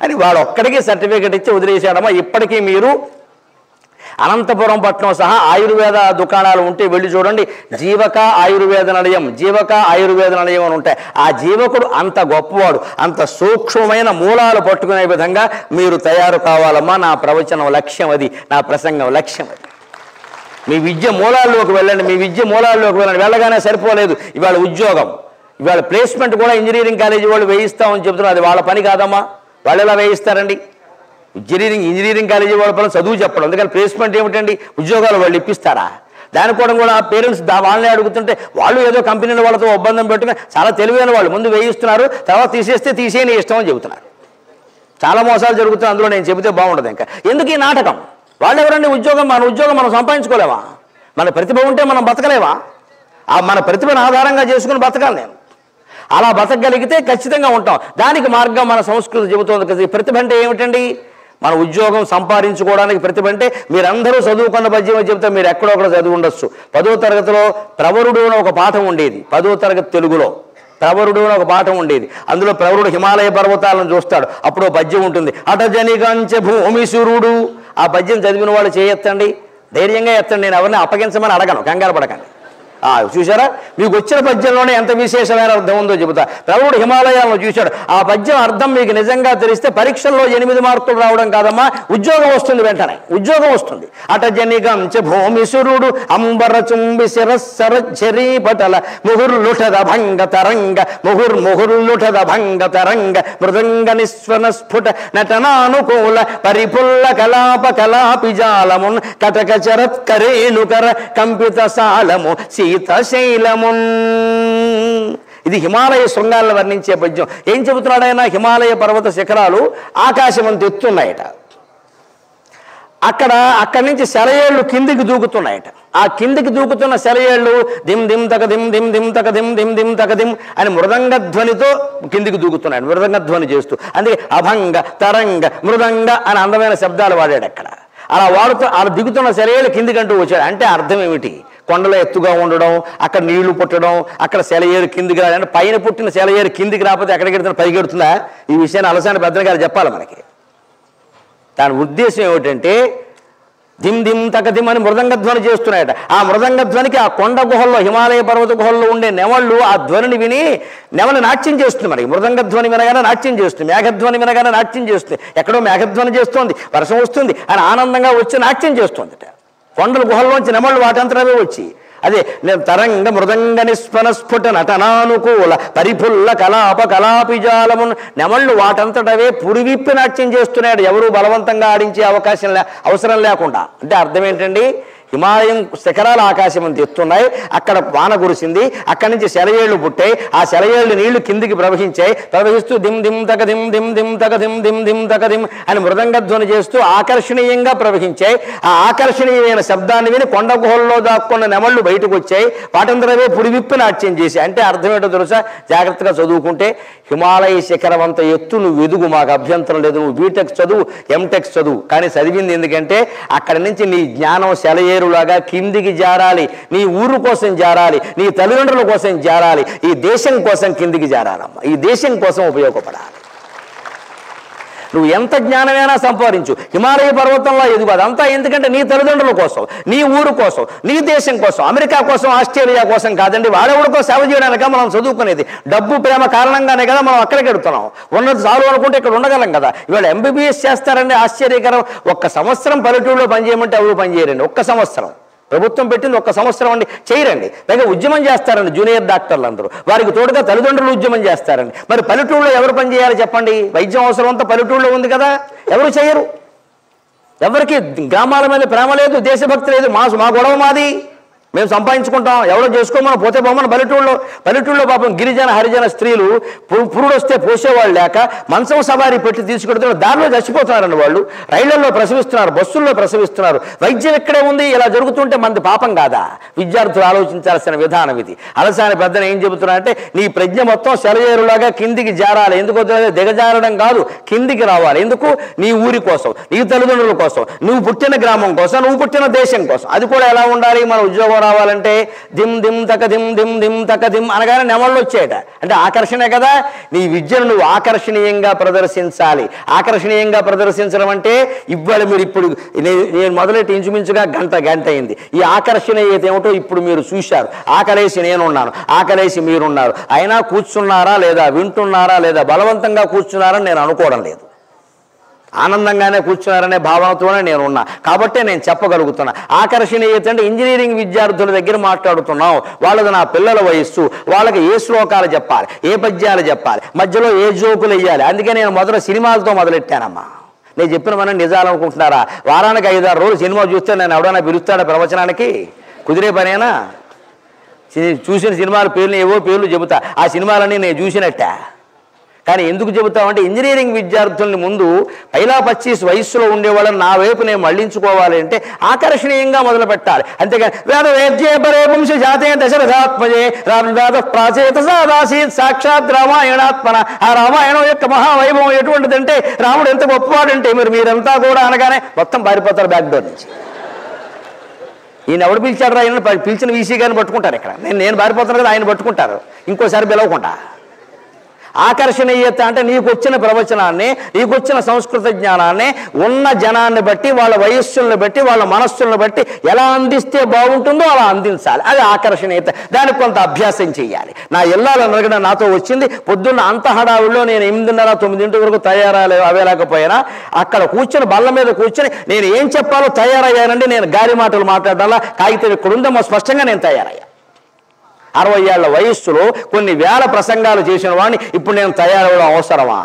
అని వాడు ఒక్కడికి సర్టిఫికెట్ ఇచ్చి వదిలేశాడమ్మా. ఇప్పటికీ మీరు అనంతపురం పట్నం సహా ఆయుర్వేద దుకాణాలు ఉంటే వెళ్ళి చూడండి. జీవక ఆయుర్వేద నిలయం అని ఉంటాయి. ఆ జీవకుడు అంత గొప్పవాడు, అంత సూక్ష్మమైన మూలాలు పట్టుకునే విధంగా మీరు తయారు కావాలమ్మా. నా ప్రవచనం లక్ష్యం అది, నా ప్రసంగం లక్ష్యం అది. మీ విద్య మూలాల్లోకి వెళ్ళండి. వెళ్ళగానే సరిపోలేదు. ఇవాళ ఉద్యోగం, ఇవాళ ప్లేస్మెంట్ కూడా ఇంజనీరింగ్ కాలేజీ వాళ్ళు వేయిస్తామని చెబుతున్నారు. అది వాళ్ళ పని కాదమ్మా. వాళ్ళు ఎలా వేయిస్తారండి? ఇంజనీరింగ్ కాలేజీ వాళ్ళ పని చదువు చెప్పడం. అందుకని ప్లేస్మెంట్ ఏమిటండి? ఉద్యోగాలు వాళ్ళు ఇప్పిస్తారా? దానికోవడం కూడా పేరెంట్స్ వాళ్ళని అడుగుతుంటే వాళ్ళు ఏదో కంపెనీల వాళ్ళతో ఒప్పందం పెట్టుకుని చాలా తెలివైన వాళ్ళు ముందు వేయిస్తున్నారు, తర్వాత తీసేస్తే తీసేయని ఇష్టం అని చెబుతున్నారు. చాలా మోసాలు జరుగుతాయి అందులో. నేను చెబితే బాగుండదు. ఇంకా ఎందుకు ఈ నాటకం? వాళ్ళు ఎవరండి? మన ఉద్యోగం మనం సంపాదించుకోలేవా? మన ప్రతిభ ఉంటే మనం బతకలేవా? మన ప్రతిభను ఆధారంగా చేసుకుని బతకాలి. నేను అలా బతకగలిగితే ఖచ్చితంగా ఉంటాం. దానికి మార్గం మన సంస్కృతి చెబుతోంది కదా. ప్రతిభ అంటే ఏమిటండి? మన ఉద్యోగం సంపాదించుకోవడానికి ప్రతిభ అంటే మీరందరూ చదువుకున్న పద్యం చెబితే మీరు ఎక్కడొక్కడ చదివి ఉండొచ్చు. 10వ తరగతిలో ప్రవరుడు అని ఒక పాఠం ఉండేది. 10వ తరగతి తెలుగులో ప్రవరుడు అని ఒక పాఠం ఉండేది. అందులో ప్రవరుడు హిమాలయ పర్వతాలను చూస్తాడు. అప్పుడు పద్యం ఉంటుంది, అటజనికంచ భూమిశూరుడు. ఆ పద్యం చదివిన వాళ్ళు చేయెత్తండి, ధైర్యంగా ఎత్తండి. నేను ఎవరిని అప్పగించమని అడగను, కంగారు పడకండి. చూసారా, మీకు వచ్చిన పద్యంలోనే ఎంత విశేషమైన అర్థం ఉందో చెబుతా. ప్రవరుడు హిమాలయాలను చూశాడు. ఆ పద్యం అర్థం మీకు నిజంగా తెలిస్తే పరీక్షల్లో 8 మార్కులు రావడం కాదమ్మా, ఉద్యోగం వస్తుంది. వెంటనే ఉద్యోగం వస్తుంది. అటజనిగంచ భూమిశురుడు అంబర చుంబి శిరస్సరీ పటల ముహుర్లుఠద భంగ తరంగ ముహుర్లుఠద భంగ తరంగ మృదంగ నిస్వన స్ఫుట నటనానుకూల పరిపుల్ల కలాప కలాపిజాలమున్ కటక చరత్కరేణుకర కంపిత సాలము శైలమున్. ఇది హిమాలయ శృంగాలను వర్ణించే పద్యం. ఏం చెబుతున్నాడు ఆయన? హిమాలయ పర్వత శిఖరాలు ఆకాశమంత ఎత్తున్నాయట. అక్కడి నుంచి సెలయేళ్లు కిందికి దూకుతున్నాయట. ఆ కిందికి దూకుతున్న సెలయేళ్లు దిమ్ దిమ్ తక దిమ్ దిమ్ దిమ్ తక దిమ్ దిమ్ దిమ్ తక దిమ్ అని మృదంగ ధ్వనితో కిందికి దూకుతున్నాడు. మృదంగ ధ్వని చేస్తూ, అందుకే అభంగ తరంగ మృదంగ అని అందమైన శబ్దాలు వాడాడు అక్కడ. అలా దిగుతున్న సెలయేళ్ళు కిందికంటూ వచ్చాడు. అంటే అర్థం ఏమిటి? కొండలో ఎత్తుగా ఉండడం, అక్కడ నీళ్లు పుట్టడం, అక్కడ సెలయేరు కిందికి రాలి. అంటే పైన పుట్టిన సెలయేరు కిందికి రాకపోతే ఎక్కడికి ఎడుతున్నా పైకి ఎడుతుందా? ఈ విషయాన్ని అలసాని పెద్దలు గారు చెప్పాలి మనకి. దాని ఉద్దేశం ఏమిటంటే దిమ్ దిమ్ తక దిమ్ అని మృదంగ ధ్వని చేస్తున్నాయట. ఆ మృదంగ ధ్వనికి ఆ కొండ గుహల్లో, హిమాలయ పర్వత గుహల్లో ఉండే నెమళ్ళు ఆ ధ్వనిని విని నెమలు నాట్యం చేస్తుంది. మనకి మృదంగ ధ్వని వినగానే నాట్యం చేస్తుంది, మేఘధ్వని వినగానే నాట్యం చేస్తుంది. ఎక్కడో మేఘధ్వని చేస్తోంది, వర్షం వస్తుంది అని ఆనందంగా వచ్చి నాట్యం చేస్తుందట. కొండల గుహల్లోంచి నెమళ్ళు వాటంతరవే వచ్చి అదే తరంగ మృదంగ నిస్పన స్ఫుట నటనానుకూల పరిపుల్ల కలాప కలాపిజాలమున్. నెమళ్ళు వాటంతటవే పురివిప్పి నాట్యం చేస్తున్నాడు, ఎవరు బలవంతంగా ఆడించే అవసరం లేకుండా. అంటే అర్థం ఏంటండి? హిమాలయం శిఖరాలు ఆకాశం అంత ఎత్తున్నాయి, అక్కడ వాన కురిసింది, అక్కడి నుంచి సెలయేళ్లు పుట్టాయి, ఆ సెలయేళ్లు నీళ్లు కిందికి ప్రవహించాయి. ప్రవహిస్తూ దిమ్ దిమ్ తక దిమ్ దిమ్ దిమ్ తక దిమ్ దిమ్ దిమ్ తక దిమ్ అని మృదంగ ధ్వని చేస్తూ ఆకర్షణీయంగా ప్రవహించాయి. ఆ ఆకర్షణీయమైన శబ్దాన్ని విని కొండ గుహల్లో దాక్కున్న నెమళ్ళు బయటకు వచ్చాయి, వాటంతరవే పురివిప్పి నాట్యం చేసి. అంటే అర్థం ఏంటో తెలుసా? జాగ్రత్తగా చదువుకుంటే హిమాలయ శిఖరం అంత ఎత్తు నువ్వు ఎదుగు, మాకు అభ్యంతరం లేదు. నువ్వు బీటెక్ చదువు, ఎంటెక్ చదువు, కానీ చదివింది ఎందుకంటే అక్కడి నుంచి నీ జ్ఞానం సెలయేరులాగా కిందికి జారాలి, నీ ఊరు కోసం జారాలి, నీ తల్లిదండ్రుల కోసం జారాలి, ఈ దేశం కోసం కిందికి జారాలమ్మా, ఈ దేశం కోసం ఉపయోగపడాలి. నువ్వు ఎంత జ్ఞానమైనా సంపాదించు, హిమాలయ పర్వతంలో ఎదుగు. అదంతా ఎందుకంటే నీ తల్లిదండ్రుల కోసం, నీ ఊరు కోసం, నీ దేశం కోసం, అమెరికా కోసం, ఆస్ట్రేలియా కోసం కాదండి. వాళ్ళెవరికో సేవ చేయడానిక మనం చదువుకునేది. డబ్బు ప్రేమ కారణంగానే కదా మనం అక్కడికి వెడుతున్నాం. ఉన్నది చాలు అనుకుంటే ఇక్కడ ఉండగలం కదా. ఇవాళ ఎంబీబీఎస్ చేస్తారండి, ఆశ్చర్యకరం. 1 సంవత్సరం పల్లెటూరులో పనిచేయమంటే ఎవరు పనిచేయరండి. 1 సంవత్సరం ప్రభుత్వం పెట్టింది, 1 సంవత్సరం అండి, చేయరండి. పైగా ఉద్యమం చేస్తారండి జూనియర్ డాక్టర్లు అందరూ, వారికి తోడుగా తల్లిదండ్రులు ఉద్యమం చేస్తారండి. మరి పల్లెటూరులో ఎవరు పని చేయాలి చెప్పండి? వైద్యం అవసరం అంతా పల్లెటూరులో ఉంది కదా, ఎవరు చేయరు. ఎవరికి గ్రామాల మీద ప్రేమ లేదు, దేశభక్తి లేదు. మా గొడవ మాది, మేము సంపాదించుకుంటాం, ఎవరో చేసుకోమని పోతే పోమని. పల్లెటూళ్ళలో పాపం గిరిజన హరిజన స్త్రీలు పురుడు వస్తే పోసేవాళ్ళు లేక మంచం సవారీ పెట్టి తీసుకెడుతున్నారు, దారిలో చచ్చిపోతున్నారండి వాళ్ళు. రైళ్లలో ప్రసవిస్తున్నారు, బస్సుల్లో ప్రసవిస్తున్నారు. వైద్యం ఇక్కడే ఉంది. ఇలా జరుగుతుంటే మనది పాపం కాదా? విద్యార్థులు ఆలోచించాల్సిన విధానం ఇది. అలసాని పెద్దలు ఏం చెబుతున్నారంటే నీ ప్రజ్ఞ మొత్తం సెలయేరులాగా కిందికి జారాలి. ఎందుకో దిగజారడం కాదు, కిందికి రావాలి. ఎందుకు? నీ ఊరి కోసం, నీ తల్లిదండ్రుల కోసం, నువ్వు పుట్టిన గ్రామం కోసం, నువ్వు పుట్టిన దేశం కోసం. అది కూడా ఎలా ఉండాలి? మన ఉద్యోగం రావాలంటే దిమ్ దిమ్ తక దిమ్ దిమ్ దిమ్ తక దిమ్ అనగానే నెమళ్ళు వచ్చేట. అంటే ఆకర్షణే కదా. నీ విద్యను నువ్వు ఆకర్షణీయంగా ప్రదర్శించాలి. ఆకర్షణీయంగా ప్రదర్శించడం అంటే ఇవాళ మీరు ఇప్పుడు నేను మొదలెట్టి ఇంచుమించుగా గంట అయింది. ఈ ఆకర్షణీయత ఏమిటో ఇప్పుడు మీరు చూశారు. ఆకలేసి నేనున్నాను, ఆకలేసి మీరున్నారు. అయినా కూర్చున్నారా లేదా, వింటున్నారా లేదా, బలవంతంగా కూర్చున్నారని నేను అనుకోవడం లేదు. ఆనందంగానే కూర్చున్నారనే భావనతోనే నేను ఉన్నా కాబట్టే నేను చెప్పగలుగుతున్నా. ఆకర్షణీయత అంటే ఇంజనీరింగ్ విద్యార్థుల దగ్గర మాట్లాడుతున్నాం. వాళ్ళది నా పిల్లల వయస్సు, వాళ్ళకి ఏ శ్లోకాలు చెప్పాలి, ఏ పద్యాలు చెప్పాలి, మధ్యలో ఏ జోకులు వేయాలి. అందుకే నేను మొదట సినిమాలతో మొదలెట్టానమ్మా. నేను చెప్పిన మనం నిజాలు అనుకుంటున్నారా? వారానికి 5-6 రోజులు సినిమా చూస్తే నేను ఎవడైనా పిలుస్తాడా ప్రవచనానికి? కుదిరే పనేనా? చూసిన సినిమాల పేర్లు ఏవో పేర్లు చెబుతా, ఆ సినిమాలన్నీ నేను చూసినట్ట. కానీ ఎందుకు చెబుతామంటే ఇంజనీరింగ్ విద్యార్థుల్ని ముందు 25 వయస్సులో ఉండేవాళ్ళని నా వైపు నేను మళ్లించుకోవాలి అంటే ఆకర్షణీయంగా మొదలు పెట్టాలి. అంతేగాని వేద వేద్యే పరే వంశ జాతే దశరథాత్మజే రామవేద ప్రాచేత సాదాసీత్ సాక్షాత్ రామాయణాత్మన. ఆ రామాయణం యొక్క మహావైభవం ఎటువంటిదంటే రాముడు ఎంత గొప్పవాడంటే మీరంతా కూడా అనగానే మొత్తం పారిపోతారు బ్యాక్ డోర్ నుంచి. ఈయన ఎవడు పిలిచాడు రా? ఆయన పిలిచిన వీసీ గారిని పట్టుకుంటారు. ఇక్కడ నేను పారిపోతాను కదా, ఆయన పట్టుకుంటారు ఇంకోసారి పిలవకుండా. ఆకర్షణీయత అంటే నీకు వచ్చిన ప్రవచనాన్ని, నీకు వచ్చిన సంస్కృత జ్ఞానాన్ని ఉన్న జనాన్ని బట్టి, వాళ్ళ వయస్సులను బట్టి, వాళ్ళ మనస్సులను బట్టి ఎలా అందిస్తే బాగుంటుందో అలా అందించాలి. అది ఆకర్షణీయత. దానికి కొంత అభ్యాసం చేయాలి. నా ఇల్లాలనగా నాతో వచ్చింది పొద్దున్న అంత హడావుల్లో నేను 8:30, 9 వరకు అవేలేకపోయినా అక్కడ కూర్చొని బల్ల మీద కూర్చొని నేను ఏం చెప్పాలో తయారయ్యానండి. నేను గాలి మాటలు మాట్లాడాలా, కాగితం ఇక్కడుందేమో స్పష్టంగా నేను తయారయ్యా. 60 ఏళ్ల వయస్సులో కొన్ని వేల ప్రసంగాలు చేసిన వాడిని ఇప్పుడు నేను తయారవడం అవసరమా?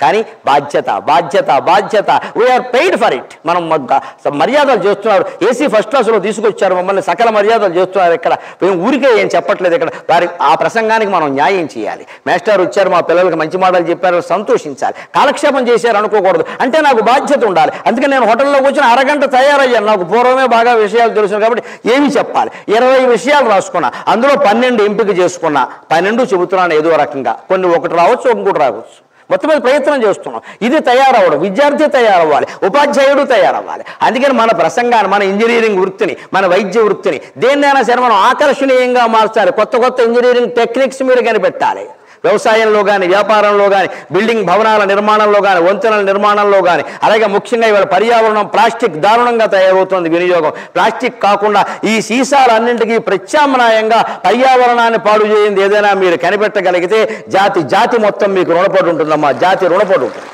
కానీ బాధ్యత బాధ్యత బాధ్యత. We're paid for it. మనం మర్యాదలు చేస్తున్నారు. ఏసీ ఫస్ట్ క్లాసులో తీసుకొచ్చారు మమ్మల్ని, సకల మర్యాదలు చేస్తున్నారు. ఇక్కడ మేము ఊరికే ఏం చెప్పట్లేదు. ఇక్కడ వారి ఆ ప్రసంగానికి మనం న్యాయం చేయాలి. మాస్టర్ వచ్చారు, మా పిల్లలకి మంచి మాటలు చెప్పారు, సంతోషించాలి. కాలక్షేపం చేశారు అనుకోకూడదు. అంటే నాకు బాధ్యత ఉండాలి. అందుకే నేను హోటల్లో కూర్చొని అరగంట తయారయ్యాను. నాకు పూర్వమే బాగా విషయాలు తెలుసు కాబట్టి ఏమి చెప్పాలి. 20 విషయాలు రాసుకున్నా, అందులో 12 ఎంపిక చేసుకున్నా. 12 చెబుతున్నాను ఏదో రకంగా. కొన్ని ఒకటి రావచ్చు, ఇంకోటి రావచ్చు. మొత్తం మీద ప్రయత్నం చేస్తున్నాం. ఇది తయారవ్వడం. విద్యార్థి తయారవ్వాలి, ఉపాధ్యాయుడు తయారవ్వాలి. అందుకని మన ప్రసంగాన్ని, మన ఇంజనీరింగ్ వృత్తిని, మన వైద్య వృత్తిని దేన్నైనా సరే మనం ఆకర్షణీయంగా మార్చాలి. కొత్త కొత్త ఇంజనీరింగ్ టెక్నిక్స్ మీరు కనిపెట్టాలి. వ్యవసాయంలో కానీ, వ్యాపారంలో కానీ, బిల్డింగ్ భవనాల నిర్మాణంలో కానీ, వంతెనల నిర్మాణంలో కానీ, అలాగే ముఖ్యంగా ఇవాళ పర్యావరణం ప్లాస్టిక్ దారుణంగా తయారవుతుంది వినియోగం. ప్లాస్టిక్ కాకుండా ఈ సీసాలన్నింటికీ ప్రత్యామ్నాయంగా పర్యావరణాన్ని పాడు చేయింది ఏదైనా మీరు కనిపెట్టగలిగితే జాతి మొత్తం మీకు రుణపడి ఉంటుందమ్మా. జాతి రుణపడి ఉంటుంది.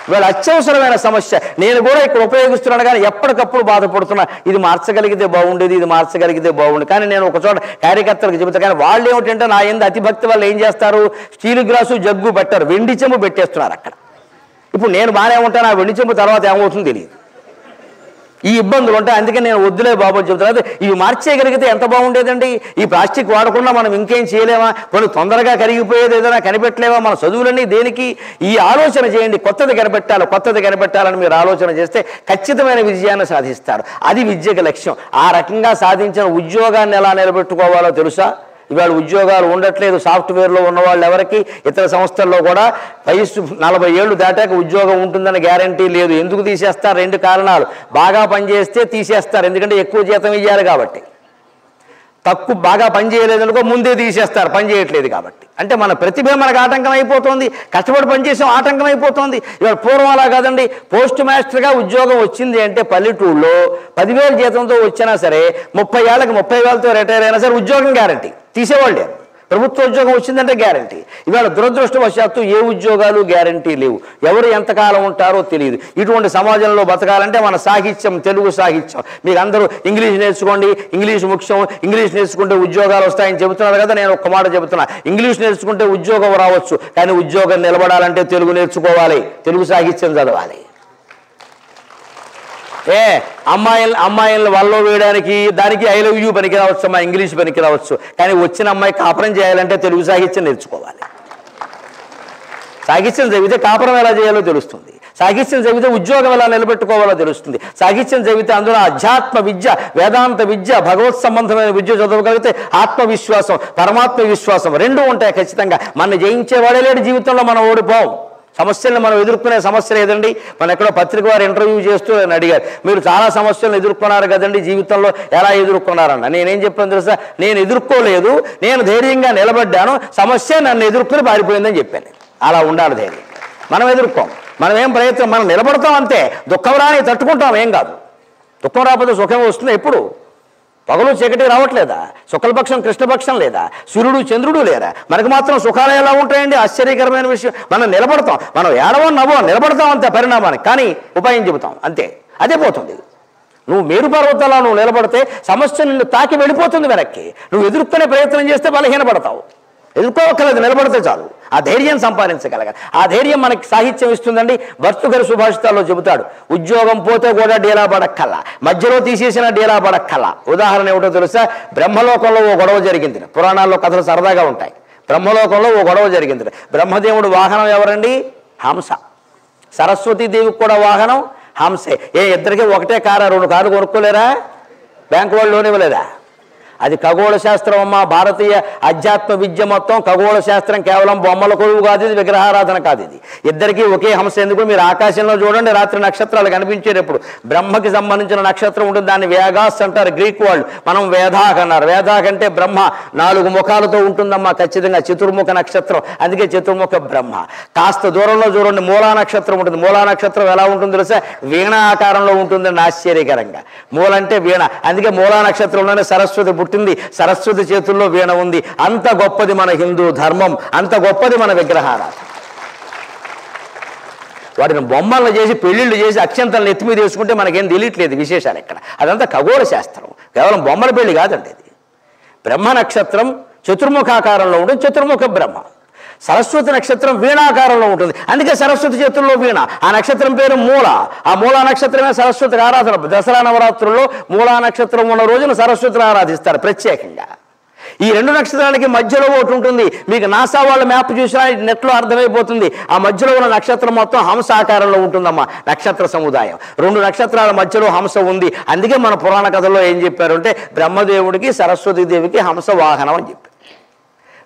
ఇవాళ అత్యవసరమైన సమస్య. నేను కూడా ఇక్కడ ఉపయోగిస్తున్నాను కానీ ఎప్పటికప్పుడు బాధపడుతున్నా. ఇది మార్చగలిగితే బాగుండేది, ఇది మార్చగలిగితే బాగుండేది. కానీ నేను ఒక చోట కార్యకర్తలకు చెబుతాను. కానీ వాళ్ళు ఏమిటంటే నా ఎందు అతిభక్తి వాళ్ళు ఏం చేస్తారు, స్టీల్ గ్లాసు జగ్గు పెట్టారు, వెండి చెంబు పెట్టేస్తున్నారు అక్కడ. ఇప్పుడు నేను బాగానే ఉంటాను, ఆ వెండి చెంబు తర్వాత ఏమవుతుందో తెలియదు. ఈ ఇబ్బందులు ఉంటాయి. అందుకే నేను వద్దులే బాబు చెబుతున్నాను. ఇవి మార్చేయగలిగితే ఎంత బాగుండేదండి. ఈ ప్లాస్టిక్ వాడకుండా మనం ఇంకేం చేయలేమా? కొన్ని తొందరగా కరిగిపోయేది ఏదైనా కనిపెట్టలేమా? మన చదువులన్నీ దేనికి? ఈ ఆలోచన చేయండి. కొత్తది కనిపెట్టాలని మీరు ఆలోచన చేస్తే ఖచ్చితమైన విజయాన్ని సాధిస్తారు. అది విద్యకు లక్ష్యం. ఆ రకంగా సాధించిన ఉద్యోగాన్ని ఎలా నిలబెట్టుకోవాలో తెలుసా? ఇవాళ ఉద్యోగాలు ఉండట్లేదు. సాఫ్ట్వేర్లో ఉన్నవాళ్ళు ఎవరికి, ఇతర సంస్థల్లో కూడా వయస్సు 40 ఏళ్ళు దాటాక ఉద్యోగం ఉంటుందని గ్యారంటీ లేదు. ఎందుకు తీసేస్తారు? 2 కారణాలు. బాగా పనిచేస్తే తీసేస్తారు, ఎందుకంటే ఎక్కువ జీతం ఇవ్వాలి కాబట్టి. బాగా పని చేయలేదనుకో ముందే తీసేస్తారు, పని చేయట్లేదు కాబట్టి. అంటే మన ప్రతిభ మనకు ఆటంకం అయిపోతుంది. కష్టపడి పనిచేసాం, ఆటంకం అయిపోతుంది. ఇవాళ పూర్వం అలా కాదండి. పోస్ట్ మాస్టర్గా ఉద్యోగం వచ్చింది అంటే పల్లెటూళ్ళలో 10,000 జీతంతో వచ్చినా సరే 30 ఏళ్ళకి 30,000తో రిటైర్ అయినా సరే ఉద్యోగం గ్యారంటీ, తీసేవాళ్ళే. ప్రభుత్వ ఉద్యోగం వచ్చిందంటే గ్యారంటీ. ఇవాళ దురదృష్టవశాత్తు ఏ ఉద్యోగాలు గ్యారంటీ లేవు. ఎవరు ఎంతకాలం ఉంటారో తెలియదు. ఇటువంటి సమాజంలో బతకాలంటే మన సాహిత్యం, తెలుగు సాహిత్యం. మీకు అందరూ ఇంగ్లీష్ నేర్చుకోండి, ఇంగ్లీష్ ముఖ్యం, ఇంగ్లీష్ నేర్చుకుంటే ఉద్యోగాలు వస్తాయని చెబుతున్నారు కదా. నేను ఒక్క మాట చెబుతున్నా, ఇంగ్లీష్ నేర్చుకుంటే ఉద్యోగం రావచ్చు, కానీ ఉద్యోగం నిలబడాలంటే తెలుగు నేర్చుకోవాలి, తెలుగు సాహిత్యం చదవాలి. అమ్మాయిలను వల్లో వేయడానికి దానికి ఐ లవ్ యూ పనికి రావచ్చు, అమ్మా ఇంగ్లీష్ పనికి రావచ్చు. కానీ వచ్చిన అమ్మాయి కాపురం చేయాలంటే తెలుగు సాహిత్యం నేర్చుకోవాలి. సాహిత్యం చదివితే కాపురం ఎలా చేయాలో తెలుస్తుంది. సాహిత్యం చదివితే ఉద్యోగం ఎలా నిలబెట్టుకోవాలో తెలుస్తుంది. సాహిత్యం చదివితే అందులో అధ్యాత్మ విద్య, వేదాంత విద్య, భగవత్ సంబంధమైన విద్య చదవగలిగితే ఆత్మవిశ్వాసం, పరమాత్మ విశ్వాసం 2 ఉంటాయి ఖచ్చితంగా. మన జయించేవాడే లేడు జీవితంలో, మనం ఓడిపోం. సమస్యలను మనం ఎదుర్కొనే సమస్య లేదండి. మన ఎక్కడో పత్రిక వారు ఇంటర్వ్యూ చేస్తూ అడిగారు, మీరు చాలా సమస్యలను ఎదుర్కొన్నారు కదండి జీవితంలో, ఎలా ఎదుర్కొన్నారన్న. నేనేం చెప్పాను తెలుసా? నేను ఎదుర్కోలేదు, నేను ధైర్యంగా నిలబడ్డాను, సమస్య నన్ను ఎదుర్కొని పారిపోయిందని చెప్పాను. అలా ఉండాలి ధైర్యం. మనం ఎదుర్కోం, మనం ఏం ప్రయత్నం, మనం నిలబడతాం అంతే. దుఃఖం రాని తట్టుకుంటాం, ఏం కాదు. దుఃఖం రాకపోతే సుఖం వస్తుంది. ఎప్పుడు పగలు చీకటి రావట్లేదా? శుక్లపక్షం కృష్ణపక్షం లేదా? సూర్యుడు చంద్రుడు లేరా? మనకు మాత్రం సుఖాలు ఎలా ఉంటాయండి? ఆశ్చర్యకరమైన విషయం. మనం నిలబడతాం, మనం ఏడవో నవ్వో నిలబడతాం అంతే పరిణామానికి. కానీ ఉపాయం చెబుతాం అంతే, అదే పోతుంది. నువ్వు మేరు పర్వతాల్లో నువ్వు నిలబడితే సమస్య నిన్ను తాకి వెళ్ళిపోతుంది వెనక్కి. నువ్వు ఎదుర్కొనే ప్రయత్నం చేస్తే బలహీనపడతావు. ఎదుర్కోవక్కర్లేదు, నిలబడితే చాలు. ఆ ధైర్యం సంపాదించగలగాలి. ఆ ధైర్యం మనకి సాహిత్యం ఇస్తుందండి. భర్తృహరి సుభాషితాల్లో చెబుతాడు, ఉద్యోగం పోతే కూడా డేలా పడక్కల్లా, మధ్యలో తీసేసిన డేలా పడక్కల్లా. ఉదాహరణ ఏమిటో తెలుసా? బ్రహ్మలోకంలో ఓ గొడవ జరిగింది. పురాణాల్లో కథలు సరదాగా ఉంటాయి. బ్రహ్మలోకంలో ఓ గొడవ జరిగింది. బ్రహ్మదేవుడు వాహనం ఎవరండి? హంస. సరస్వతీదేవికి కూడా వాహనం హంసే. ఇద్దరికి ఒకటే కారా? 2 కార్లు కొనుక్కోలేరా? బ్యాంకు వాళ్ళు లోన్ ఇవ్వలేదా? అది ఖగోళ శాస్త్రం అమ్మ. భారతీయ అధ్యాత్మ విద్య మొత్తం ఖగోళ శాస్త్రం. కేవలం బొమ్మల కొలువు కాదు ఇది, విగ్రహారాధన కాదు ఇది. ఇద్దరికీ ఒకే హంస. ఎందుకు? మీరు ఆకాశంలో చూడండి, రాత్రి నక్షత్రాలు కనిపించేటప్పుడు బ్రహ్మకి సంబంధించిన నక్షత్రం ఉంటుంది. దాన్ని వేగాస్ అంటారు గ్రీక్ వాళ్ళు. మనం వేదాక్ అన్నారు. వేదాక్ అంటే బ్రహ్మ 4 ముఖాలతో ఉంటుందమ్మా ఖచ్చితంగా. చతుర్ముఖ నక్షత్రం, అందుకే చతుర్ముఖ బ్రహ్మ. కాస్త దూరంలో చూడండి, మూలా నక్షత్రం ఉంటుంది. మూలా నక్షత్రం ఎలా ఉంటుంది తెలుసా? వీణ ఆకారంలో ఉంటుందండి, ఆశ్చర్యకరంగా. మూలంటే వీణ, అందుకే మూలా నక్షత్రంలోనే సరస్వతి పుట్టింది. సరస్వతి చేతుల్లో వీణ ఉంది. అంత గొప్పది మన హిందూ ధర్మం, అంత గొప్పది మన విగ్రహారాధన. వాటిని బొమ్మలను చేసి పెళ్లిళ్ళు చేసి అక్షంతలను ఎత్తి మీద వేసుకుంటే మనకేం తెలియట్లేదు విశేషాలు ఇక్కడ. అదంతా ఖగోళ శాస్త్రం, కేవలం బొమ్మల పెళ్లి కాదండి ఇది. బ్రహ్మ నక్షత్రం చతుర్ముఖాకారంలో ఉంటుంది, చతుర్ముఖ బ్రహ్మ. సరస్వతి నక్షత్రం వీణాకారంలో ఉంటుంది, అందుకే సరస్వతి చేతుల్లో వీణ. ఆ నక్షత్రం పేరు మూల. ఆ మూలా నక్షత్రమే సరస్వతికి ఆరాధన. దసరా నవరాత్రుల్లో మూలా నక్షత్రం ఉన్న రోజున సరస్వతిని ఆరాధిస్తారు ప్రత్యేకంగా. ఈ 2 నక్షత్రాలకి మధ్యలో ఒకటి ఉంటుంది. మీకు నాసా వాళ్ళ మ్యాప్ చూసినా నెట్లో అర్థమైపోతుంది. ఆ మధ్యలో ఉన్న నక్షత్రం మొత్తం హంస ఆకారంలో ఉంటుందమ్మా. నక్షత్ర సముదాయం 2 నక్షత్రాల మధ్యలో హంస ఉంది. అందుకే మన పురాణ కథలో ఏం చెప్పారు అంటే, బ్రహ్మదేవుడికి సరస్వతీదేవికి హంస వాహనం అని చెప్పారు.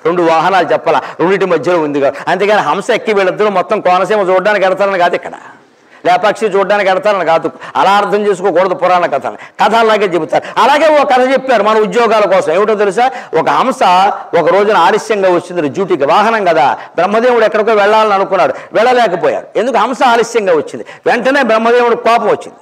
2 వాహనాలు చెప్పాల, రెండింటి మధ్యలో ఉంది కాదు. అంతేగాని హంస ఎక్కి వీళ్ళిద్దరూ మొత్తం కోనసీమ చూడడానికి వెడతారని కాదు, ఇక్కడ లేపాక్షి చూడడానికి వెడతారని కాదు. అలా అర్థం చేసుకోకూడదు పురాణ కథని. కథ అలాగే చెబుతారు. అలాగే ఒక కథ చెప్పారు మన ఉద్యోగాల కోసం. ఏమిటో తెలుసా? ఒక హంస ఒక రోజున ఆలస్యంగా వచ్చింది డ్యూటీకి. వాహనం కదా, బ్రహ్మదేవుడు ఎక్కడికో వెళ్ళాలని అనుకున్నాడు, వెళ్ళలేకపోయాడు. ఎందుకు? హంస ఆలస్యంగా వచ్చింది. వెంటనే బ్రహ్మదేవుడు కోపం వచ్చింది.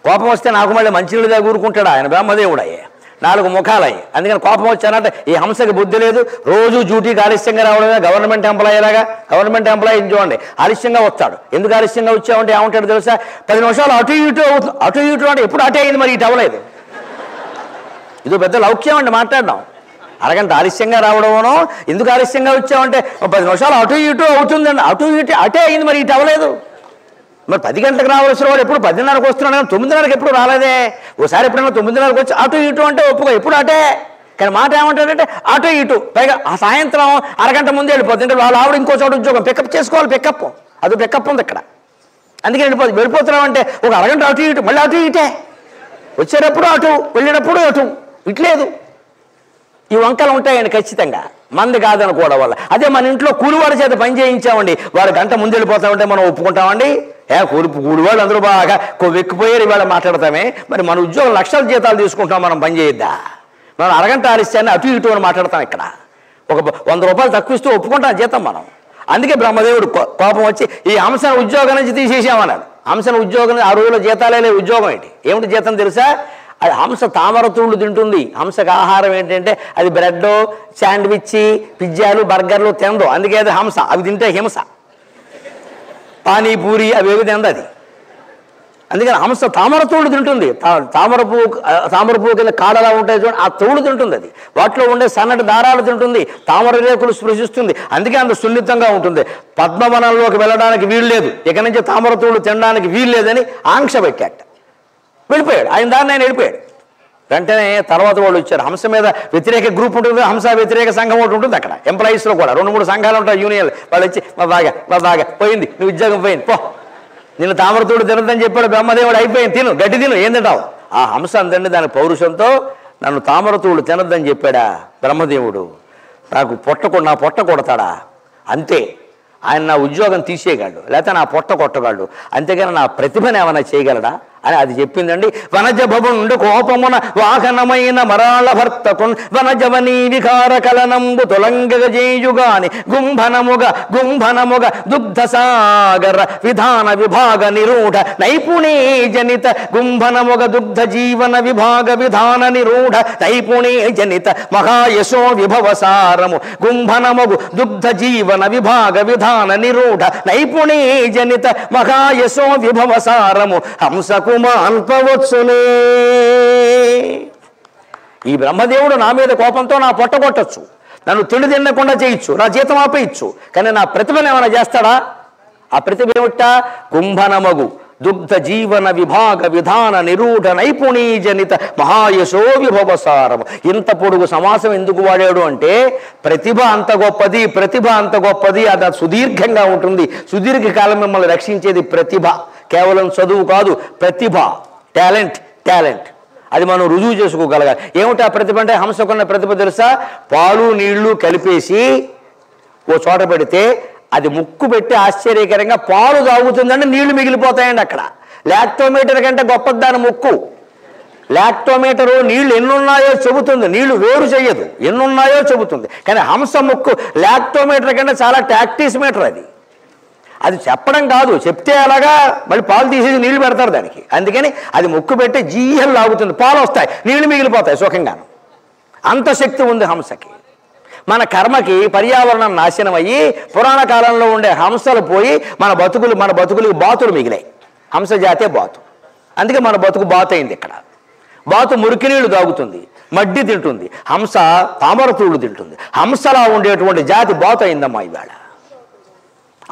కోపం వస్తే నాకు మళ్ళీ మంచినీళ్ళ దగ్గర ఊరుకుంటాడు ఆయన. బ్రహ్మదేవుడు అయ్యే 4 ముఖాలయ్యి. అందుకని కోపం వచ్చానంటే ఈ హంసకి బుద్ధి లేదు. రోజు డ్యూటీకి ఆలస్యంగా రావడమే. గవర్నమెంట్ ఎంప్లాయీ లాగా, గవర్నమెంట్ ఎంప్లాయీ చూడండి ఆలస్యంగా వస్తాడు. ఎందుకు ఆలస్యంగా వచ్చామంటే ఏమంటాడు తెలుసా? 10 నిమిషాలు అటు ఇటు అవుతుంది. అటు ఇటు అంటే ఎప్పుడు అటే అయింది, మరి ఇటు అవ్వలేదు. ఇదో పెద్ద లౌక్యం అండి మాట్లాడడం. అరగంట ఆలస్యంగా రావడమనో, ఎందుకు ఆలస్యంగా వచ్చామంటే 10 నిమిషాలు అటు ఇటు అవుతుందండి. అటు ఇటు అటే అయింది, మరి ఇటు అవ్వలేదు. మరి 10 గంటలకు రావాల్సిన వాడు ఎప్పుడు 10:30కు వస్తున్నాడు కానీ 9:30కి ఎప్పుడు రాలేదే. ఓసారి ఎప్పుడైనా 9:30కు వచ్చి అటు ఇటు అంటే ఒప్పుకో, ఎప్పుడు అటే. కానీ మాట ఏమంటాడంటే అటు ఇటు. పైగా ఆ సాయంత్రం అరగంట ముందే వెళ్ళిపోతుంది. అంటే వాళ్ళ ఆవిడ ఇంకో చోట ఉద్యోగం పికప్ చేసుకోవాలి. పికప్ అది పికప్ ఉంది ఇక్కడ. అందుకే వెళ్ళిపోతున్నాం అంటే ఒక అరగంట అటు ఇటు, మళ్ళీ అటు ఇటే. వచ్చేటప్పుడు అటు, వెళ్ళేటప్పుడు అటు. ఇట్లేదు. ఈ వంకలు ఉంటాయండి ఖచ్చితంగా, మంది కాదనుకోవడం వల్ల. అదే మన ఇంట్లో కూలివాడి చేత పని చేయించామండి, వాడు గంట ముందు వెళ్ళిపోతామంటే మనం ఒప్పుకుంటామండి? కూలివాళ్ళు అందరూ బాగా వెక్కిపోయారు ఇవాళ మాట్లాడతామే. మరి మన ఉద్యోగం లక్షల జీతాలు తీసుకుంటాం, మనం పని చేయొద్దా? మనం అరగంట ఆలస్యాన్ని అటు ఇటు అని మాట్లాడతాం. ఇక్కడ ఒక 100 రూపాయలు తక్కువ ఇస్తూ ఒప్పుకుంటాం జీతం మనం. అందుకే బ్రహ్మదేవుడు కోపం వచ్చి ఈ హంసను ఉద్యోగం నుంచి తీసేసామన్నాడు. హంసను ఉద్యోగం, ఆ రోజుల్లో జీతాలే లేవు. ఉద్యోగం ఏంటి, ఏమిటి జీతం తెలుసా? అది హంస తామరతూళ్ళు తింటుంది. హంసకు ఆహారం ఏంటంటే అది బ్రెడ్, శాండ్విచ్, పిజ్జాలు, బర్గర్లు తినదు. అందుకే అది హంస. అవి తింటే హింస. పానీపూరి అవేవి తినదు అది. అందుకని హంస తామరతూళ్ళు తింటుంది. తామరపువ్వు కింద కాడలా ఉంటాయి చూడండి, ఆ తోడు తింటుంది అది. వాటిలో ఉండే సన్నటి దారాలు తింటుంది, తామర రేకులు స్పృశిస్తుంది. అందుకే అంత సున్నితంగా ఉంటుంది. పద్మవనంలోకి వెళ్ళడానికి వీలు లేదు, ఇక నుంచి తామరతూళ్ళు తినడానికి వీలు లేదని ఆంక్ష పెట్టాట. వెళ్ళిపోయాడు. ఆయన దాన్ని ఆయన వెళ్ళిపోయాడు. వెంటనే తర్వాత వాళ్ళు వచ్చారు. హంస మీద వ్యతిరేక గ్రూప్ ఉంటుంది, హంస వ్యతిరేక సంఘం ఒకటి ఉంటుంది అక్కడ. ఎంప్లాయీస్లో కూడా 2-3 సంఘాలు ఉంటాయి, యూనియన్లు. వాళ్ళు వచ్చి మా బాగా పోయింది, నువ్వు ఉద్యోగం పోయింది పో, నిన్ను తామరతోడు తినద్దని చెప్పాడు బ్రహ్మదేవుడు. అయిపోయింది, తిను, గడ్డి తిను, ఏం తింటావు? ఆ హంస అందండి దాని పౌరుషంతో నన్ను తామరతోడు తినద్దని చెప్పాడా బ్రహ్మదేవుడు. నా పొట్ట కొడతాడా? అంతే. ఆయన నా ఉద్యోగం తీసేయగలడు, లేకపోతే నా పొట్ట కొట్టగలడు, అంతేగాని నా ప్రతిభను ఏమైనా చేయగలడా అని అది చెప్పిందండి. వనజ భవుండు కోపమున వాహనమైన మరాళ భర్తకున్ వనజవనీ వికార కలనంబు తొలంగజేయుగాని గుంభనముగ దుగ్ధ సాగర విధాన విభాగ నిరూఢ నైపుణీ జనిత గుంభనముగ దుగ్ధ జీవన విభాగ విధాన నిరూఢ నైపుణీ జనిత మహాయశో విభవసారము గుంభనముగు దుగ్ధ జీవన విభాగ విధాన నిరూఢ నైపుణీ జనిత మహాయశో విభవసారము హంసకు మాన్పవచ్చునే. ఈ బ్రహ్మదేవుడు నా మీద కోపంతో నా పొట్ట కొట్టచ్చు, నన్ను తిండి తినకుండా చేయొచ్చు, నా జీతం ఆపేయచ్చు, కానీ నా ప్రతిభను ఏమైనా చేస్తాడా? ఆ ప్రతిభ ఏమిటా? కుంభనమగు దుగ్ధ జీవన విభాగ విధాన నిరూఢ నైపుణీజనిత మహాయశో విభవసారము. ఇంత పొడుగు సమాసం ఎందుకు వాడాడు అంటే ప్రతిభ అంత గొప్పది, ప్రతిభ అంత గొప్పది, అది సుదీర్ఘంగా ఉంటుంది. సుదీర్ఘకాలం మిమ్మల్ని రక్షించేది ప్రతిభ, కేవలం చదువు కాదు. ప్రతిభ, టాలెంట్ అది మనం రుజువు చేసుకోగలగాలి. ఏమిటా ప్రతిభ అంటే? హంసకున్న ప్రతిభ తెలుసా? పాలు నీళ్లు కలిపేసి ఓ చోట పెడితే అది ముక్కు పెట్టి ఆశ్చర్యకరంగా పాలు తాగుతుందంటే నీళ్లు మిగిలిపోతాయండి అక్కడ. లాక్టోమీటర్ కంటే గొప్పది దాని ముక్కు. లాక్టోమీటరు నీళ్లు ఎన్నున్నాయో చెబుతుంది, నీళ్లు వేరు చేయదు, ఎన్నున్నాయో చెబుతుంది. కానీ హంస ముక్కు లాక్టోమీటర్ కంటే చాలా టాక్టీస్ మీటర్. అది చెప్పడం కాదు, చెప్తే అలాగా మళ్ళీ పాలు తీసేసి నీళ్లు పెడతారు దానికి. అందుకని అది ముక్కు పెట్టి జీహలు లాగుతుంది, పాలు వస్తాయి, నీళ్లు మిగిలిపోతాయి సుఖంగాను. అంత శక్తి ఉంది హంసకి. మన కర్మకి పర్యావరణం నాశనం అయ్యి పురాణ కాలంలో ఉండే హంసలు పోయి మన బతుకులకు బాతులు మిగిలాయి. హంస జాతే బాతు. అందుకే మన బతుకు బాతు అయింది. ఇక్కడ బాతు మురికి నీళ్లు తాగుతుంది, మడ్డి తింటుంది, హంస తామరతూళ్ళు తింటుంది. హంసలా ఉండేటువంటి జాతి బాతు అయిందమ్మా ఇవాళ.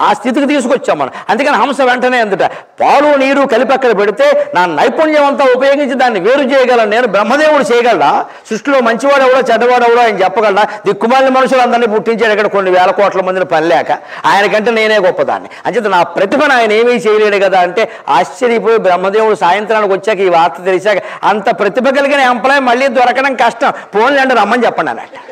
ఆ స్థితికి తీసుకొచ్చాం మనం. అందుకని హంస వెంటనే అందుట పాలు నీరు కలిపి అక్కడ పెడితే నా నైపుణ్యం అంతా ఉపయోగించి దాన్ని వేరు చేయగలను నేను. బ్రహ్మదేవుడు చేయగలడా? సృష్టిలో మంచివాడెవడో చెడ్డవాడెవడో ఆయన చెప్పగలడా? దిక్కుమాలిన మనుషులు అందరినీ పుట్టించాడు ఇక్కడ కొన్ని వేల కోట్ల మందిని పని లేక. ఆయనకంటే నేనే గొప్పదాన్ని. అంచేత నా ప్రతిభను ఆయన ఏమీ చేయలేడు కదా అంటే ఆశ్చర్యపోయి బ్రహ్మదేవుడు సాయంత్రానికి వచ్చాక ఈ వార్త తెలిసాక అంత ప్రతిభ కలిగిన ఎంప్లాయ్ మళ్ళీ దొరకడం కష్టం, ఫోన్లు అంటే రమ్మని చెప్పండి అన్నట్టు.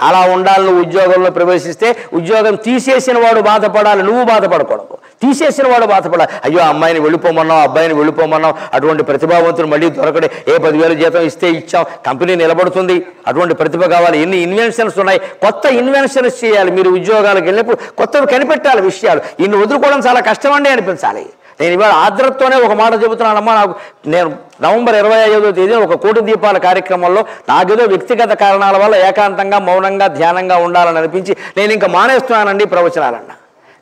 అలా ఉండాలి. నువ్వు ఉద్యోగంలో ప్రవేశిస్తే ఉద్యోగం తీసేసిన వాడు బాధపడాలి, నువ్వు బాధపడకూడదు. తీసేసిన వాడు బాధపడాలి. అయ్యో అమ్మాయిని వెళ్ళిపోమన్నావు, అబ్బాయిని వెళ్ళిపోమన్నావు, అటువంటి ప్రతిభావంతులు మళ్ళీ దొరకడే. 10,000 జీతం ఇస్తే ఇచ్చాం, కంపెనీ నిలబడుతుంది, అటువంటి ప్రతిభ కావాలి. ఎన్ని ఇన్వెన్షన్స్ ఉన్నాయి, కొత్త ఇన్వెన్షన్స్ చేయాలి. మీరు ఉద్యోగాలకు వెళ్ళినప్పుడు కొత్తవి కనిపెట్టాలి విషయాలు. ఇన్ని వదులుకోవడం చాలా కష్టమండి అనిపించాలి. నేను ఇవాళ ఆర్ద్రతతోనే ఒక మాట చెబుతున్నానమ్మా. నేను నవంబర్ 25వ తేదీన ఒక కోటి దీపాల కార్యక్రమంలో నాకేదో వ్యక్తిగత కారణాల వల్ల ఏకాంతంగా మౌనంగా ధ్యానంగా ఉండాలని అనిపించి నేను ఇంకా మానేస్తున్నానండి ప్రవచనాలన్నా.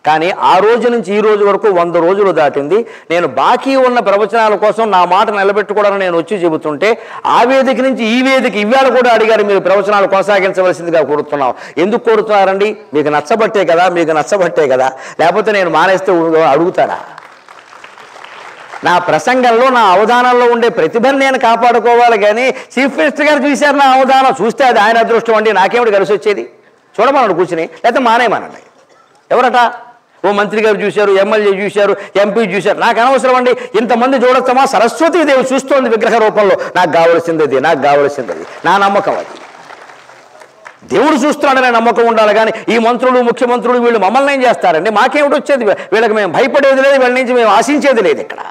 కానీ ఆ రోజు నుంచి ఈ రోజు వరకు 100 రోజులు దాటింది. నేను బాకీ ఉన్న ప్రవచనాల కోసం నా మాట నిలబెట్టుకోవడానికి నేను వచ్చి చెబుతుంటే ఆ వేదిక నుంచి ఈ వేదిక ఇవాళ కూడా అడిగారు, మీరు ప్రవచనాలు కొనసాగించవలసిందిగా కోరుతున్నాం. ఎందుకు కోరుతున్నారండి? మీకు నచ్చబట్టే కదా, లేకపోతే నేను మానేస్తే అడుగుతారా? నా ప్రసంగంలో నా అవధానంలో ఉండే ప్రతిభను నేను కాపాడుకోవాలి. కానీ చీఫ్ మినిస్టర్ గారు చూశారు నా అవధానం, చూస్తే అది ఆయన అదృష్టం అండి, నాకేమిటి కలిసి వచ్చేది? చూడమన్నాడు కూర్చుని, లేకపోతే మానేమనండి. ఎవరట? ఓ మంత్రి గారు చూశారు, ఎమ్మెల్యే చూశారు, ఎంపీ చూశారు, నాకు అనవసరం అండి. ఇంతమంది చూడొచ్చమా? సరస్వతీదేవి చూస్తోంది విగ్రహ రూపంలో. నాకు కావలసింది నా నమ్మకం. అది దేవుడు చూస్తున్నాడనే నమ్మకం ఉండాలి. కానీ ఈ మంత్రులు ముఖ్యమంత్రులు వీళ్ళు మమ్మల్ని ఏం చేస్తారండి? మాకేమిటి వచ్చేది? వీళ్ళకి మేము భయపడేది లేదు, వీళ్ళ నుంచి మేము ఆశించేది లేదు ఇక్కడ.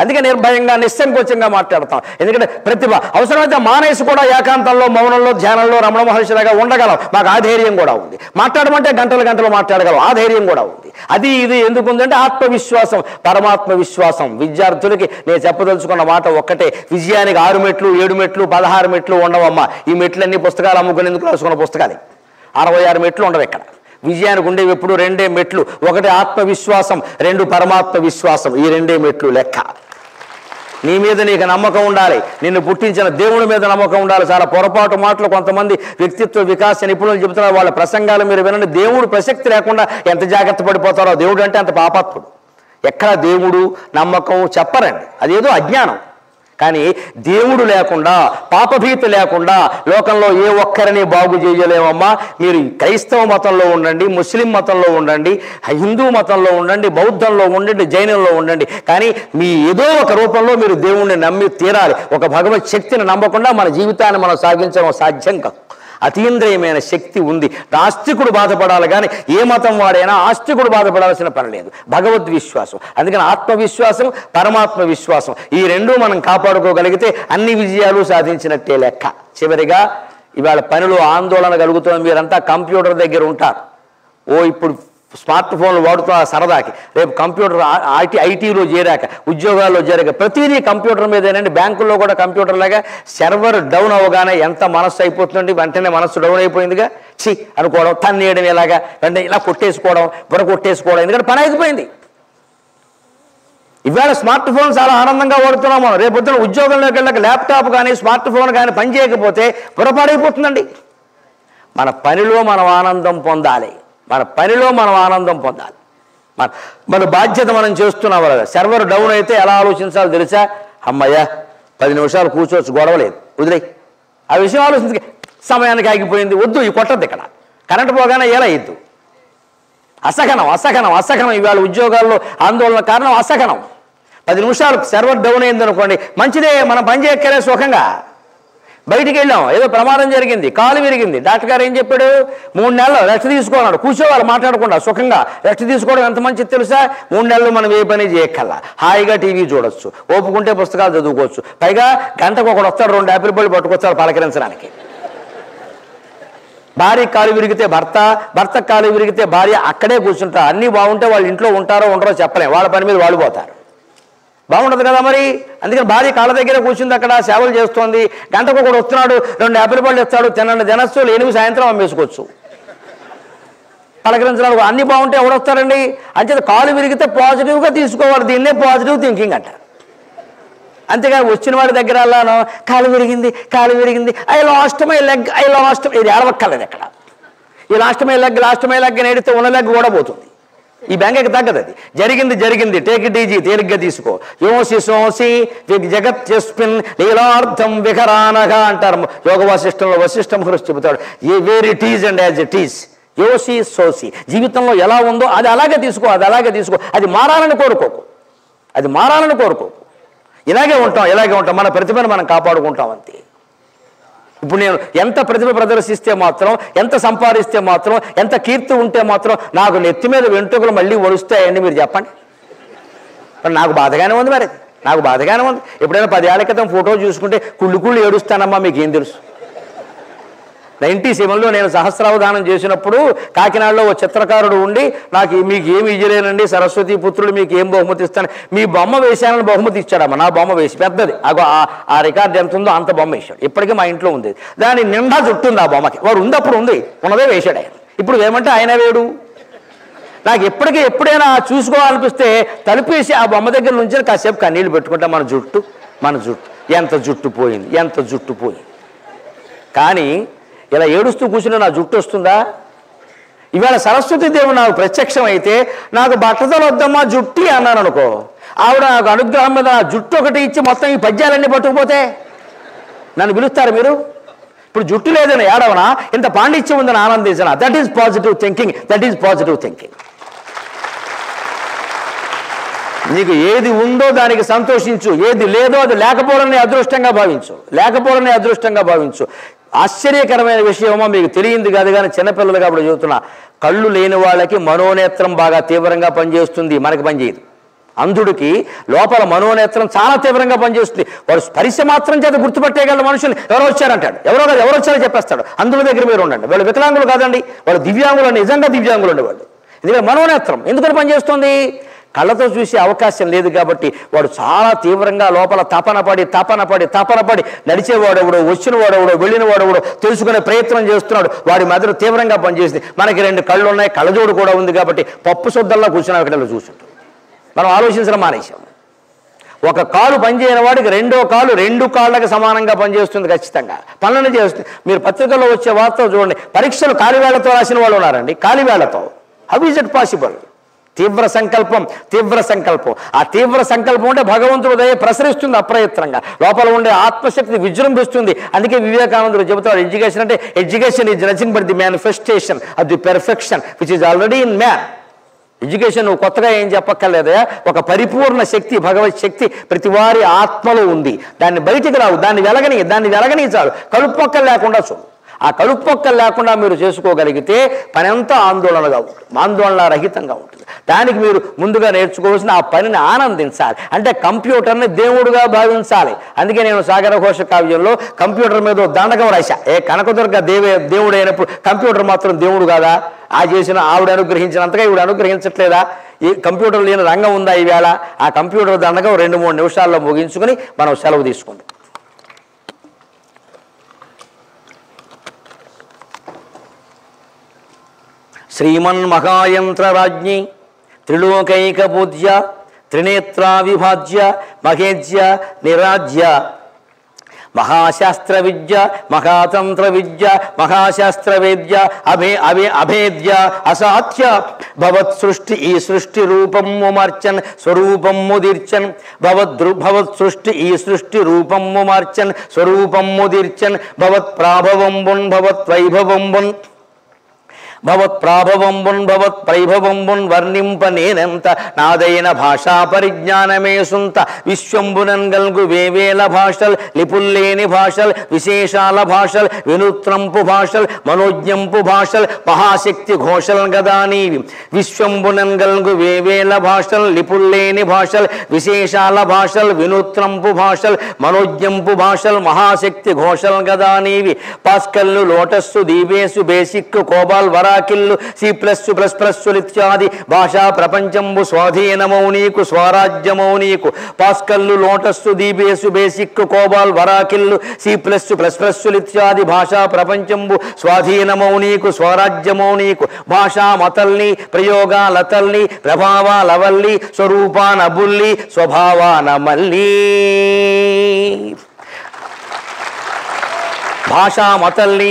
అందుకే నిర్భయంగా నిస్సంకోచంగా మాట్లాడతాం. ఎందుకంటే ప్రతిభ అవసరమైతే మానేసి కూడా ఏకాంతంలో మౌనంలో ధ్యానంలో రమణ మహర్షిలాగా ఉండగలం. మాకు ఆ ధైర్యం కూడా ఉంది. మాట్లాడమంటే గంటలు మాట్లాడగలం, ఆ ధైర్యం కూడా ఉంది. అది ఇది ఎందుకుందంటే ఆత్మవిశ్వాసం, పరమాత్మ విశ్వాసం. విద్యార్థులకి నేను చెప్పదలుచుకున్న మాట ఒక్కటే, విజయానికి 6 మెట్లు 7 మెట్లు 16 మెట్లు ఉండవమ్మా. ఈ మెట్లన్నీ పుస్తకాలు అమ్ముకునేందుకు రాసుకున్న పుస్తకాలే. 66 మెట్లు ఉండవు ఇక్కడ. విజయానికి ఉండేవి ఎప్పుడు 2 మెట్లు. 1 ఆత్మవిశ్వాసం, 2 పరమాత్మ విశ్వాసం. ఈ 2 మెట్లు లెక్క. నీ మీద నీకు నమ్మకం ఉండాలి, నిన్ను పుట్టించిన దేవుడి మీద నమ్మకం ఉండాలి. చాలా పొరపాటు మాటలు కొంతమంది వ్యక్తిత్వ వికాస నిపుణులు చెబుతున్నారు. వాళ్ళ ప్రసంగాలు మీరు వినండి. దేవుడు ప్రసక్తి లేకుండా ఎంత జాగ్రత్త పడిపోతారో. దేవుడు అంటే అంత పాపాత్ముడు. ఎక్కడ దేవుడు నమ్మకం చెప్పరండి, అదేదో అజ్ఞానం. కానీ దేవుడు లేకుండా, పాపభీతి లేకుండా లోకంలో ఏ ఒక్కరిని బాగు చేయలేమమ్మా. మీరు క్రైస్తవ మతంలో ఉండండి, ముస్లిం మతంలో ఉండండి, హిందూ మతంలో ఉండండి, బౌద్ధంలో ఉండండి, జైనంలో ఉండండి, కానీ మీ ఏదో ఒక రూపంలో మీరు దేవుణ్ణి నమ్మి తీరాలి. ఒక భగవత్ శక్తిని నమ్మకుండా మన జీవితాన్ని మనం సాగించడం సాధ్యం కాదు. అతీంద్రియమైన శక్తి ఉంది. నాస్తికుడు బాధపడాలి, కానీ ఏ మతం వాడైనా ఆస్తికుడు బాధపడాల్సిన పని లేదు. భగవద్విశ్వాసం. అందుకని ఆత్మవిశ్వాసం, పరమాత్మ విశ్వాసం, ఈ 2 మనం కాపాడుకోగలిగితే అన్ని విజయాలు సాధించినట్టే లెక్క. చివరిగా ఇవాళ పనిలో ఆందోళన కలుగుతుంది. మీరంతా కంప్యూటర్ దగ్గర ఉంటారు. ఇప్పుడు స్మార్ట్ ఫోన్లు వాడుతూ ఆ సరదాకి, రేపు కంప్యూటర్ ఐటీలో చేరాక, ఉద్యోగాల్లో చేరాక ప్రతిదీ కంప్యూటర్ మీదేనండి. బ్యాంకుల్లో కూడా కంప్యూటర్ లాగా. సర్వర్ డౌన్ అవగానే ఎంత మనస్సు అయిపోతుందండి, వెంటనే మనస్సు డౌన్ అయిపోయిందిగా. అనుకోవడం, తన్నేయడం, ఇలాగా వెంటనే ఇలా కొట్టేసుకోవడం, బుర్ర కొట్టేసుకోవడం, ఎందుకంటే పని అయిపోయింది. ఇవాళ స్మార్ట్ ఫోన్ చాలా ఆనందంగా వాడుతున్నాం మనం. రేపు పొద్దున ఉద్యోగంలోకి వెళ్ళక ల్యాప్టాప్ కానీ స్మార్ట్ ఫోన్ కానీ పని చేయకపోతే పొరపాడైపోతుందండి. మన పనిలో మనం ఆనందం పొందాలి. మన పనిలో మనం ఆనందం పొందాలి. మన బాధ్యత మనం చేస్తున్నాం. సర్వర్ డౌన్ అయితే ఎలా ఆలోచించాలో తెలుసా? అమ్మయ్య 10 నిమిషాలు కూర్చోవచ్చు, గొడవలేదు, వదిలేయి. ఆ విషయం ఆలోచించి సమయానికి ఆగిపోయింది, వద్దు, ఈ కొట్టద్దు. ఇక్కడ కరెంటు పోగానే ఎలా ఇద్దు. అసహనం అసహనం అసహనం. ఇవాళ ఉద్యోగాల్లో ఆందోళన కారణం అసహనం. 10 నిమిషాలు సర్వర్ డౌన్ అయింది అనుకోండి, మంచిదే, మనం పని చేయక్కరే సుఖంగా. బయటికి వెళ్ళాం, ఏదో ప్రమాదం జరిగింది, కాలు విరిగింది, డాక్టర్ గారు ఏం చెప్పాడు? 3 నెలలు రెస్ట్ తీసుకోన్నాడు. కూర్చోవాలి మాట్లాడకుండా సుఖంగా. రెస్ట్ తీసుకోవడం ఎంత మంచిది తెలుసా? 3 నెలలు మనం ఏ పని చేయక్కల్లా, హాయిగా టీవీ చూడొచ్చు, ఓపుకుంటే పుస్తకాలు చదువుకోవచ్చు. పైగా గంటకు ఒకడు వస్తాడు, 2 యాపిల్ పళ్ళు పట్టుకొస్తాడు పలకరించడానికి. భార్య కాలు విరిగితే భర్త కాలు విరిగితే భార్య అక్కడే కూర్చుంటారు. అన్నీ బాగుంటే వాళ్ళు ఇంట్లో ఉంటారో ఉండరో చెప్పలేం, వాళ్ళ పని మీద వాళ్ళు పోతారు. బాగుండదు కదా మరి. అందుకని భార్య కాళ్ళ దగ్గర కూర్చుంది, అక్కడ సేవలు చేస్తోంది. గంటకు ఒకడు వస్తున్నాడు, 2 యాపిల్ పళ్ళు ఇస్తాడు, తినండి తినస్సు, లేనివి సాయంత్రం అమ్మేసుకోవచ్చు. పలకరించడానికి అన్నీ బాగుంటే ఎవడొస్తారండి? అంచేత కాలు విరిగితే పాజిటివ్గా తీసుకోవాలి. దీన్నే పాజిటివ్ థింకింగ్ అంటారు. అంతేగాని వచ్చిన వాడి దగ్గర అల్లాను కాలు విరిగింది, ఐ లాస్ట్ మై లెగ్, ఇది ఏడవక్కర్లేదు. ఎక్కడ ఈ లాస్ట్ మై లెగ్ నేడితే ఉన్న లెగ్ కూడా పోతుంది. ఈ బ్యాంక్కి తగ్గదు. అది జరిగింది, టేక్ ఇట్ ఈజీ, తేలిగ్గా తీసుకో. సోసి జగత్ యస్మిన్ లీలార్థం విహరానగా అంటారు యోగ వశిష్ఠ మహర్షి చెబుతాడు. ఏ where it is and as it is, యోసి సోసి. జీవితంలో ఎలా ఉందో అది అలాగే తీసుకో. అది మారాలని కోరుకోకు. ఇలాగే ఉంటాం. మన ప్రతిభను మనం కాపాడుకుంటాం అంతే. ఇప్పుడు నేను ఎంత ప్రతిభ ప్రదర్శిస్తే మాత్రం, ఎంత సంపాదిస్తే మాత్రం, ఎంత కీర్తి ఉంటే మాత్రం నాకు నెత్తి మీద వెంట్రుకలు మళ్ళీ ఒడుస్తాయండి మీరు చెప్పండి. మరి నాకు బాధగానే ఉంది. ఎప్పుడైనా 10 ఏళ్ల క్రితం ఫోటో చూసుకుంటే కుళ్ళు ఏడుస్తానమ్మా, మీకేం తెలుసు. 97లో నేను సహస్రావధానం చేసినప్పుడు కాకినాడలో ఓ చిత్రకారుడు ఉండి, మీకు ఏమి ఇయ్యలేనండి, సరస్వతి పుత్రుడు మీకు ఏం బహుమతి ఇస్తాను, మీ బొమ్మ వేశానని బహుమతి ఇచ్చాడమ్మా. నా బొమ్మ వేసి పెద్దది, ఆ రికార్డు ఎంత ఉందో అంత బొమ్మ వేశాడు. ఇప్పటికీ మా ఇంట్లో ఉంది. దాని నిండా చుట్టుంది ఆ బొమ్మకి. వాడు ఉంది, అప్పుడు ఉంది, ఉన్నదే వేశాడు ఆయన. ఇప్పుడు వేయమంటే ఆయన వేడు. నాకు ఎప్పుడైనా చూసుకోవాలనిపిస్తే తలుపేసి ఆ బొమ్మ దగ్గర నుంచి కాసేపు కన్నీళ్ళు పెట్టుకుంటా. మన జుట్టు ఎంత జుట్టు పోయింది. కానీ ఇలా ఏడుస్తూ కూర్చుని నా జుట్టు వస్తుందా? ఇవాళ సరస్వతి దేవుడు నాకు ప్రత్యక్షం అయితే నాకు బట్టతలు వద్దమ్మా జుట్టి అన్నాను అనుకో, ఆవిడ నాకు అనుగ్రహం మీద నా జుట్టు ఒకటి ఇచ్చి మొత్తం ఈ పద్యాలన్నీ పట్టుకుపోతే నన్ను పిలుస్తారు మీరు? ఇప్పుడు జుట్టు లేదని ఏడవనా, ఇంత పాండిత్యం ఉందని ఆనందించనా? That is positive thinking. నీకు ఏది ఉందో దానికి సంతోషించు, ఏది లేదో అది లేకపోవడాన్ని అదృష్టంగా భావించు. ఆశ్చర్యకరమైన విషయమో మీకు తెలియంది కాదు, కానీ చిన్నపిల్లలు కాబట్టి చెబుతున్నా. కళ్ళు లేని వాళ్ళకి మనోనేత్రం బాగా తీవ్రంగా పనిచేస్తుంది, మనకి పనిచేయదు. అంధుడికి లోపల మనోనేత్రం చాలా తీవ్రంగా పనిచేస్తుంది. వాడు స్పర్శ మాత్రం చేత గుర్తుపట్టేయగల మనుషులు ఎవరో వచ్చారంటాడు, ఎవరో వచ్చారో చెప్పేస్తాడు. అందుల దగ్గర మీరు ఉండండి, వాళ్ళు వికలాంగులు కాదండి, వాళ్ళు దివ్యాంగులు, నిజంగా దివ్యాంగులు ఉండేవాళ్ళు. ఎందుకంటే మనోనేత్రం ఎందుకని పనిచేస్తుంది? కళ్ళతో చూసే అవకాశం లేదు కాబట్టి వాడు చాలా తీవ్రంగా లోపల తపన పడి నడిచేవాడెవడో, వచ్చినవాడెవడో, వెళ్ళినవాడెవడో తెలుసుకునే ప్రయత్నం చేస్తున్నాడు. వాడి మెదడు తీవ్రంగా పనిచేసింది. మనకి 2 కళ్ళు ఉన్నాయి, కళ్ళజోడు కూడా ఉంది కాబట్టి పప్పు శుద్ధంలో కూర్చున్నాం ఇక్కడ చూస్తుంటాం. మనం ఆలోచించడం మానేశాం. ఒక కాలు పనిచేయని వాడికి రెండో కాలు 2 కాళ్ళకి సమానంగా పనిచేస్తుంది, ఖచ్చితంగా పనులను చేస్తుంది. మీరు పత్రికల్లో వచ్చే వార్తలు చూడండి, పరీక్షలు కాలివేళ్లతో రాసిన వాళ్ళు ఉన్నారండి. కాలివేళ్లతో. How is it possible? తీవ్ర సంకల్పం. ఆ తీవ్ర సంకల్పం ఉంటే భగవంతుడు దయ ప్రసరిస్తుంది అప్రయత్నంగా, లోపల ఉండే ఆత్మశక్తి విజృంభిస్తుంది. అందుకే వివేకానందుడు చెబుతాడు, education is nothing but the manifestation of the perfection which is already in man. Education నువ్వు కొత్తగా ఏం చెప్పక్కర్లేదా, ఒక పరిపూర్ణ శక్తి, భగవత్ శక్తి ప్రతి వారి ఆత్మలో ఉంది. దాన్ని బయటికి రావు, దాన్ని వెలగని చాలు. కలుపొక్కలు లేకుండా చూడు. ఆ కలుపొక్కలు లేకుండా మీరు చేసుకోగలిగితే పని అంతా ఆందోళన రహితంగా ఉంటుంది. దానికి మీరు ముందుగా నేర్చుకోవాల్సిన ఆ పనిని ఆనందించాలి. అంటే కంప్యూటర్ని దేవుడుగా భావించాలి. అందుకే నేను సాగరఘోష కావ్యంలో కంప్యూటర్ మీద దండకం రాశా. కనకదుర్గ దేవుడు అయినప్పుడు కంప్యూటర్ మాత్రం దేవుడు కాదా? ఆ చేసిన ఆవిడ అనుగ్రహించినంతగా ఈవిడ అనుగ్రహించట్లేదా? ఈ కంప్యూటర్ లేని రంగం ఉందా ఈవేళ? ఆ కంప్యూటర్ దండకం 2-3 నిమిషాల్లో ముగించుకొని మనం సెలవు తీసుకుందాం. శ్రీమన్మహాయంత్రరాజ్ఞి త్రిలోకైక పూజ్య త్రినేత్రా విభాజ్య మహేజ్య నిరాజ్య మహాశాస్త్ర విద్య మహాతంత్ర విద్య మహాశాస్త్రవేద్య అభేద్య అసాధ్య భవత్ సృష్టి ఈ సృష్టి రూపము మార్చన్ స్వరూపము దీర్చన్ భవత్ సృష్టి ఈ సృష్టి రూపము మార్చన్ స్వరూపము దీర్చన్ భవత్ ప్రాభవంబున్ భవత్ వైభవంబున్ భవత్ ప్రాభవంబున్ భవత్ ప్రైభవంబున్ వర్ణింప నేనెంత నాదైన భాషా పరిజ్ఞానమే సుంత విశ్వంబునన్ గల్గు వేవేల భాషల్ లిపుల్లేని భాషల్ విశేషాల భాషల్ వినూత్నంపు భాషల్ మనోజ్ఞంపు భాషల్ మహాశక్తి ఘోషల్ గదా నీవి విశ్వంబునన్ గల్గు వేవేల భాషల్ లిపుల్లేని భాషల్ విశేషాల భాషల్ వినూత్నంపు భాషల్ మనోజ్ఞంపు భాషల్ మహాశక్తి ఘోషల్ గదా నీవి పాస్కల్లు లోటస్సు దీవేసు బేసిక్కు కోబాల్ వరాకిల్లు C+++ ఇత్యాది భాషా ప్రపంచంబు స్వాధీనమౌ నీకు స్వరాజ్యమౌ నీకు పాస్కల్లు లోటస్సు దీబేసు బేసిక్ కోబాల్ వరాకిల్లు C+++ ఇత్యాది భాషా ప్రపంచంబు స్వాధీనమౌ నీకు స్వరాజ్యమౌ నీకు భాషా మతల్ని ప్రయోగాలతల్ని ప్రభావాలవల్లి స్వరూపానబుల్లి స్వభావాన మల్లి భాషామతల్ని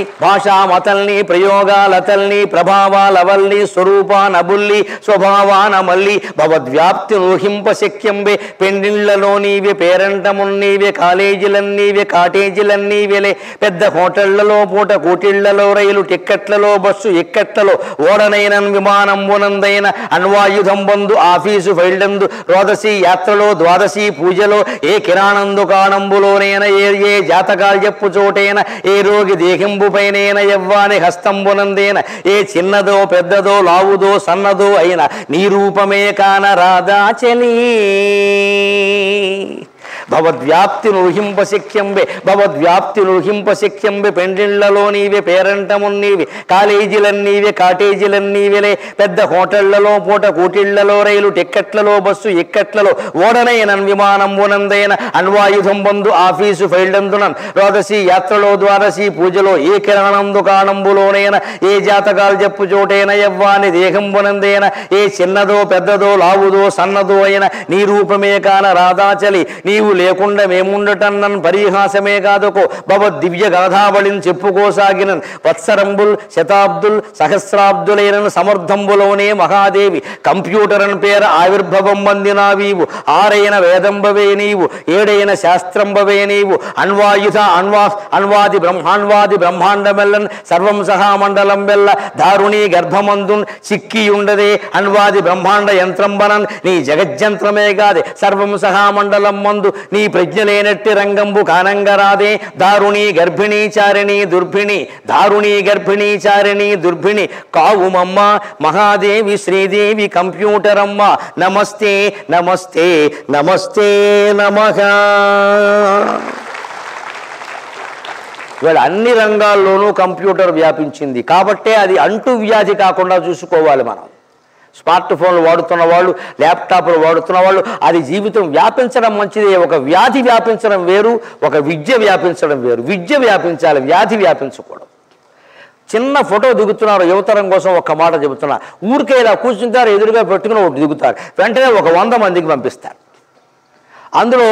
ప్రయోగాలతల్ని ప్రభావాలవల్లి స్వరూపానబుల్లి స్వభావాన మల్లి భవద్వ్యాప్తి ఊహింప శక్యంబే పెండిళ్లలో నీవే పేరంటమున్నీవే కాలేజీలన్నీవే కాటేజీలన్నీవేలే పెద్ద హోటళ్లలో పూట కూటిళ్లలో రైలు టిక్కెట్లలో బస్సు ఇక్కట్లలో ఓడనైనన్ విమానంబునందైన అణ్వాయుధం బందు ఆఫీసు ఫైల్డందు రోదసి యాత్రలో ద్వాదశి పూజలో ఏ కిరాణందు కాణంబులోనైనా ఏ జాతకాలు చెప్పు చోటైన ఏ రోగి దేహింబు పైన యవ్వాని హస్తంబునందేన ఏ చిన్నదో పెద్దదో లావుదో సన్నదో అయిన నీ రూపమే కాన రాధా చలి భవద్వ్యాప్తి నూహింప శక్యంబే పెండిళ్లలో నీవే పేరంటమున్నీవి కాలేజీలన్నీవే కాటేజీలన్నీవేలే పెద్ద హోటళ్లలో పూట కూటిళ్లలో రైలు టిక్కెట్లలో బస్సు ఇక్కట్లలో ఓడనైనన్ విమానంబునందైన అణ్వాయుధం బందు ఆఫీసు ఫైల్డందునన్ రోదసి యాత్రలో ద్వాదశి పూజలో ఏ కిరణందు కాణంబులోనైన ఏ జాతకాలు చెప్పు చోటైన యవ్వాని దేహంబునందైన ఏ చిన్నదో పెద్దదో లావుదో సన్నదో అయిన నీ రూపమే కాన రాధాచలి నీవు లేకుండా మేముండటన్నన్ పరిహాసమే కాదుకో భవ దివ్య గాథావళిని చెప్పుకోసాగినన్ వత్సరంబుల్ శతాబ్దుల్ సహస్రాబ్దులైన సమర్థంబులోనే మహాదేవి కంప్యూటర్ అని పేర ఆవిర్భవం పొందినావీవు ఆరైన వేదంబవే నీవు ఏడైన శాస్త్రంబవే నీవు అణ్వాది బ్రహ్మాండమెల్లన్ సర్వం సహామండలం వెల్ల దారుణీ గర్భమందున్ చిక్కియుండదే అణ్వాది బ్రహ్మాండ యంత్రంబనన్ నీ జగజ్యంత్రమే గాదే సర్వం సహామండలం మందు నీ ప్రజ్ఞలేనట్టి రంగంబు కానంగరాదే దారుణీ గర్భిణీ చారిణీ దుర్భిణి కావుమమ్మ మహాదేవి శ్రీదేవి కంప్యూటరమ్మ నమస్తే నమస్తే నమస్తే నమః. ఇవాళ అన్ని రంగాల్లోనూ కంప్యూటర్ వ్యాపించింది కాబట్టే అది అంటు వ్యాధి కాకుండా చూసుకోవాలి. మనం స్మార్ట్ ఫోన్లు వాడుతున్న వాళ్ళు, ల్యాప్టాప్లు వాడుతున్న వాళ్ళు, అది జీవితం వ్యాపించడం మంచిదే. ఒక వ్యాధి వ్యాపించడం వేరు, ఒక విద్య వ్యాపించడం వేరు. విద్య వ్యాపించాలి, వ్యాధి వ్యాపించకూడదు. చిన్న ఫోటో దిగుతున్నారు, యువతరం కోసం ఒక్క మాట చెబుతున్నా. ఊరికే ఇలా కూర్చుంటారు, ఎదురుగా పెట్టుకుని ఒకటి దిగుతారు, వెంటనే ఒక 100 మందికి పంపిస్తారు. అందులో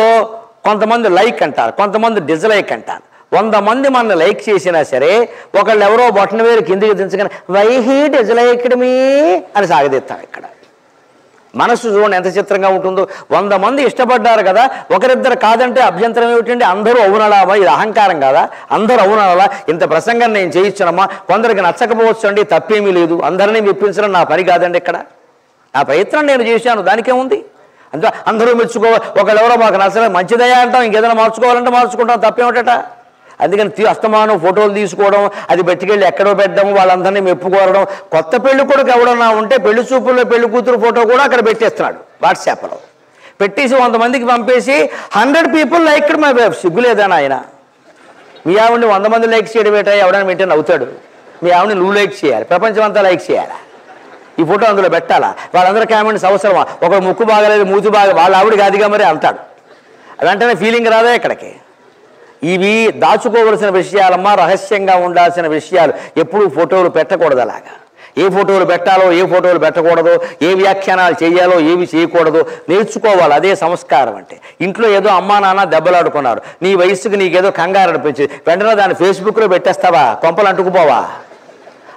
కొంతమంది లైక్ అంటారు, కొంతమంది డిస్లైక్ అంటారు. 100 మంది మన లైక్ చేసినా సరే ఒకళ్ళు ఎవరో బొట్టన వేరు కిందికి దించగానే వై హీ డిస్లైక్డ్ మీ అని సాగదీస్తాం. ఇక్కడ మనసు చూడండి ఎంత చిత్రంగా ఉంటుందో. 100 మంది ఇష్టపడ్డారు కదా, ఒకరిద్దరు కాదంటే అభ్యంతరం ఏమిటండి? అందరూ అవునలామా? ఇది అహంకారం కదా? అందరూ అవునలా? ఇంత ప్రసంగం నేను చేయించానమ్మా, కొందరికి నచ్చకపోవచ్చు అండి, తప్పేమీ లేదు. అందరినీ మెప్పించడం నా పని కాదండి. ఇక్కడ నా ప్రయత్నం నేను చేశాను, దానికేముంది? అంటే అందరూ మెచ్చుకోవాలి. ఒకళ్ళెవరో మాకు నచ్చలేదు, మంచిదయ్యా అంటాం, ఇంకేదైనా మార్చుకోవాలంటే మార్చుకుంటాం, తప్పేమిటట? అందుకని అస్తమానం ఫోటోలు తీసుకోవడం, అది పెట్టుకెళ్ళి ఎక్కడో పెట్టడం, వాళ్ళందరినీ మెప్పుకోవడం. కొత్త పెళ్లి కొడుకు ఎవడన్నా ఉంటే పెళ్లి చూపుల్లో పెళ్లి కూతురు ఫోటో కూడా అక్కడ పెట్టేస్తున్నాడు, వాట్సాప్లో పెట్టేసి 100 మందికి పంపేసి 100 people లైక్డ్ మై వైఫ్. సిగ్గులేదా ఆయన? మీ ఆవిడని 100 మంది లైక్ చేయడం ఏంటో, ఎవడని మెయింటైన్ అవుతాడు? మీ ఆవిడని నువ్వు లైక్ చేయాలి, ప్రపంచం అంతా లైక్ చేయాలా? ఈ ఫోటో అందులో పెట్టాలా? వాళ్ళందరూ కామెంట్స్ అవసరమా? ఒకరు ముక్కు బాగలేదు, మూతి బాగా, వాళ్ళ ఆవిడ కాదుగా మరి అంటాడు. వెంటనే ఫీలింగ్ రాదా ఇక్కడికి? ఇవి దాచుకోవలసిన విషయాలమ్మా, రహస్యంగా ఉండాల్సిన విషయాలు. ఎప్పుడు ఫోటోలు పెట్టకూడదు అలాగా. ఏ ఫోటోలు పెట్టాలో ఏ ఫోటోలు పెట్టకూడదో, ఏ వ్యాఖ్యానాలు చేయాలో ఏవి చేయకూడదో నేర్చుకోవాలి. అదే సంస్కారం అంటే. ఇంట్లో ఏదో అమ్మా నాన్న దెబ్బలాడుకున్నారు, నీ వయస్సుకి నీకేదో కంగారు అనిపించింది, వెంటనే దాన్ని ఫేస్బుక్లో పెట్టేస్తావా? కొంపలు అంటుకుపోవా?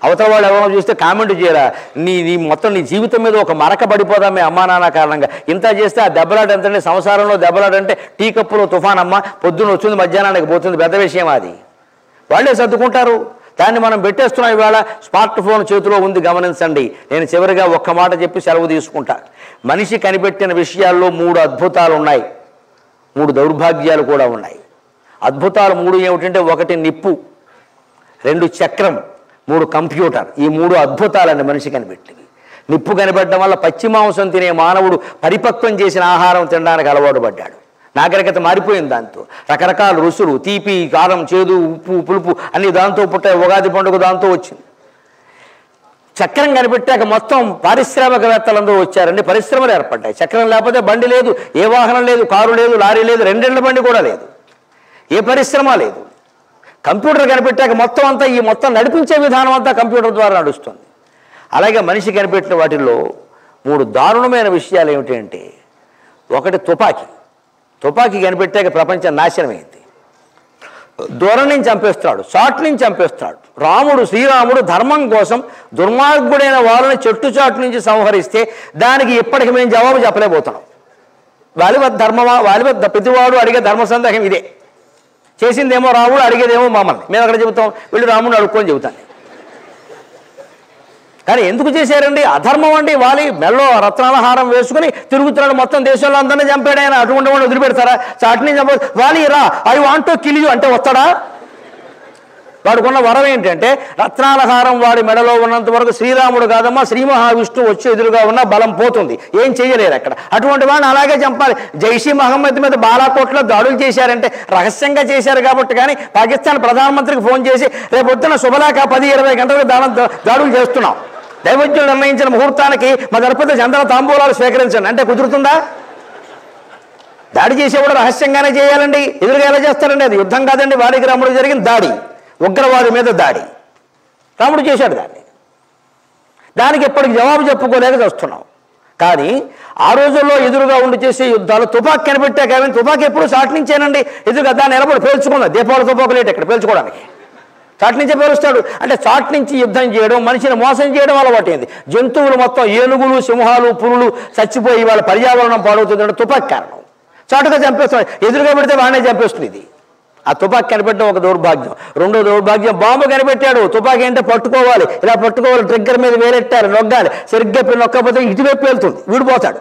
అవతల వాళ్ళు ఎవరో చూస్తే కామెంట్ చేయరా? నీ మొత్తం నీ జీవితం మీద ఒక మరక పడిపోదా మీ అమ్మా నాన్న కారణంగా. ఇంత చేస్తే ఆ దెబ్బలాట ఎంతంటే, సంసారంలో దెబ్బలాటంటే టీ కప్పులో తుఫాన్ అమ్మ, పొద్దున్న వచ్చింది మధ్యాహ్నానికి పోతుంది, పెద్ద విషయం అది. వాళ్ళే సర్దుకుంటారు. దాన్ని మనం పెట్టేస్తున్నాం. ఇవాళ స్మార్ట్ ఫోన్ చేతిలో ఉంది, గమనించండి. నేను చివరిగా ఒక్క మాట చెప్పి సెలవు తీసుకుంటా. మనిషి కనిపెట్టిన విషయాల్లో 3 అద్భుతాలు ఉన్నాయి, 3 దౌర్భాగ్యాలు కూడా ఉన్నాయి. అద్భుతాలు 3 ఏమిటంటే, 1 నిప్పు, 2 చక్రం, 3 కంప్యూటర్. ఈ 3 అద్భుతాలండి మనిషి కనిపెట్టినవి. నిప్పు కనిపెట్టడం వల్ల పచ్చి మాంసం తినే మానవుడు పరిపక్వం చేసిన ఆహారం తినడానికి అలవాటు పడ్డాడు. నాగరికత మారిపోయింది. దాంతో రకరకాల రుసులు, తీపి, కారం, చేదు, ఉప్పు, పులుపు అన్ని దాంతో పుట్టాయి. ఉగాది పండుగ దాంతో వచ్చింది. చక్రం కనిపెట్టాక మొత్తం పారిశ్రామికవేత్తలందరూ వచ్చారండి, పరిశ్రమలు ఏర్పడ్డాయి. చక్రం లేకపోతే బండి లేదు, ఏ వాహనం లేదు, కారు లేదు, లారీ లేదు, 2 బండి కూడా లేదు, ఏ పరిశ్రమ లేదు. కంప్యూటర్ కనిపెట్టాక మొత్తం అంతా, ఈ మొత్తం నడిపించే విధానం అంతా కంప్యూటర్ ద్వారా నడుస్తుంది. అలాగే మనిషి కనిపెట్టిన వాటిల్లో 3 దారుణమైన విషయాలు ఏమిటంటే, 1 తుపాకీ. తుపాకీ కనిపెట్టాక ప్రపంచం నాశనమైంది. దూరం నుంచి చంపేస్తున్నాడు, చాటు నుంచి చంపేస్తున్నాడు. శ్రీరాముడు ధర్మం కోసం దుర్మార్గుడైన వాళ్ళని చాటు నుంచి సంహరిస్తే దానికి ఇప్పటికి మేము జవాబు చెప్పలేకపోతున్నాం. వాలివద్ద ధర్మమా? వాలివద్ద ప్రతివాడు అడిగే ధర్మ సందేహం ఇదే. చేసిందేమో రాముడు, అడిగేదేమో మమ్మల్ని. మేము అక్కడ చెబుతాం, వీళ్ళు రాముడు అడుక్కొని చెబుతాను. కానీ ఎందుకు చేశారండి? అధర్మం అండి. వాలి మెల్లో రత్నాల హారం వేసుకుని తిరుగుతున్నాడు, మొత్తం దేశంలో అందరినీ చంపాడు ఆయన. అటువంటి వాడు వదిలిపెడతారా? చాటుని చంప వాలి రా, I want to kill you అంటే వస్తాడా? వాడుకున్న వరం ఏంటంటే, రత్నాల హారం వాడి మెడలో ఉన్నంత వరకు శ్రీరాముడు కాదమ్మా, శ్రీ మహావిష్ణువు వచ్చి ఎదురుగా ఉన్న బలం పోతుంది, ఏం చేయలేరు అక్కడ. అటువంటి వాడిని అలాగే చంపాలి. జైషీ మహమ్మద్ మీద బాలాకోట్లో దాడులు చేశారంటే రహస్యంగా చేశారు కాబట్టి. కానీ పాకిస్తాన్ ప్రధానమంత్రికి ఫోన్ చేసి రేపొద్దున శుభలేఖ 10-20 గంటలకు దాడులు చేస్తున్నాం, దైవజ్ఞులు నిర్ణయించిన ముహూర్తానికి మా దళపతి చంద్ర తాంబూలాలు స్వీకరించండి అంటే కుదురుతుందా? దాడి చేసేవాడు రహస్యంగానే చేయాలండి. ఎదురుగా ఎలా చేస్తారండి? అది యుద్ధం కాదండి. వాడికి రాముడు జరిగిన దాడి, ఉగ్రవాది మీద దాడి. రాముడు చేశాడు దాన్ని. దానికి ఎప్పటికి జవాబు చెప్పుకోలేక వస్తున్నాం. కానీ ఆ రోజుల్లో ఎదురుగా ఉండి చేసే యుద్ధాలు తుపాకీ కనిపెట్టాక, తుపాకీ ఎప్పుడు చాటు నుంచేనండి. ఎదురుగా దాన్ని నిలబడి పేల్చుకున్నాం. దీపావళి తుపాకు లేట్ ఇక్కడ పేల్చుకోవడానికి, చాటు నుంచే పేలుస్తాడు. అంటే చాటు నుంచి యుద్ధం చేయడం, మనిషిని మోసం చేయడం అలవాటైంది. జంతువులు మొత్తం, ఏనుగులు, సింహాలు, పులులు చచ్చిపోయి వాళ్ళ పర్యావరణం పాడవుతుందంటే తుపాకీ కారణం. చాటుగా చంపేస్తున్నాడు, ఎదురుగా పెడితే వాడినే చంపేస్తుంది. ఇది ఆ తుపాకీ కనిపెట్టడం ఒక దౌర్భాగ్యం. 2వ దౌర్భాగ్యం, బాంబు కనిపెట్టాడు. తుపాకీ అంటే పట్టుకోవాలి, ఇలా పట్టుకోవాలి, ట్రిగ్గర్ మీద వేలెట్టారు, నొగ్గాలి. సరిగ్గా నొక్కకపోతే ఇటువైపు వెళ్తుంది, వీడిపోతాడు.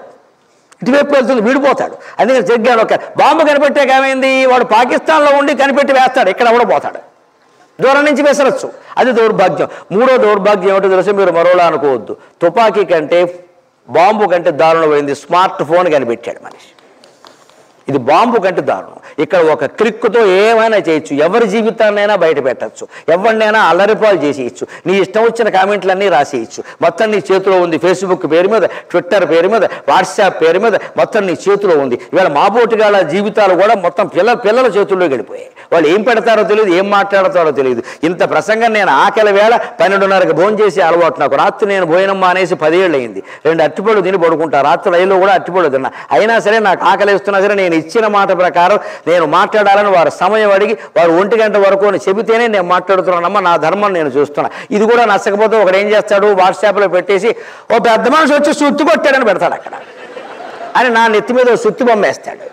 ఇటువైపు వెళ్తుంది, వీడిపోతాడు. అందుకని సరిగ్గా నొక్కాలి. బాంబు కనిపెట్టాక ఏమైంది? వాడు పాకిస్తాన్లో ఉండి కనిపెట్టి వేస్తాడు, ఇక్కడ కూడా పోతాడు, దూరం నుంచి వేసరచ్చు. అది దౌర్భాగ్యం. 3వ దౌర్భాగ్యం ఏమిటో తెలిసి మీరు మరోలా అనుకోవద్దు. తుపాకీ కంటే, బాంబు కంటే దారుణమైంది స్మార్ట్ ఫోన్ కనిపెట్టాడు మనిషి. ఇది బాంబు కంటే దారుణం. ఇక్కడ ఒక క్లిక్తో ఏమైనా చేయొచ్చు, ఎవరి జీవితాన్నైనా బయట పెట్టచ్చు, ఎవరినైనా అల్లరిపాలు చేసేయచ్చు, నీ ఇష్టం వచ్చిన కామెంట్లన్నీ రాసేయచ్చు. మొత్తం నీ చేతిలో ఉంది. ఫేస్బుక్ పేరు మీద, ట్విట్టర్ పేరు మీద, వాట్సాప్ పేరు మీద మొత్తం నీ చేతిలో ఉంది. ఇవాళ మాబోటిగాళ్ళ జీవితాలు కూడా మొత్తం పిల్లల చేతుల్లో గడిపోయాయి. వాళ్ళు ఏం పెడతారో తెలియదు, ఏం మాట్లాడతారో తెలియదు. ఇంత ప్రసంగం నేను ఆకలి వేళ 12:30కి భోజనం చేసే అలవాటు నాకు. రాత్రి నేను భోజనం మానేసి 10 ఏళ్ళు అయింది. 2 అరటిపళ్ళు తిని పడుకుంటా. రాత్రి రైల్లో కూడా అరటిపళ్ళు తిన్నా. అయినా సరే నాకు ఆకలి వేస్తున్నా సరే నేను ఇచ్చిన మాట ప్రకారం నేను మాట్లాడాలని వారు సమయం అడిగి వారు 1 గంట వరకు అని చెబితేనే నేను మాట్లాడుతున్నానమ్మా, నా ధర్మం నేను చూస్తున్నా. ఇది కూడా నచ్చకపోతే ఒకడు ఏం చేస్తాడు, వాట్సాప్లో పెట్టేసి ఓ పెద్ద మనిషి వచ్చి సుత్తి కొట్టాడని పెడతాడు అక్కడ అని నా నెత్తి మీద సుత్తి బొమ్మ వేస్తాడు.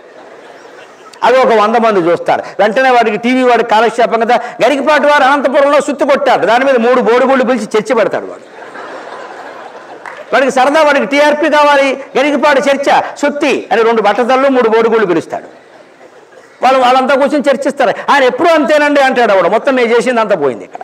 అది ఒక 100 మంది చూస్తారు. వెంటనే వాడికి టీవీ వాడికి కాలక్షేపం కదా, గరికపాటి వారు అనంతపురంలో సుత్తి కొట్టాడు, దాని మీద 3 బోడిగుళ్ళు పిలిచి చర్చ పెడతాడు. వాడికి సరదా, వాడికి టీఆర్పీ కావాలి, గరికపాటి చర్చ, సుత్తి అని 2 బట్టతళ్ళు 3 బోడిగుళ్ళు పిలుస్తాడు. వాళ్ళంతా కూర్చొని చర్చిస్తారు. ఆయన ఎప్పుడూ అంతేనండి అంటాడు. వాడు మొత్తం నేను చేసింది అంతా పోయింది ఇక్కడ.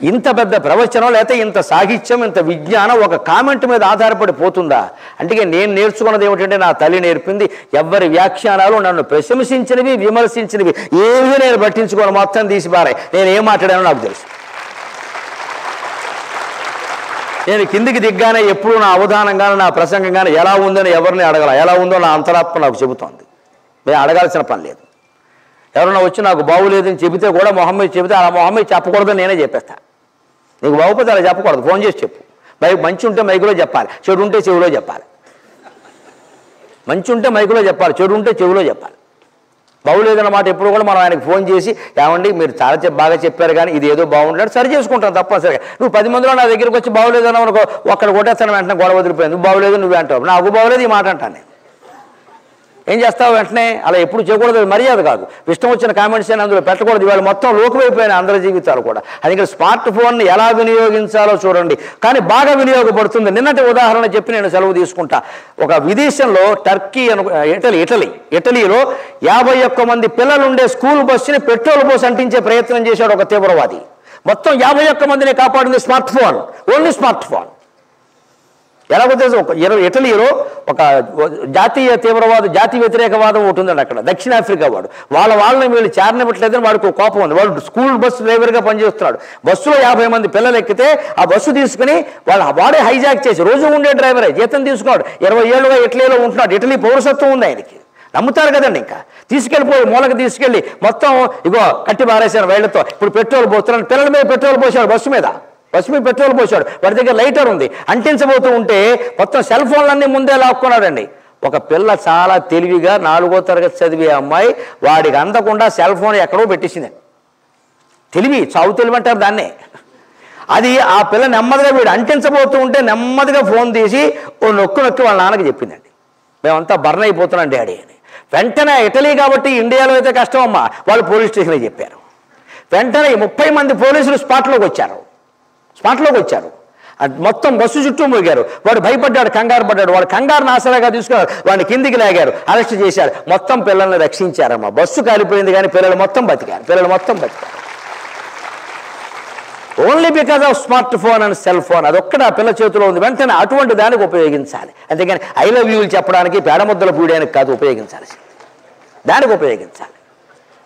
ఇంత పెద్ద ప్రవచనం లేకపోతే ఇంత సాహిత్యం, ఇంత విజ్ఞానం ఒక కామెంట్ మీద ఆధారపడి పోతుందా? అంటే నేను నేర్చుకున్నది ఏమిటంటే, నా తల్లి నేర్పింది, ఎవరి వ్యాఖ్యానాలు నన్ను ప్రశంసించినవి, విమర్శించినవి ఏవి నేను పట్టించుకోను, మొత్తం తీసి పారాయి. నేను ఏం మాట్లాడానో నాకు తెలుసు. నేను కిందికి దిగ్గానే ఎప్పుడు నా అవధానంగానే, నా ప్రసంగంగానే ఎలా ఉందని ఎవరిని అడగల. ఎలా ఉందో నా అంతరాత్మ నాకు చెబుతోంది. నేను అడగాల్సిన పని లేదు. ఎవరన్నా వచ్చి నాకు బాగులేదని చెబితే కూడా మొహమ్మద్ చెబితే అలా మొహమ్మద్ చెప్పకూడదని నేనే చెప్పేస్తా. నీకు బాగుపోతే అలా చెప్పకూడదు, ఫోన్ చేసి చెప్పు. మంచి ఉంటే మైకులో చెప్పాలి, చెడు ఉంటే చెవిలో చెప్పాలి. మంచి ఉంటే మైకులో చెప్పాలి, చెడు ఉంటే చెవిలో చెప్పాలి. బాగులేదన్నమాట ఎప్పుడు కూడా మనం ఆయనకు ఫోన్ చేసి, ఏమండి మీరు చాలా బాగా చెప్పారు కానీ ఇది ఏదో బాగుంటాడు సరి చేసుకుంటాను తప్పనిసరిగా. నువ్వు 10 మందిలో నా దగ్గరికి వచ్చి బాగులేదన్నావు అనుకో, ఒక్కడ కొట్టేస్తాను వెంటనే గొడవ వదిలిపోయింది. నువ్వు బాగులేదు నువ్వే అంటావు, నాకు బాగులేదు ఈ మాట అంటాను నేను. ఏం చేస్తావు వెంటనే? అలా ఎప్పుడు చేయకూడదు, మర్యాద కాదు. ఇష్టం వచ్చిన కామెంట్స్ అని అందులో పెట్టకూడదు. ఇవాళ మొత్తం లోకమైపోయిన అందరి జీవితాలు కూడా. అందుకని స్మార్ట్ ఫోన్ని ఎలా వినియోగించాలో చూడండి, కానీ బాగా వినియోగపడుతుంది. నిన్నటి ఉదాహరణ చెప్పి నేను సెలవు తీసుకుంటా. ఒక విదేశంలో టర్కీ ఇటలీలో 51 మంది పిల్లలు ఉండే స్కూల్ బస్సుని పెట్రోల్ పోసి అంటించే ప్రయత్నం చేశాడు ఒక తీవ్రవాది. మొత్తం 51 మందిని కాపాడింది smart phone, only smart phone. ఎలాగో తెలుసు, ఇటలీలో ఒక జాతీయ వ్యతిరేకవాదం ఒకటి ఉందండి అక్కడ. దక్షిణాఫ్రికా వాడు వాళ్ళని వీళ్ళు చేరనివ్వట్లేదని వాడికి కోపం ఉంది. వాడు స్కూల్ బస్సు డ్రైవర్గా పనిచేస్తున్నాడు. బస్సులో 50 మంది పిల్లలు ఎక్కితే ఆ బస్సు తీసుకుని వాడే హైజాక్ చేసి, రోజు ఉండే డ్రైవరే, జీతం తీసుకున్నాడు. 20 ఏళ్ళుగా ఇటలీలో ఉంటున్నాడు. ఇటలీ పౌరసత్వం ఉంది ఆయనకి. నమ్ముతారు కదండి. ఇంకా తీసుకెళ్ళిపోయి మూలకి తీసుకెళ్ళి మొత్తం ఇగో కట్టి బారేశారు వేళ్లతో. ఇప్పుడు పెట్రోల్ పోస్తున్నాడు, పిల్లల మీద పెట్రోల్ పోసాడు, బస్సు మీద పెట్రోల్ పోసాడు. వాడి దగ్గర లైటర్ ఉంది, అంటించబోతూ ఉంటే మొత్తం సెల్ ఫోన్లన్నీ ముందే లాక్కున్నాడండి. ఒక పిల్ల చాలా తెలివిగా 4వ తరగతి చదివే అమ్మాయి వాడికి అందకుండా సెల్ ఫోన్ ఎక్కడో పెట్టేసిందండి. చావు తెలివి అంటారు దాన్నే. అది ఆ పిల్ల నెమ్మదిగా వీడు అంటించబోతూ ఉంటే నెమ్మదిగా ఫోన్ తీసి ఓ నొక్కి వాళ్ళ నాన్నకి చెప్పిందండి, మేమంతా బర్న్ అయిపోతున్నాం డాడీ అని. వెంటనే ఇటలీ కాబట్టి ఇండియాలో అయితే కష్టం అమ్మా, వాళ్ళు పోలీస్ స్టేషన్లో చెప్పారు. వెంటనే 30 మంది పోలీసులు స్పాట్లోకి వచ్చారు. మొత్తం బస్సు చుట్టూ మోగారు. వాడు భయపడ్డాడు, కంగారు పడ్డాడు. వాడు కంగారుని ఆసరాగా తీసుకున్నారు, వాడిని కిందికి లాగారు, అరెస్ట్ చేశారు. మొత్తం పిల్లల్ని రక్షించారమ్మా. బస్సు కాలిపోయింది కానీ పిల్లలు మొత్తం బతికారు. Only because of smart phone and cell phone. అదొక్కడ ఆ పిల్ల చేతిలో ఉంది. వెంటనే అటువంటి దానికి ఉపయోగించాలి. అంతేగాని ఐ లవ్ యూలు చెప్పడానికి, పేడముద్దలు పూయడానికి కాదు ఉపయోగించాలి, దానికి ఉపయోగించాలి.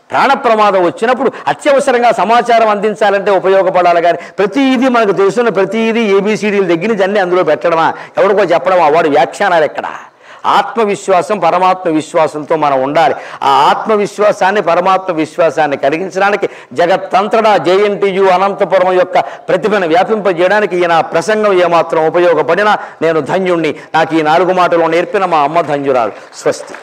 ప్రాణ ప్రమాదం వచ్చినప్పుడు అత్యవసరంగా సమాచారం అందించాలంటే ఉపయోగపడాలి. కానీ ప్రతిదీ మనకు తెలుసున్న ప్రతిదీ ABCDల దగ్గర నుంచి అన్నీ అందులో పెట్టడమా, ఎవరికో చెప్పడమా, వాడు వ్యాఖ్యానాలు ఎక్కడ? ఆత్మవిశ్వాసం, పరమాత్మ విశ్వాసంతో మనం ఉండాలి. ఆ ఆత్మవిశ్వాసాన్ని, పరమాత్మ విశ్వాసాన్ని కలిగించడానికి జగత్తంతటా JNTU అనంతపురం యొక్క ప్రతిభను వ్యాపింపజేయడానికి ఈయన ప్రసంగం ఏమాత్రం ఉపయోగపడినా నేను ధన్యుణ్ణి. నాకు ఈ 4 మాటలు నేర్పిన మా అమ్మ ధన్యురాలు. స్వస్తి.